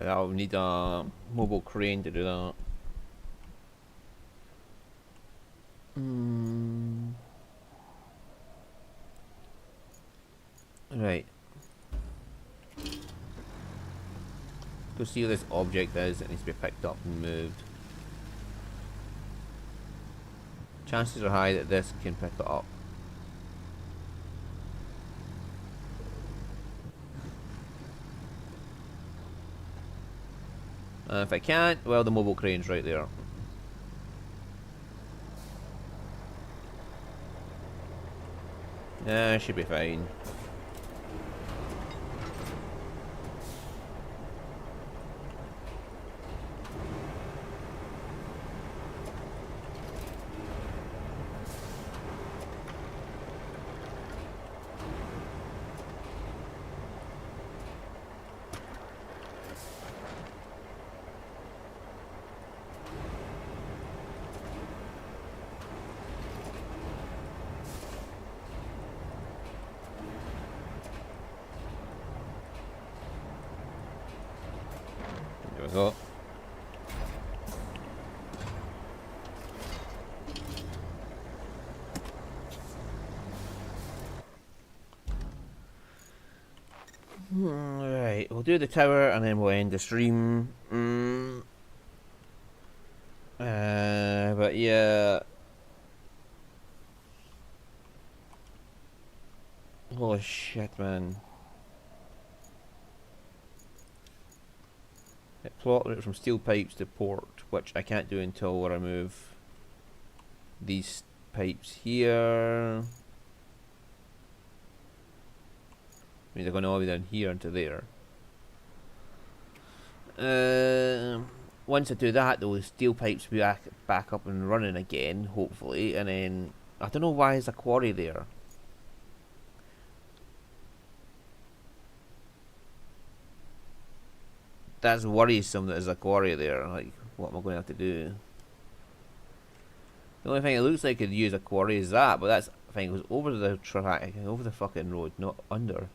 I'll need a mobile crane to do that. Right. Go see what this object is. It needs to be picked up and moved. Chances are high that this can pick it up. If I can't, well, the mobile crane's right there. Yeah, should be fine. There we go. Right, we'll do the tower and then we'll end the stream. But yeah. Holy shit, man. Plot route from steel pipes to port, which I can't do until I remove these pipes here. I mean, they're going to all be down here into there. Once I do that, those steel pipes will be back up and running again, hopefully. And then I don't know why there's a quarry there. That's worrisome that there's a quarry there. Like, what am I going to have to do? The only thing it looks like I could use a quarry is that, but that's the thing, it goes over the track, over the fucking road, not under.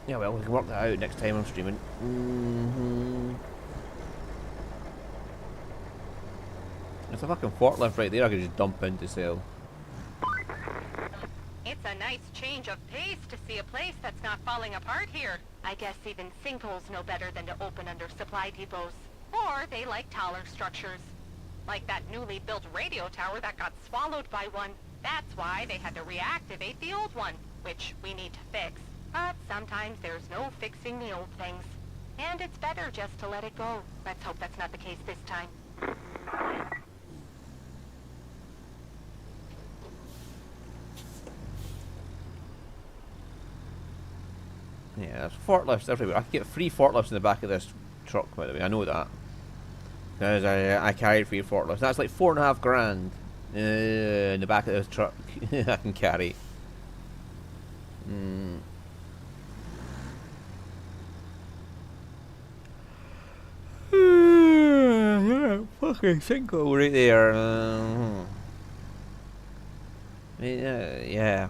Yeah, well, we can work that out next time I'm streaming. There's a fucking forklift right there I could just dump in to sell. It's a nice change of pace to see a place that's not falling apart here. I guess even sinkholes know better than to open under supply depots. Or they like taller structures. Like that newly built radio tower that got swallowed by one. That's why they had to reactivate the old one, which we need to fix. But sometimes there's no fixing the old things. And it's better just to let it go. Let's hope that's not the case this time. Yeah, there's forklifts everywhere. I could get 3 forklifts in the back of this truck, by the way. I know that. Because I carried 3 forklifts. That's like $4.5 grand in the back of this truck. I can carry. Fucking sinkhole right there. Yeah.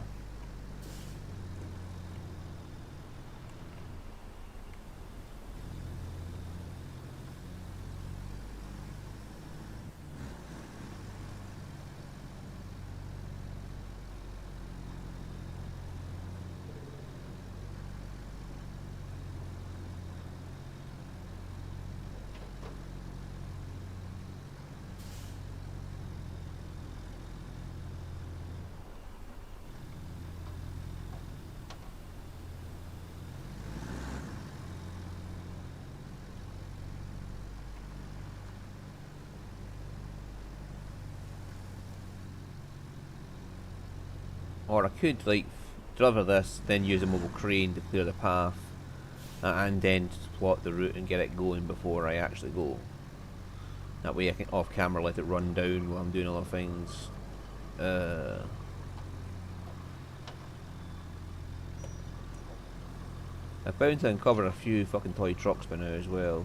Or I could, like, deliver this, then use a mobile crane to clear the path, and then plot the route and get it going before I actually go. That way I can off camera let it run down while I'm doing other things. I've bound to uncover a few fucking toy trucks by now as well.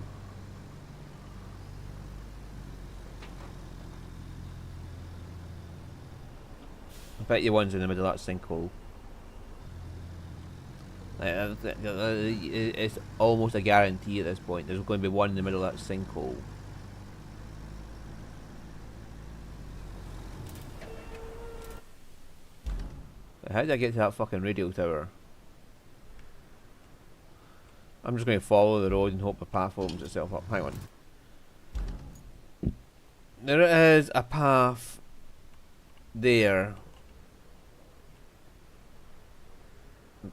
I bet you one's in the middle of that sinkhole. It's almost a guarantee at this point. There's going to be one in the middle of that sinkhole. How did I get to that fucking radio tower? I'm just going to follow the road and hope the path opens itself up. Hang on. There is a path there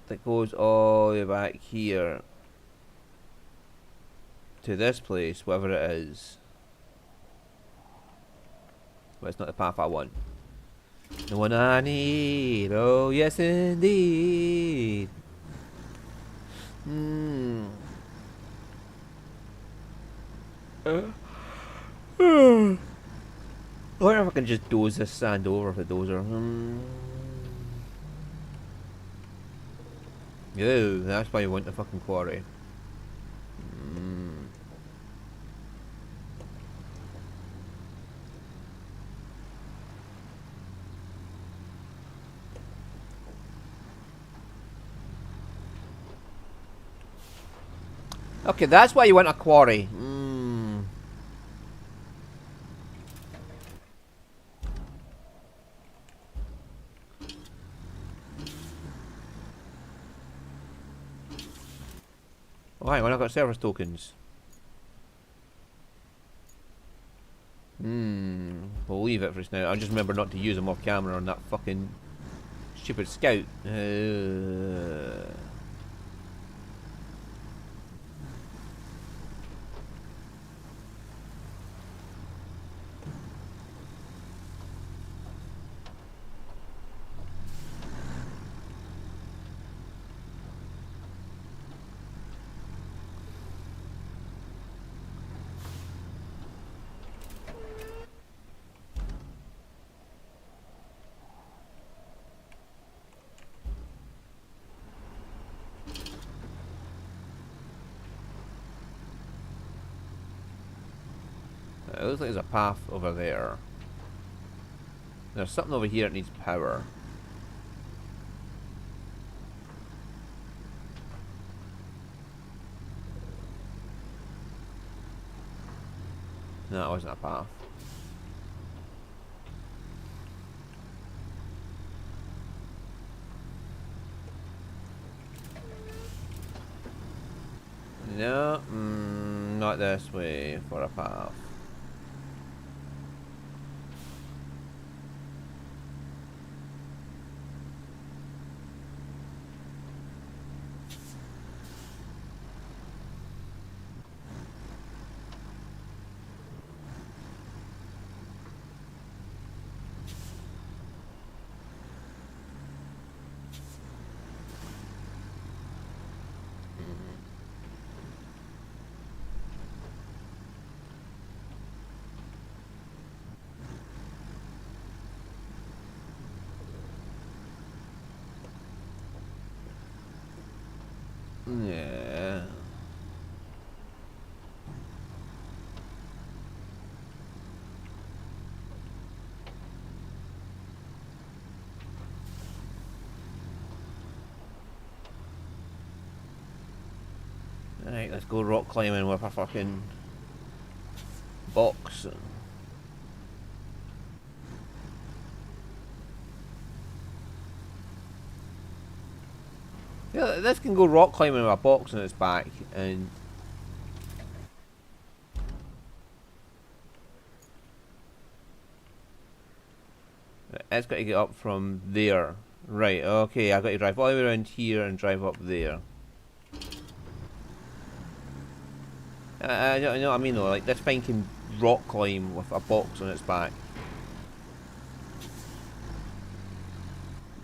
that goes all the way back here to this place, whatever it is. But it's not the path I want. The one I need, oh yes indeed. Hmm. I wonder if I can just doze this sand over with the dozer. Ew, that's why you want the fucking quarry. Okay, that's why you want a quarry. Oh, hang on, I've got service tokens. We'll leave it for just now. I'll just remember not to use them off camera on that fucking stupid scout. It looks like there's a path over there. There's something over here that needs power. No, it wasn't a path. No, not this way for a path. Yeah. Alright, let's go rock climbing with a fucking box. Yeah, this can go rock climbing with a box on its back, and it's got to get up from there. Right, okay, I've got to drive all the way around here and drive up there. I know what I mean though, like this thing can rock climb with a box on its back.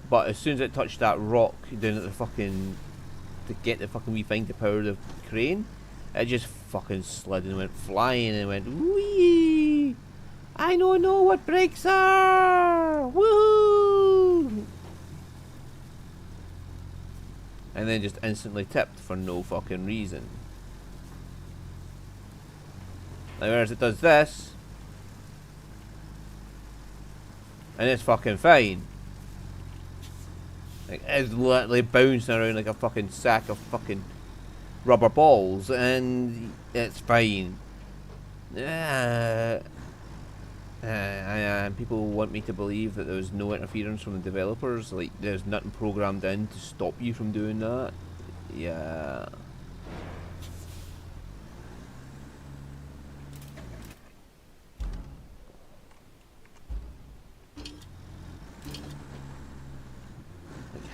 But as soon as it touched that rock down at the fucking, to get the fucking wee thing to power the crane, it just fucking slid and went flying and went wee. I don't know what brakes are. Woohoo! And then just instantly tipped for no fucking reason. Like, whereas it does this, and it's fucking fine. Like, it's literally bouncing around like a fucking sack of fucking rubber balls, and it's fine. People want me to believe that there was no interference from the developers, like there's nothing programmed in to stop you from doing that. Yeah.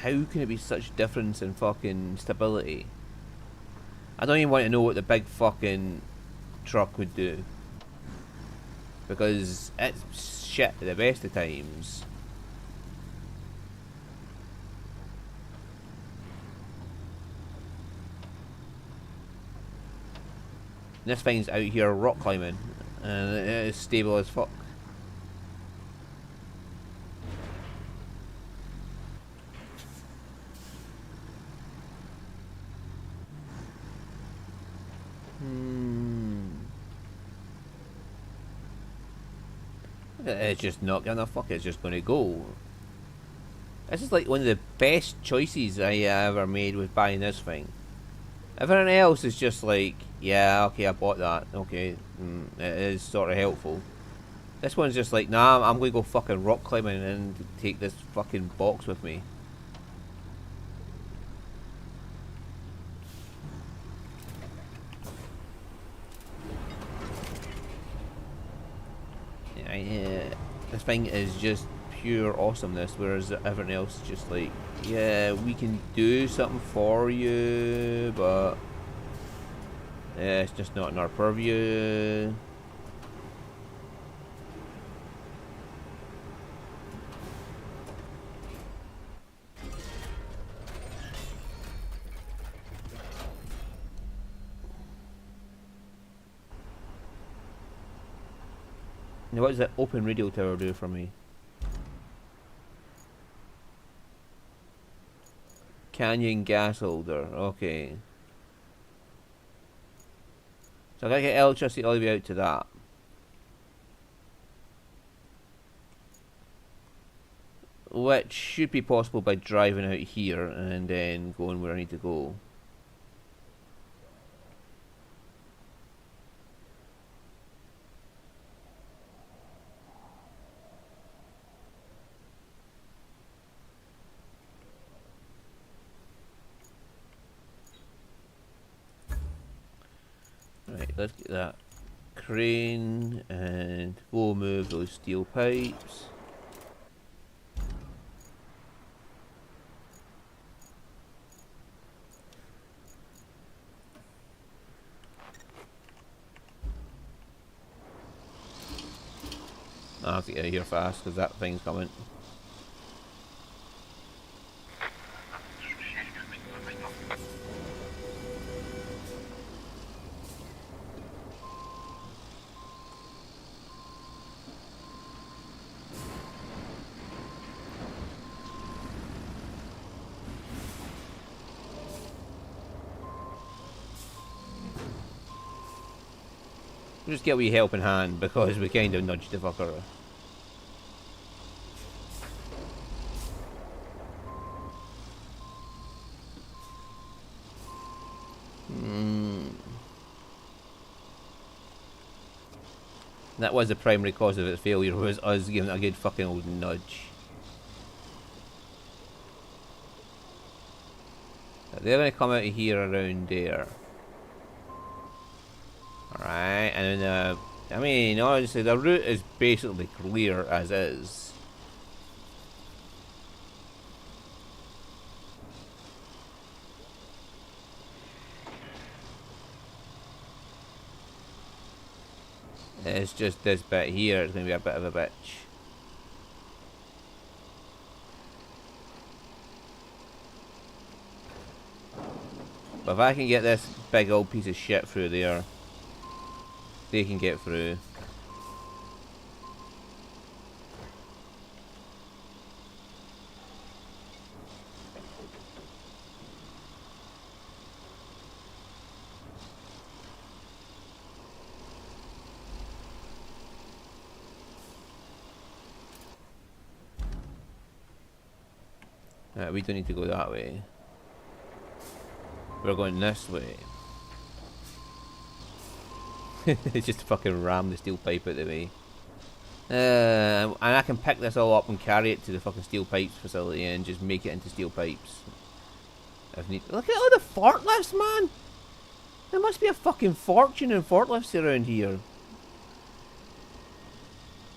how can it be such difference in fucking stability? I don't even want to know what the big fucking truck would do. Because it's shit at the best of times. This thing's out here rock climbing, and it is stable as fuck. It's just not gonna fuck. It's just gonna go. This is like one of the best choices I ever made with buying this thing. Everything else is just like, yeah, okay, I bought that. Okay, it is sort of helpful. This one's just like, nah, I'm going to go fucking rock climbing and take this fucking box with me. Yeah, this thing is just pure awesomeness, whereas everything else is just like, yeah, we can do something for you, but yeah, it's just not in our purview. Now, what does that open radio tower do for me? Canyon gas holder, okay. So I gotta get electricity all the way out to that. Which should be possible by driving out here and then going where I need to go. Right, let's get that crane and go move those steel pipes. I have to get out of here fast because that thing's coming. We'll just get a wee helping hand because we kind of nudged the fucker. That was the primary cause of its failure, was us giving it a good fucking old nudge. They're going to come out of here around there. Alright, and then, I mean, honestly, the route is basically clear as is. It's just this bit here, it's going to be a bit of a bitch. But if I can get this big old piece of shit through there, they can get through. We don't need to go that way. We're going this way. Just fucking ram the steel pipe out of the way. And I can pick this all up and carry it to the fucking steel pipes facility and just make it into steel pipes. If need. Look at all the forklifts, man! There must be a fucking fortune in forklifts around here.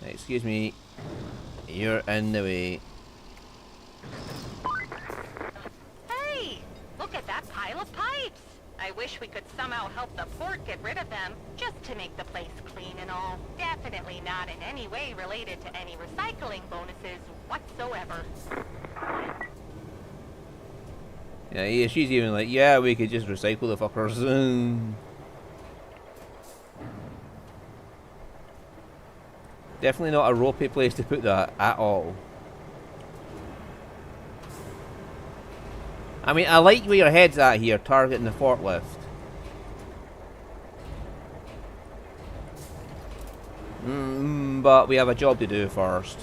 Excuse me. You're in the way. I wish we could somehow help the port get rid of them, just to make the place clean and all. Definitely not in any way related to any recycling bonuses whatsoever. Yeah, she's even like, yeah, we could just recycle the fuckers. Definitely not a ropey place to put that at all. I mean, I like where your head's at here, targeting the forklift. But we have a job to do first.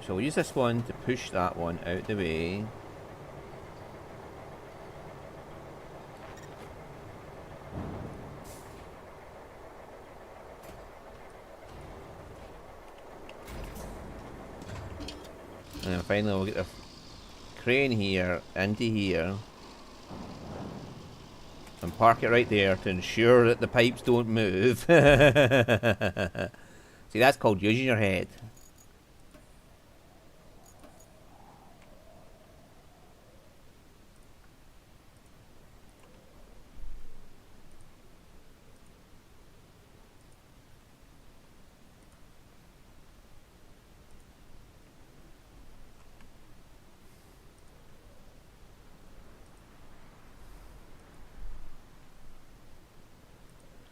So we'll use this one to push that one out the way. And then finally we'll get the crane here into here and park it right there to ensure that the pipes don't move. See, that's called using your head.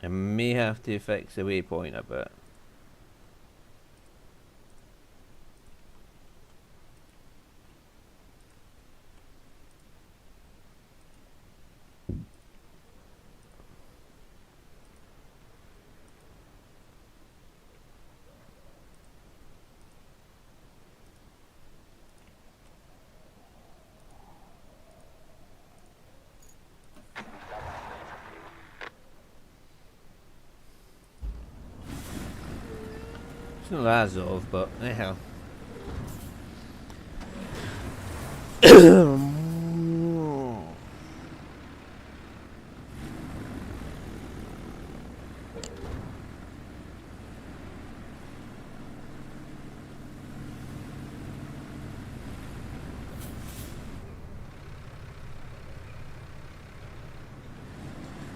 I may have to fix the waypoint a bit. It's not Azov, but anyhow.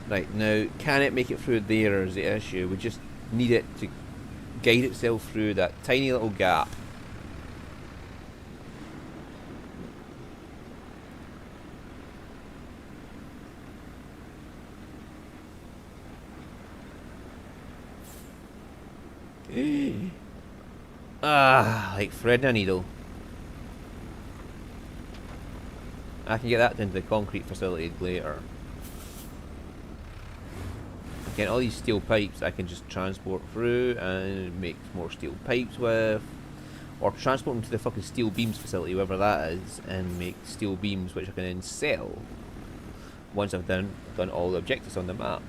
Right, now, can it make it through there is the issue. We just need it to guide itself through that tiny little gap. Like threading a needle. I can get that into the concrete facility later. Again, all these steel pipes I can just transport through and make more steel pipes with. Or transport them to the fucking steel beams facility, wherever that is, and make steel beams which I can then sell once I've done all the objectives on the map.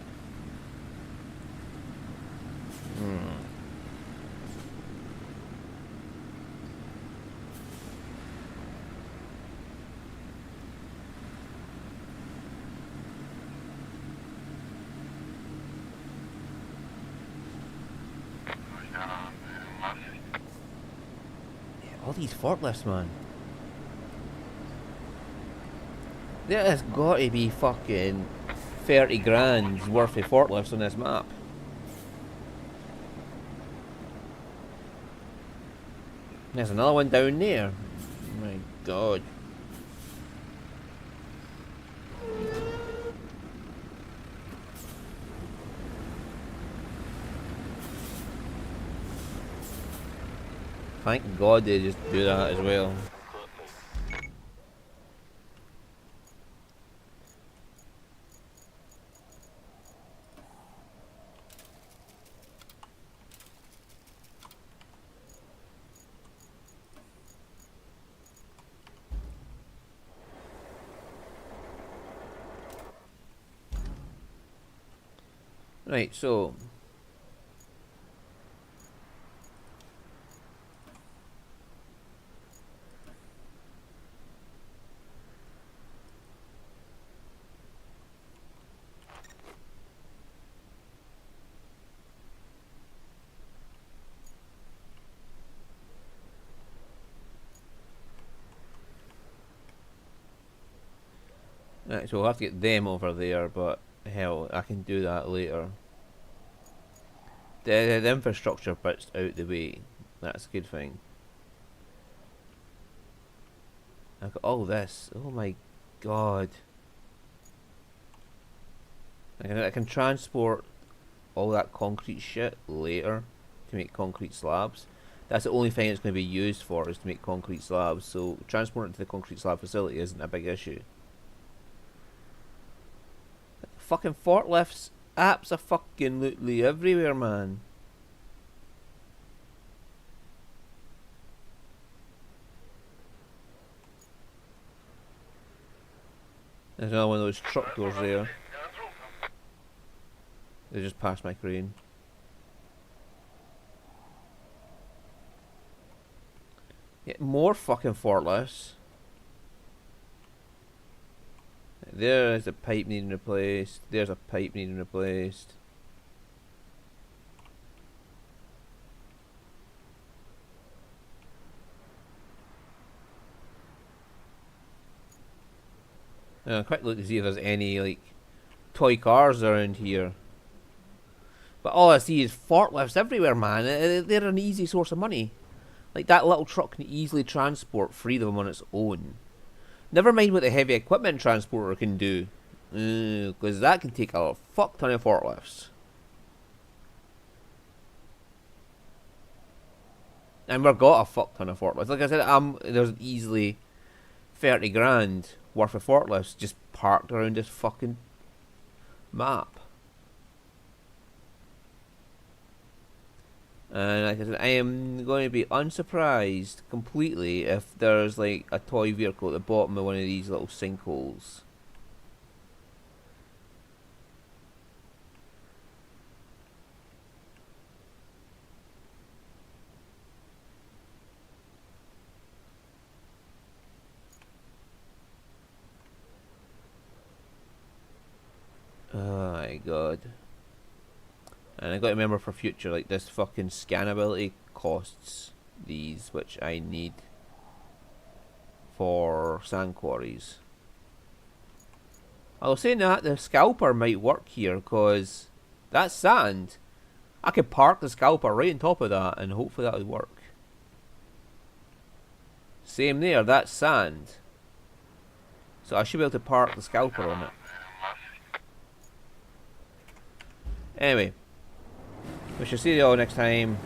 these forklifts, man. There has got to be fucking 30 grand's worth of forklifts on this map. There's another one down there. Oh my god. Thank God they just do that as well. Right, so right, so we'll have to get them over there, but hell, I can do that later. The infrastructure bit's out the way. That's a good thing. I've got all this. Oh my god. I can transport all that concrete shit later to make concrete slabs. That's the only thing it's going to be used for, is to make concrete slabs. So transporting it to the concrete slab facility isn't a big issue. Fucking forklifts, abso-fucking-lutely everywhere, man. There's another one of those truck doors there. They just passed my crane. Yeah, more fucking forklifts. There's a pipe needing replaced. There's a pipe needing replaced. Now, quick look to see if there's any like toy cars around here. But all I see is forklifts everywhere, man. They're an easy source of money. Like, that little truck can easily transport 3 of them on its own. Never mind what the heavy equipment transporter can do. Because that can take a fuck ton of forklifts. And we've got a fuck ton of forklifts. Like I said, there's easily 30 grand worth of forklifts just parked around this fucking map. And like I said, I am going to be unsurprised completely if there's like a toy vehicle at the bottom of one of these little sinkholes. Oh my god. And I got to remember for future, like, this fucking scannability costs these, which I need for sand quarries. I was saying that the scalper might work here, because that's sand. I could park the scalper right on top of that, and hopefully that would work. Same there, that's sand. So I should be able to park the scalper on it. Anyway. We shall see you all next time.